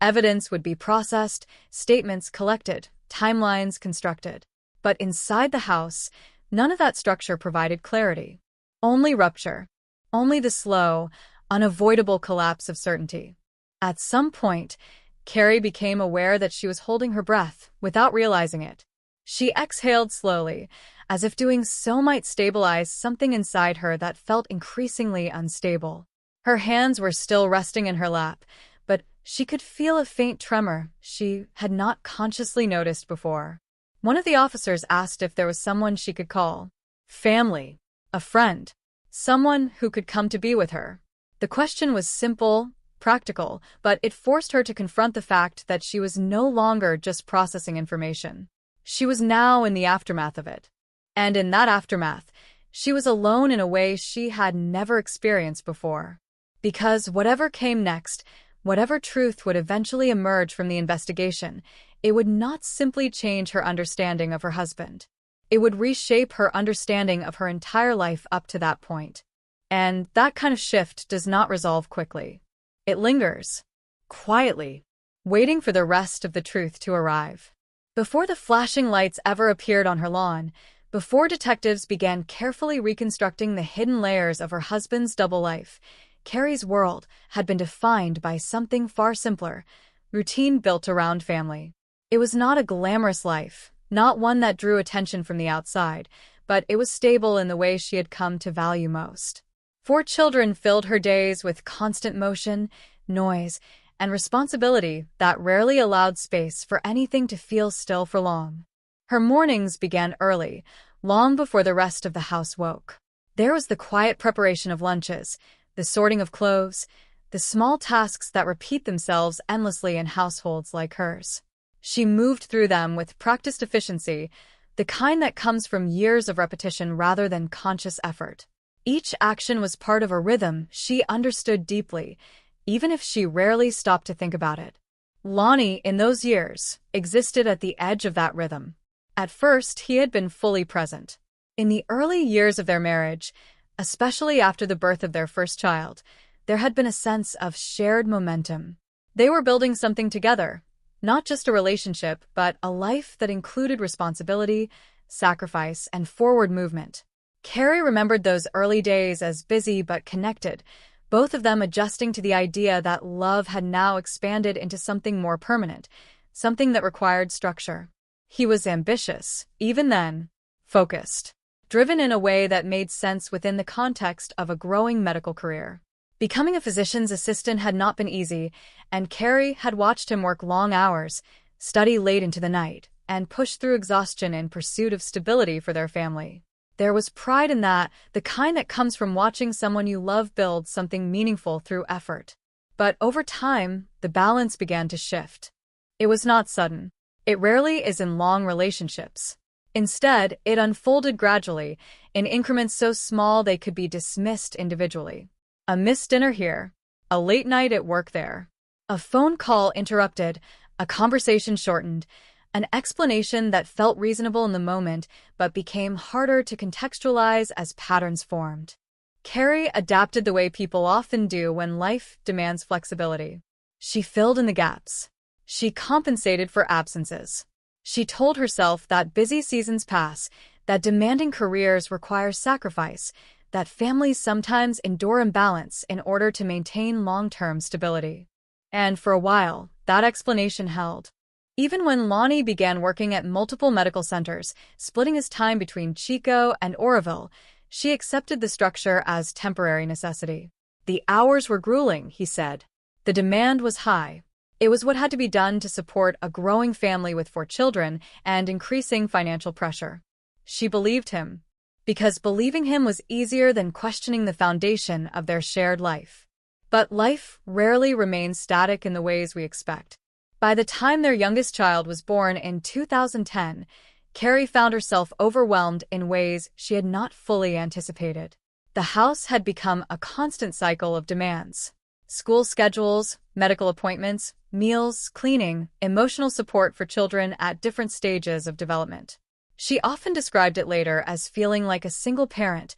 evidence would be processed, statements collected, timelines constructed. But inside the house, none of that structure provided clarity. Only rupture. Only the slow, unavoidable collapse of certainty. At some point, Carrie became aware that she was holding her breath without realizing it. She exhaled slowly, as if doing so might stabilize something inside her that felt increasingly unstable. Her hands were still resting in her lap, but she could feel a faint tremor she had not consciously noticed before. One of the officers asked if there was someone she could call. Family. A friend. Someone who could come to be with her. The question was simple, practical, but it forced her to confront the fact that she was no longer just processing information. She was now in the aftermath of it. And in that aftermath, she was alone in a way she had never experienced before. Because whatever came next, whatever truth would eventually emerge from the investigation, it would not simply change her understanding of her husband. It would reshape her understanding of her entire life up to that point. And that kind of shift does not resolve quickly. It lingers, quietly, waiting for the rest of the truth to arrive. Before the flashing lights ever appeared on her lawn, before detectives began carefully reconstructing the hidden layers of her husband's double life, Carrie's world had been defined by something far simpler: routine built around family. It was not a glamorous life, not one that drew attention from the outside, but it was stable in the way she had come to value most. 4 children filled her days with constant motion, noise, and responsibility that rarely allowed space for anything to feel still for long. Her mornings began early, long before the rest of the house woke. There was the quiet preparation of lunches, the sorting of clothes, the small tasks that repeat themselves endlessly in households like hers. She moved through them with practiced efficiency, the kind that comes from years of repetition rather than conscious effort. Each action was part of a rhythm she understood deeply, even if she rarely stopped to think about it. Lonnie, in those years, existed at the edge of that rhythm. At first, he had been fully present. In the early years of their marriage, especially after the birth of their first child, there had been a sense of shared momentum. They were building something together, not just a relationship, but a life that included responsibility, sacrifice, and forward movement. Carrie remembered those early days as busy but connected, both of them adjusting to the idea that love had now expanded into something more permanent, something that required structure. He was ambitious, even then, focused, driven in a way that made sense within the context of a growing medical career. Becoming a physician's assistant had not been easy, and Carrie had watched him work long hours, study late into the night, and push through exhaustion in pursuit of stability for their family. There was pride in that, the kind that comes from watching someone you love build something meaningful through effort. But over time, the balance began to shift. It was not sudden. It rarely is in long relationships. Instead, it unfolded gradually, in increments so small they could be dismissed individually. A missed dinner here, a late night at work there, a phone call interrupted, a conversation shortened, an explanation that felt reasonable in the moment but became harder to contextualize as patterns formed. Carrie adapted the way people often do when life demands flexibility. She filled in the gaps. She compensated for absences. She told herself that busy seasons pass, that demanding careers require sacrifice, that families sometimes endure imbalance in order to maintain long-term stability. And for a while, that explanation held. Even when Lonnie began working at multiple medical centers, splitting his time between Chico and Oroville, she accepted the structure as temporary necessity. The hours were grueling, he said. The demand was high. It was what had to be done to support a growing family with 4 children and increasing financial pressure. She believed him, because believing him was easier than questioning the foundation of their shared life. But life rarely remains static in the ways we expect. By the time their youngest child was born in 2010, Carrie found herself overwhelmed in ways she had not fully anticipated. The house had become a constant cycle of demands. School schedules, medical appointments, meals, cleaning, emotional support for children at different stages of development. She often described it later as feeling like a single parent,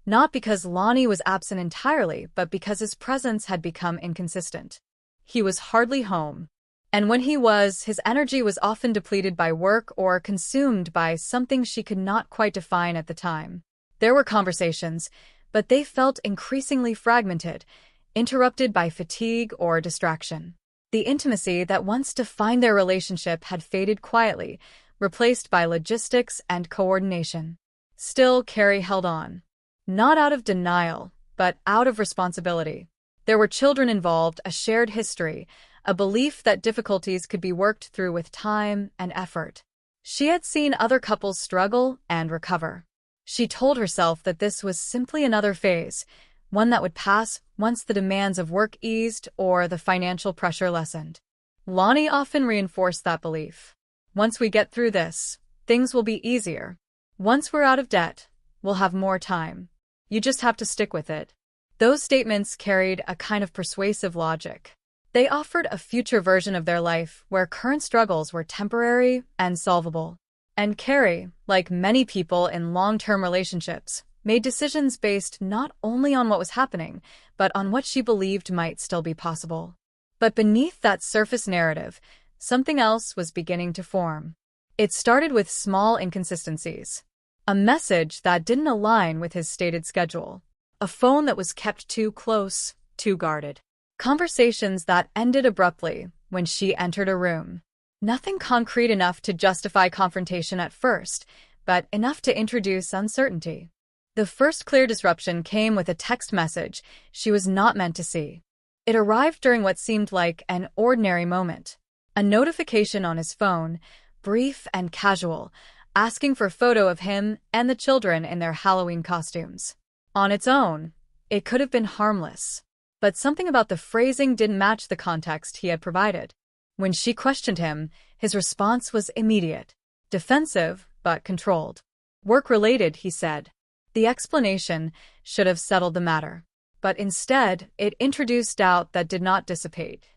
not because Lonnie was absent entirely, but because his presence had become inconsistent. He was hardly home. And when he was, his energy was often depleted by work or consumed by something she could not quite define at the time. There were conversations, but they felt increasingly fragmented, interrupted by fatigue or distraction. The intimacy that once defined their relationship had faded quietly, replaced by logistics and coordination. Still, Carrie held on. Not out of denial, but out of responsibility. There were children involved, a shared history, a belief that difficulties could be worked through with time and effort. She had seen other couples struggle and recover. She told herself that this was simply another phase, one that would pass once the demands of work eased or the financial pressure lessened. Lonnie often reinforced that belief. Once we get through this, things will be easier. Once we're out of debt, we'll have more time. You just have to stick with it. Those statements carried a kind of persuasive logic. They offered a future version of their life where current struggles were temporary and solvable. And Carrie, like many people in long-term relationships, made decisions based not only on what was happening, but on what she believed might still be possible. But beneath that surface narrative, something else was beginning to form. It started with small inconsistencies. A message that didn't align with his stated schedule. A phone that was kept too close, too guarded. Conversations that ended abruptly when she entered a room. Nothing concrete enough to justify confrontation at first, but enough to introduce uncertainty. The first clear disruption came with a text message she was not meant to see. It arrived during what seemed like an ordinary moment. A notification on his phone, brief and casual, asking for a photo of him and the children in their Halloween costumes. On its own, it could have been harmless. But something about the phrasing didn't match the context he had provided. When she questioned him, his response was immediate. Defensive, but controlled. Work-related, he said. The explanation should have settled the matter. But instead, it introduced doubt that did not dissipate.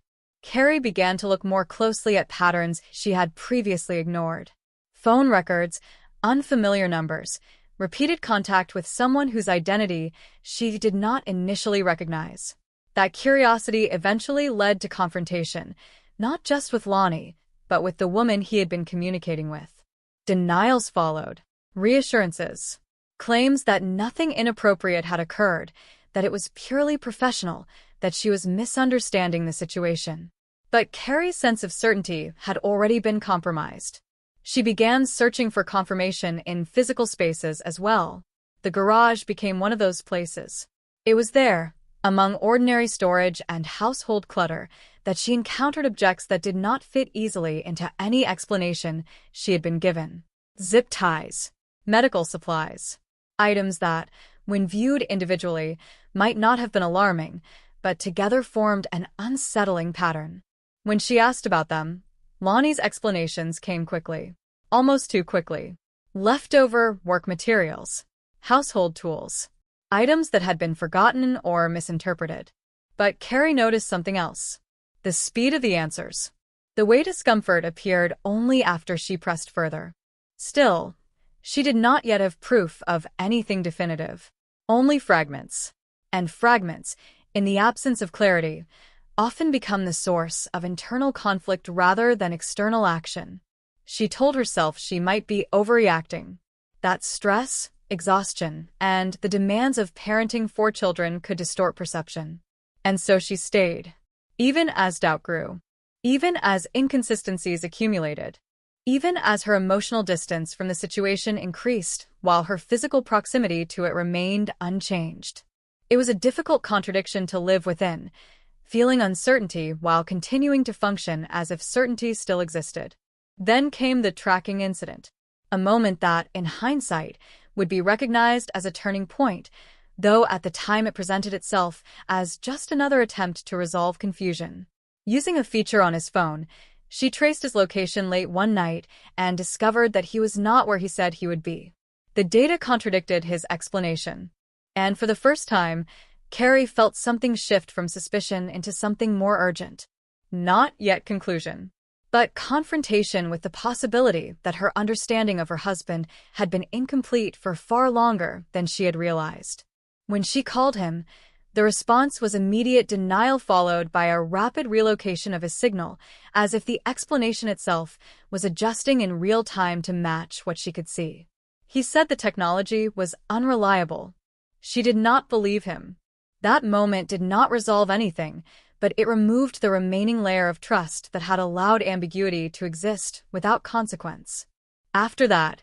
Carrie began to look more closely at patterns she had previously ignored. Phone records, unfamiliar numbers, repeated contact with someone whose identity she did not initially recognize. That curiosity eventually led to confrontation, not just with Lonnie, but with the woman he had been communicating with. Denials followed, reassurances, claims that nothing inappropriate had occurred, that it was purely professional, that she was misunderstanding the situation. But Carrie's sense of certainty had already been compromised. She began searching for confirmation in physical spaces as well. The garage became one of those places. It was there, among ordinary storage and household clutter, that she encountered objects that did not fit easily into any explanation she had been given. Zip ties, medical supplies, items that, when viewed individually, might not have been alarming, but together formed an unsettling pattern. When she asked about them, Lonnie's explanations came quickly, almost too quickly. Leftover work materials, household tools, items that had been forgotten or misinterpreted. But Carrie noticed something else. The speed of the answers. The way discomfort appeared only after she pressed further. Still, she did not yet have proof of anything definitive. Only fragments. And fragments, in the absence of clarity, often become the source of internal conflict rather than external action. She told herself she might be overreacting. That stress, exhaustion, and the demands of parenting 4 children could distort perception. And so she stayed, even as doubt grew, even as inconsistencies accumulated, even as her emotional distance from the situation increased while her physical proximity to it remained unchanged. It was a difficult contradiction to live within, feeling uncertainty while continuing to function as if certainty still existed. Then came the tracking incident, a moment that, in hindsight, would be recognized as a turning point, though at the time it presented itself as just another attempt to resolve confusion. Using a feature on his phone, she traced his location late one night and discovered that he was not where he said he would be. The data contradicted his explanation. And for the first time, Carrie felt something shift from suspicion into something more urgent. Not yet conclusion, but confrontation with the possibility that her understanding of her husband had been incomplete for far longer than she had realized. When she called him, the response was immediate denial followed by a rapid relocation of his signal, as if the explanation itself was adjusting in real time to match what she could see. He said the technology was unreliable. She did not believe him. That moment did not resolve anything, but it removed the remaining layer of trust that had allowed ambiguity to exist without consequence. After that,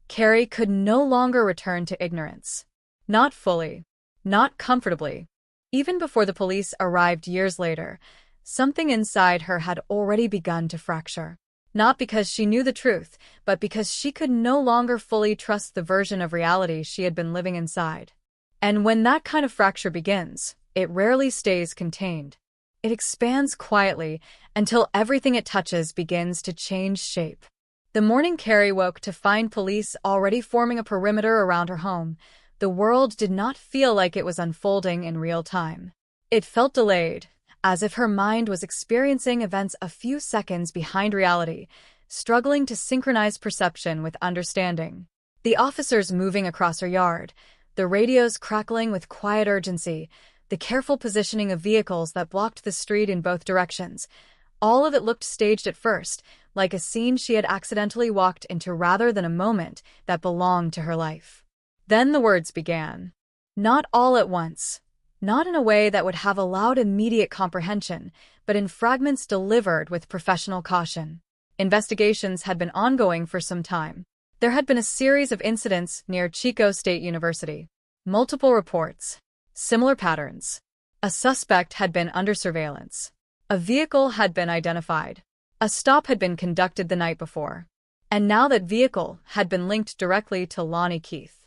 Carrie could no longer return to ignorance. Not fully. Not comfortably. Even before the police arrived years later, something inside her had already begun to fracture. Not because she knew the truth, but because she could no longer fully trust the version of reality she had been living inside. And when that kind of fracture begins, it rarely stays contained. It expands quietly until everything it touches begins to change shape. The morning Carrie woke to find police already forming a perimeter around her home, the world did not feel like it was unfolding in real time. It felt delayed, as if her mind was experiencing events a few seconds behind reality, struggling to synchronize perception with understanding. The officers moving across her yard, the radios crackling with quiet urgency, the careful positioning of vehicles that blocked the street in both directions, All of it looked staged at first, like a scene she had accidentally walked into rather than a moment that belonged to her life. Then the words began. Not all at once. Not in a way that would have allowed immediate comprehension, but in fragments delivered with professional caution. Investigations had been ongoing for some time. There had been a series of incidents near Chico State University. Multiple reports. Similar patterns. A suspect had been under surveillance. A vehicle had been identified. A stop had been conducted the night before. And now that vehicle had been linked directly to Lonnie Keith.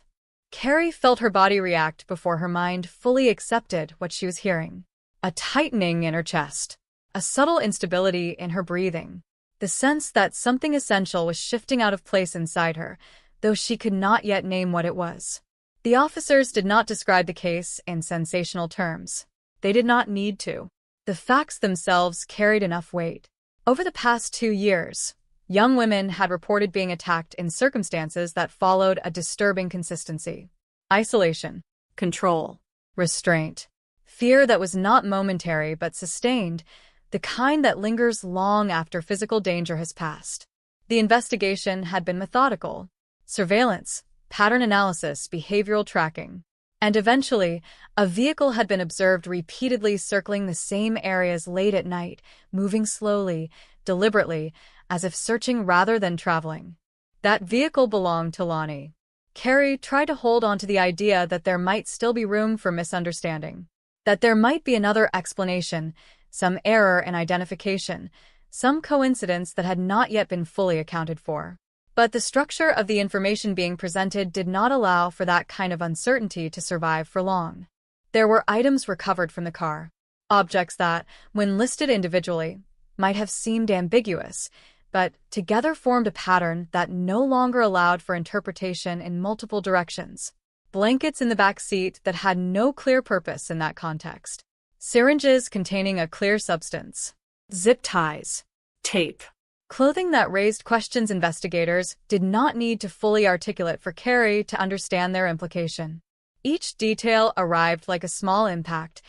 Carrie felt her body react before her mind fully accepted what she was hearing. A tightening in her chest. A subtle instability in her breathing. The sense that something essential was shifting out of place inside her, though she could not yet name what it was. The officers did not describe the case in sensational terms. They did not need to. The facts themselves carried enough weight. Over the past 2 years, young women had reported being attacked in circumstances that followed a disturbing consistency. Isolation, control, restraint, fear that was not momentary but sustained, the kind that lingers long after physical danger has passed. The investigation had been methodical. Surveillance, pattern analysis, behavioral tracking. And eventually, a vehicle had been observed repeatedly circling the same areas late at night, moving slowly, deliberately, as if searching rather than traveling. That vehicle belonged to Lonnie. Carrie tried to hold on to the idea that there might still be room for misunderstanding. That there might be another explanation, some error in identification, some coincidence that had not yet been fully accounted for. But the structure of the information being presented did not allow for that kind of uncertainty to survive for long. There were items recovered from the car, objects that, when listed individually, might have seemed ambiguous, but together formed a pattern that no longer allowed for interpretation in multiple directions. Blankets in the back seat that had no clear purpose in that context. Syringes containing a clear substance. Zip ties. Tape. Clothing that raised questions investigators did not need to fully articulate for Carrie to understand their implication. Each detail arrived like a small impact,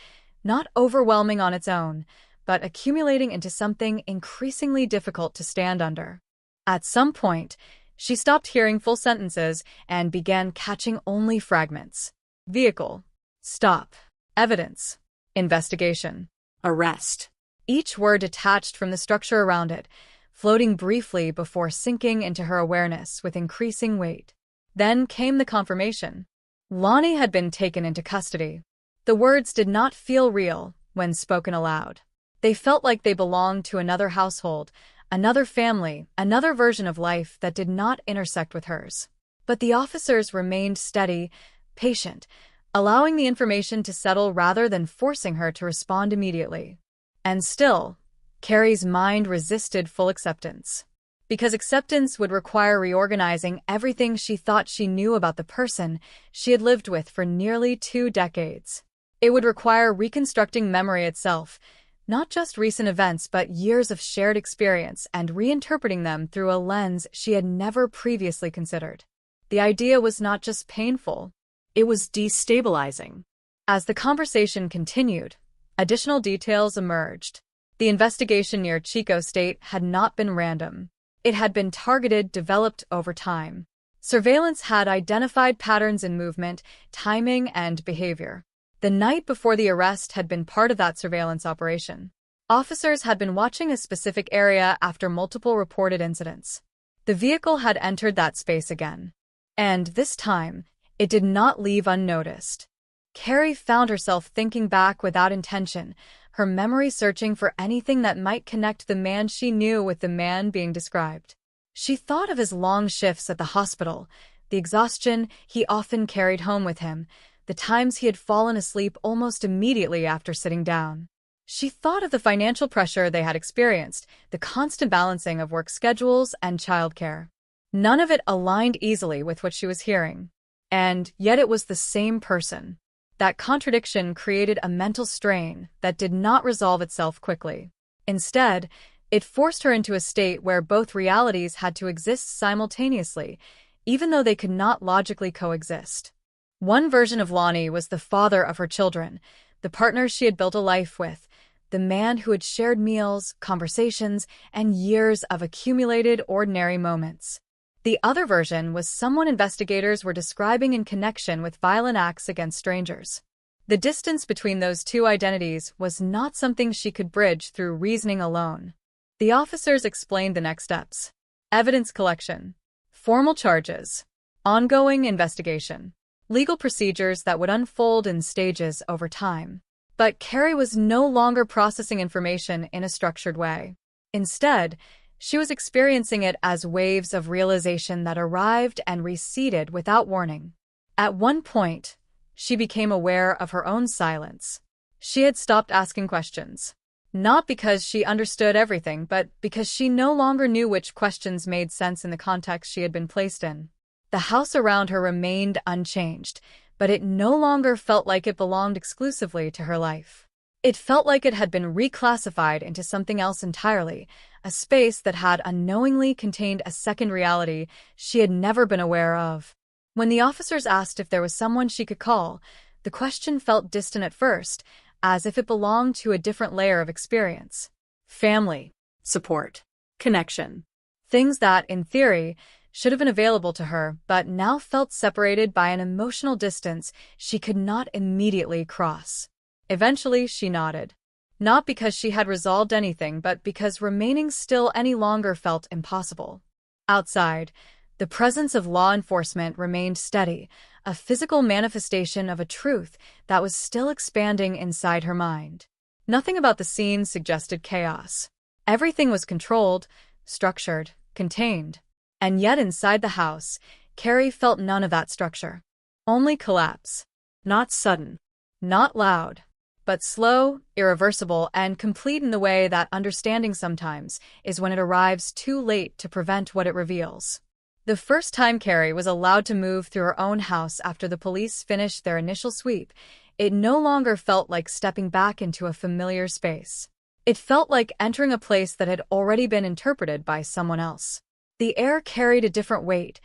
not overwhelming on its own, but accumulating into something increasingly difficult to stand under. At some point, she stopped hearing full sentences and began catching only fragments. Vehicle. Stop. Evidence. Investigation. Arrest. Each word detached from the structure around it, floating briefly before sinking into her awareness with increasing weight. Then came the confirmation. Lonnie had been taken into custody. The words did not feel real when spoken aloud. They felt like they belonged to another household, another family, another version of life that did not intersect with hers. But the officers remained steady, patient, allowing the information to settle rather than forcing her to respond immediately. And still, Carrie's mind resisted full acceptance. Because acceptance would require reorganizing everything she thought she knew about the person she had lived with for nearly 2 decades. It would require reconstructing memory itself, not just recent events but years of shared experience, and reinterpreting them through a lens she had never previously considered. The idea was not just painful, it was destabilizing. As the conversation continued, additional details emerged. The investigation near Chico State had not been random. It had been targeted, developed over time. Surveillance had identified patterns in movement, timing, and behavior. The night before the arrest had been part of that surveillance operation. Officers had been watching a specific area after multiple reported incidents. The vehicle had entered that space again. And this time, it did not leave unnoticed. Carrie found herself thinking back without intention, her memory searching for anything that might connect the man she knew with the man being described. She thought of his long shifts at the hospital, the exhaustion he often carried home with him, the times he had fallen asleep almost immediately after sitting down. She thought of the financial pressure they had experienced, the constant balancing of work schedules and childcare. None of it aligned easily with what she was hearing. And yet it was the same person. That contradiction created a mental strain that did not resolve itself quickly. Instead, it forced her into a state where both realities had to exist simultaneously, even though they could not logically coexist. One version of Lonnie was the father of her children, the partner she had built a life with, the man who had shared meals, conversations, and years of accumulated ordinary moments. The other version was someone investigators were describing in connection with violent acts against strangers. The distance between those two identities was not something she could bridge through reasoning alone. The officers explained the next steps: evidence collection, formal charges, ongoing investigation, legal procedures that would unfold in stages over time. But Carrie was no longer processing information in a structured way. Instead, she was experiencing it as waves of realization that arrived and receded without warning. At one point, she became aware of her own silence. She had stopped asking questions. Not because she understood everything, but because she no longer knew which questions made sense in the context she had been placed in. The house around her remained unchanged, but it no longer felt like it belonged exclusively to her life. It felt like it had been reclassified into something else entirely, a space that had unknowingly contained a second reality she had never been aware of. When the officers asked if there was someone she could call, the question felt distant at first, as if it belonged to a different layer of experience. Family, support, connection. Things that, in theory, should have been available to her, but now felt separated by an emotional distance she could not immediately cross. Eventually, she nodded. Not because she had resolved anything, but because remaining still any longer felt impossible. Outside, the presence of law enforcement remained steady, a physical manifestation of a truth that was still expanding inside her mind. Nothing about the scene suggested chaos. Everything was controlled, structured, contained. And yet inside the house, Carrie felt none of that structure. Only collapse. Not sudden. Not loud. But slow, irreversible, and complete in the way that understanding sometimes is when it arrives too late to prevent what it reveals. The first time Carrie was allowed to move through her own house after the police finished their initial sweep, it no longer felt like stepping back into a familiar space. It felt like entering a place that had already been interpreted by someone else. The air carried a different weight,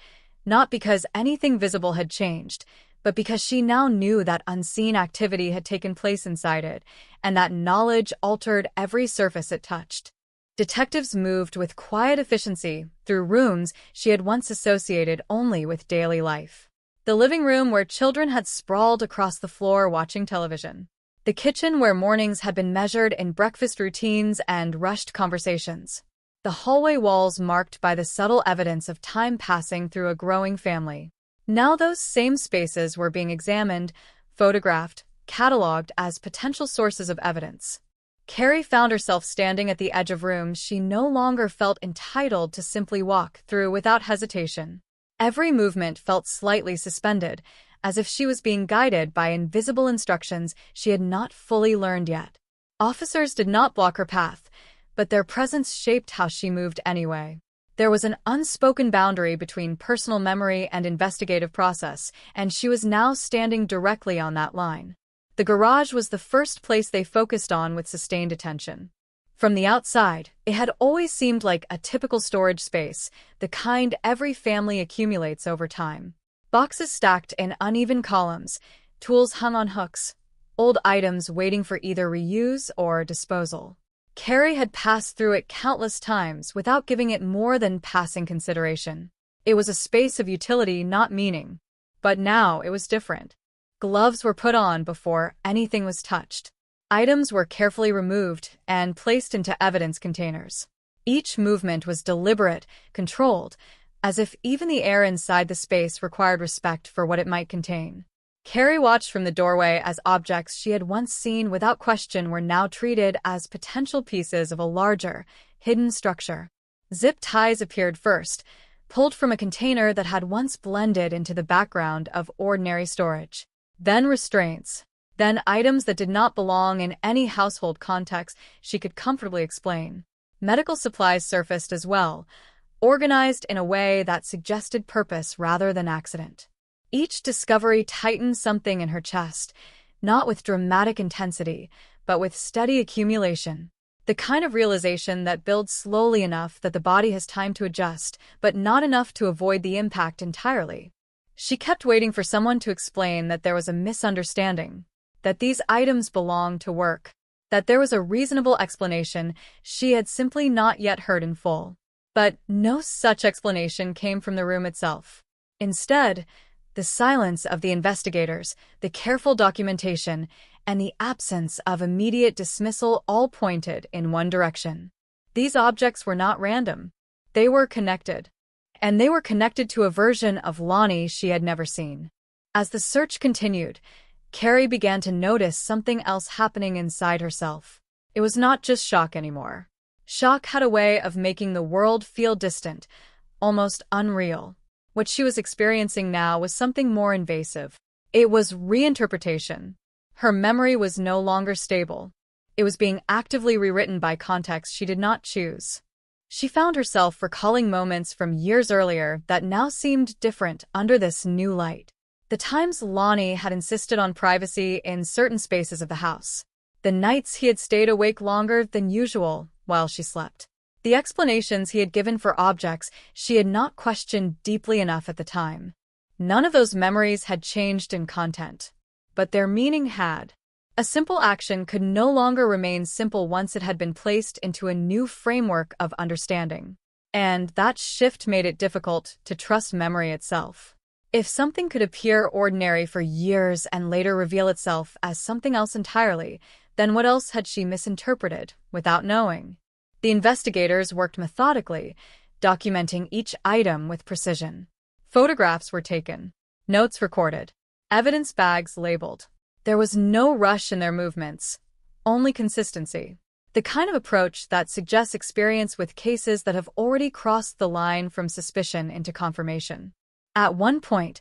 not because anything visible had changed, but because she now knew that unseen activity had taken place inside it, and that knowledge altered every surface it touched. Detectives moved with quiet efficiency through rooms she had once associated only with daily life. The living room where children had sprawled across the floor watching television. The kitchen where mornings had been measured in breakfast routines and rushed conversations. The hallway walls marked by the subtle evidence of time passing through a growing family. Now those same spaces were being examined, photographed, cataloged as potential sources of evidence. Carrie found herself standing at the edge of rooms she no longer felt entitled to simply walk through without hesitation. Every movement felt slightly suspended, as if she was being guided by invisible instructions she had not fully learned yet. Officers did not block her path, but their presence shaped how she moved anyway. There was an unspoken boundary between personal memory and investigative process, and she was now standing directly on that line. The garage was the first place they focused on with sustained attention. From the outside, it had always seemed like a typical storage space, the kind every family accumulates over time. Boxes stacked in uneven columns, tools hung on hooks, old items waiting for either reuse or disposal. Carrie had passed through it countless times without giving it more than passing consideration. It was a space of utility, not meaning. But now it was different. Gloves were put on before anything was touched. Items were carefully removed and placed into evidence containers. Each movement was deliberate, controlled, as if even the air inside the space required respect for what it might contain. Carrie watched from the doorway as objects she had once seen without question were now treated as potential pieces of a larger, hidden structure. Zip ties appeared first, pulled from a container that had once blended into the background of ordinary storage. Then restraints. Then items that did not belong in any household context she could comfortably explain. Medical supplies surfaced as well, organized in a way that suggested purpose rather than accident. Each discovery tightened something in her chest, not with dramatic intensity, but with steady accumulation. The kind of realization that builds slowly enough that the body has time to adjust, but not enough to avoid the impact entirely. She kept waiting for someone to explain that there was a misunderstanding, that these items belonged to work, that there was a reasonable explanation she had simply not yet heard in full. But no such explanation came from the room itself. Instead, the silence of the investigators, the careful documentation, and the absence of immediate dismissal all pointed in one direction. These objects were not random. They were connected. And they were connected to a version of Lonnie she had never seen. As the search continued, Carrie began to notice something else happening inside herself. It was not just shock anymore. Shock had a way of making the world feel distant, almost unreal. What she was experiencing now was something more invasive. It was reinterpretation. Her memory was no longer stable. It was being actively rewritten by context she did not choose. She found herself recalling moments from years earlier that now seemed different under this new light. The times Lonnie had insisted on privacy in certain spaces of the house. The nights he had stayed awake longer than usual while she slept. The explanations he had given for objects she had not questioned deeply enough at the time. None of those memories had changed in content, but their meaning had. A simple action could no longer remain simple once it had been placed into a new framework of understanding. And that shift made it difficult to trust memory itself. If something could appear ordinary for years and later reveal itself as something else entirely, then what else had she misinterpreted without knowing? The investigators worked methodically, documenting each item with precision. Photographs were taken, notes recorded, evidence bags labeled. There was no rush in their movements, only consistency. The kind of approach that suggests experience with cases that have already crossed the line from suspicion into confirmation. At one point,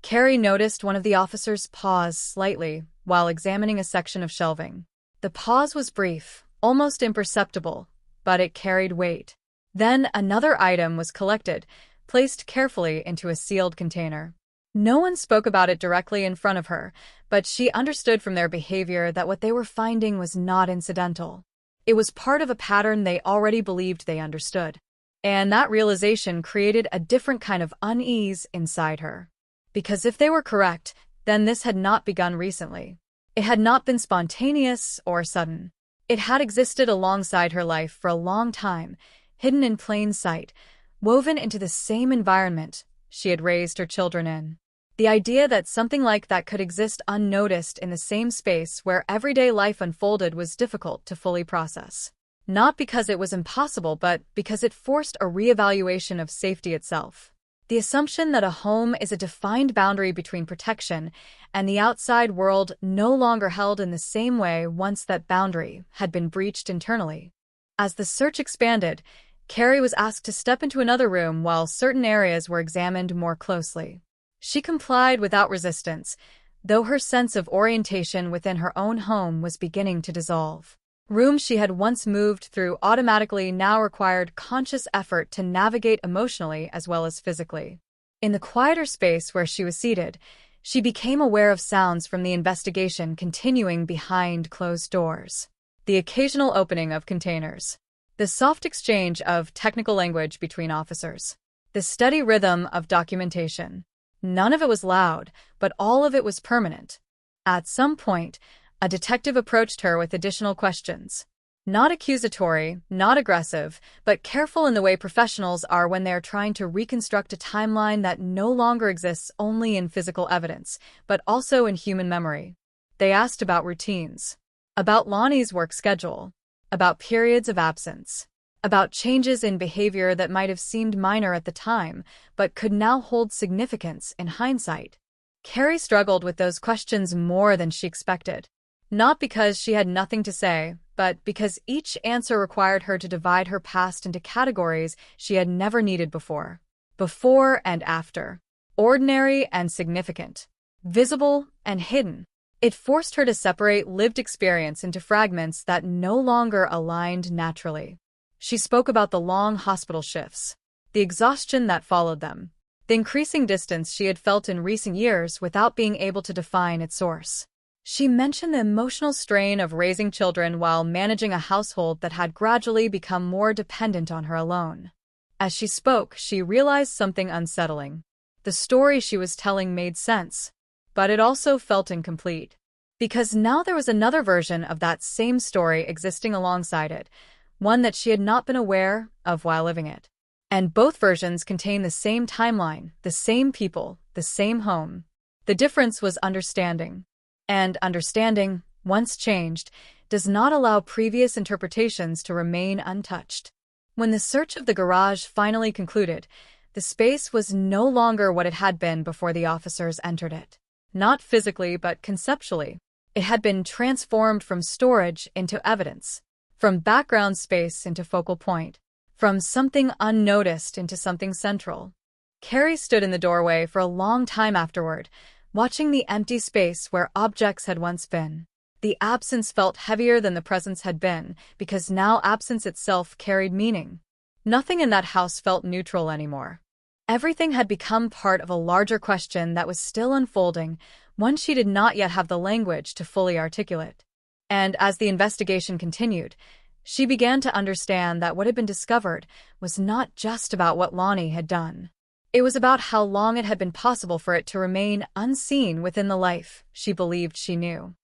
Carrie noticed one of the officers pause slightly while examining a section of shelving. The pause was brief, almost imperceptible, but it carried weight. Then another item was collected, placed carefully into a sealed container. No one spoke about it directly in front of her, but she understood from their behavior that what they were finding was not incidental. It was part of a pattern they already believed they understood. And that realization created a different kind of unease inside her. Because if they were correct, then this had not begun recently. It had not been spontaneous or sudden. It had existed alongside her life for a long time, hidden in plain sight, woven into the same environment she had raised her children in. The idea that something like that could exist unnoticed in the same space where everyday life unfolded was difficult to fully process. Not because it was impossible, but because it forced a reevaluation of safety itself. The assumption that a home is a defined boundary between protection and the outside world no longer held in the same way once that boundary had been breached internally. As the search expanded, Carrie was asked to step into another room while certain areas were examined more closely. She complied without resistance, though her sense of orientation within her own home was beginning to dissolve. Rooms she had once moved through automatically now required conscious effort to navigate emotionally as well as physically. In the quieter space where she was seated, she became aware of sounds from the investigation continuing behind closed doors. The occasional opening of containers. The soft exchange of technical language between officers. The steady rhythm of documentation. None of it was loud, but all of it was permanent. At some point, a detective approached her with additional questions. Not accusatory, not aggressive, but careful in the way professionals are when they are trying to reconstruct a timeline that no longer exists only in physical evidence, but also in human memory. They asked about routines, about Lonnie's work schedule, about periods of absence, about changes in behavior that might have seemed minor at the time, but could now hold significance in hindsight. Carrie struggled with those questions more than she expected. Not because she had nothing to say, but because each answer required her to divide her past into categories she had never needed before. Before and after. Ordinary and significant. Visible and hidden. It forced her to separate lived experience into fragments that no longer aligned naturally. She spoke about the long hospital shifts, the exhaustion that followed them, the increasing distance she had felt in recent years without being able to define its source. She mentioned the emotional strain of raising children while managing a household that had gradually become more dependent on her alone. As she spoke, she realized something unsettling. The story she was telling made sense, but it also felt incomplete. Because now there was another version of that same story existing alongside it, one that she had not been aware of while living it. And both versions contain the same timeline, the same people, the same home. The difference was understanding. And understanding, once changed, does not allow previous interpretations to remain untouched. When the search of the garage finally concluded, the space was no longer what it had been before the officers entered it. Not physically, but conceptually. It had been transformed from storage into evidence, from background space into focal point, from something unnoticed into something central. Carrie stood in the doorway for a long time afterward, watching the empty space where objects had once been. The absence felt heavier than the presence had been, because now absence itself carried meaning. Nothing in that house felt neutral anymore. Everything had become part of a larger question that was still unfolding, one she did not yet have the language to fully articulate. And as the investigation continued, she began to understand that what had been discovered was not just about what Lonnie had done. It was about how long it had been possible for it to remain unseen within the life she believed she knew.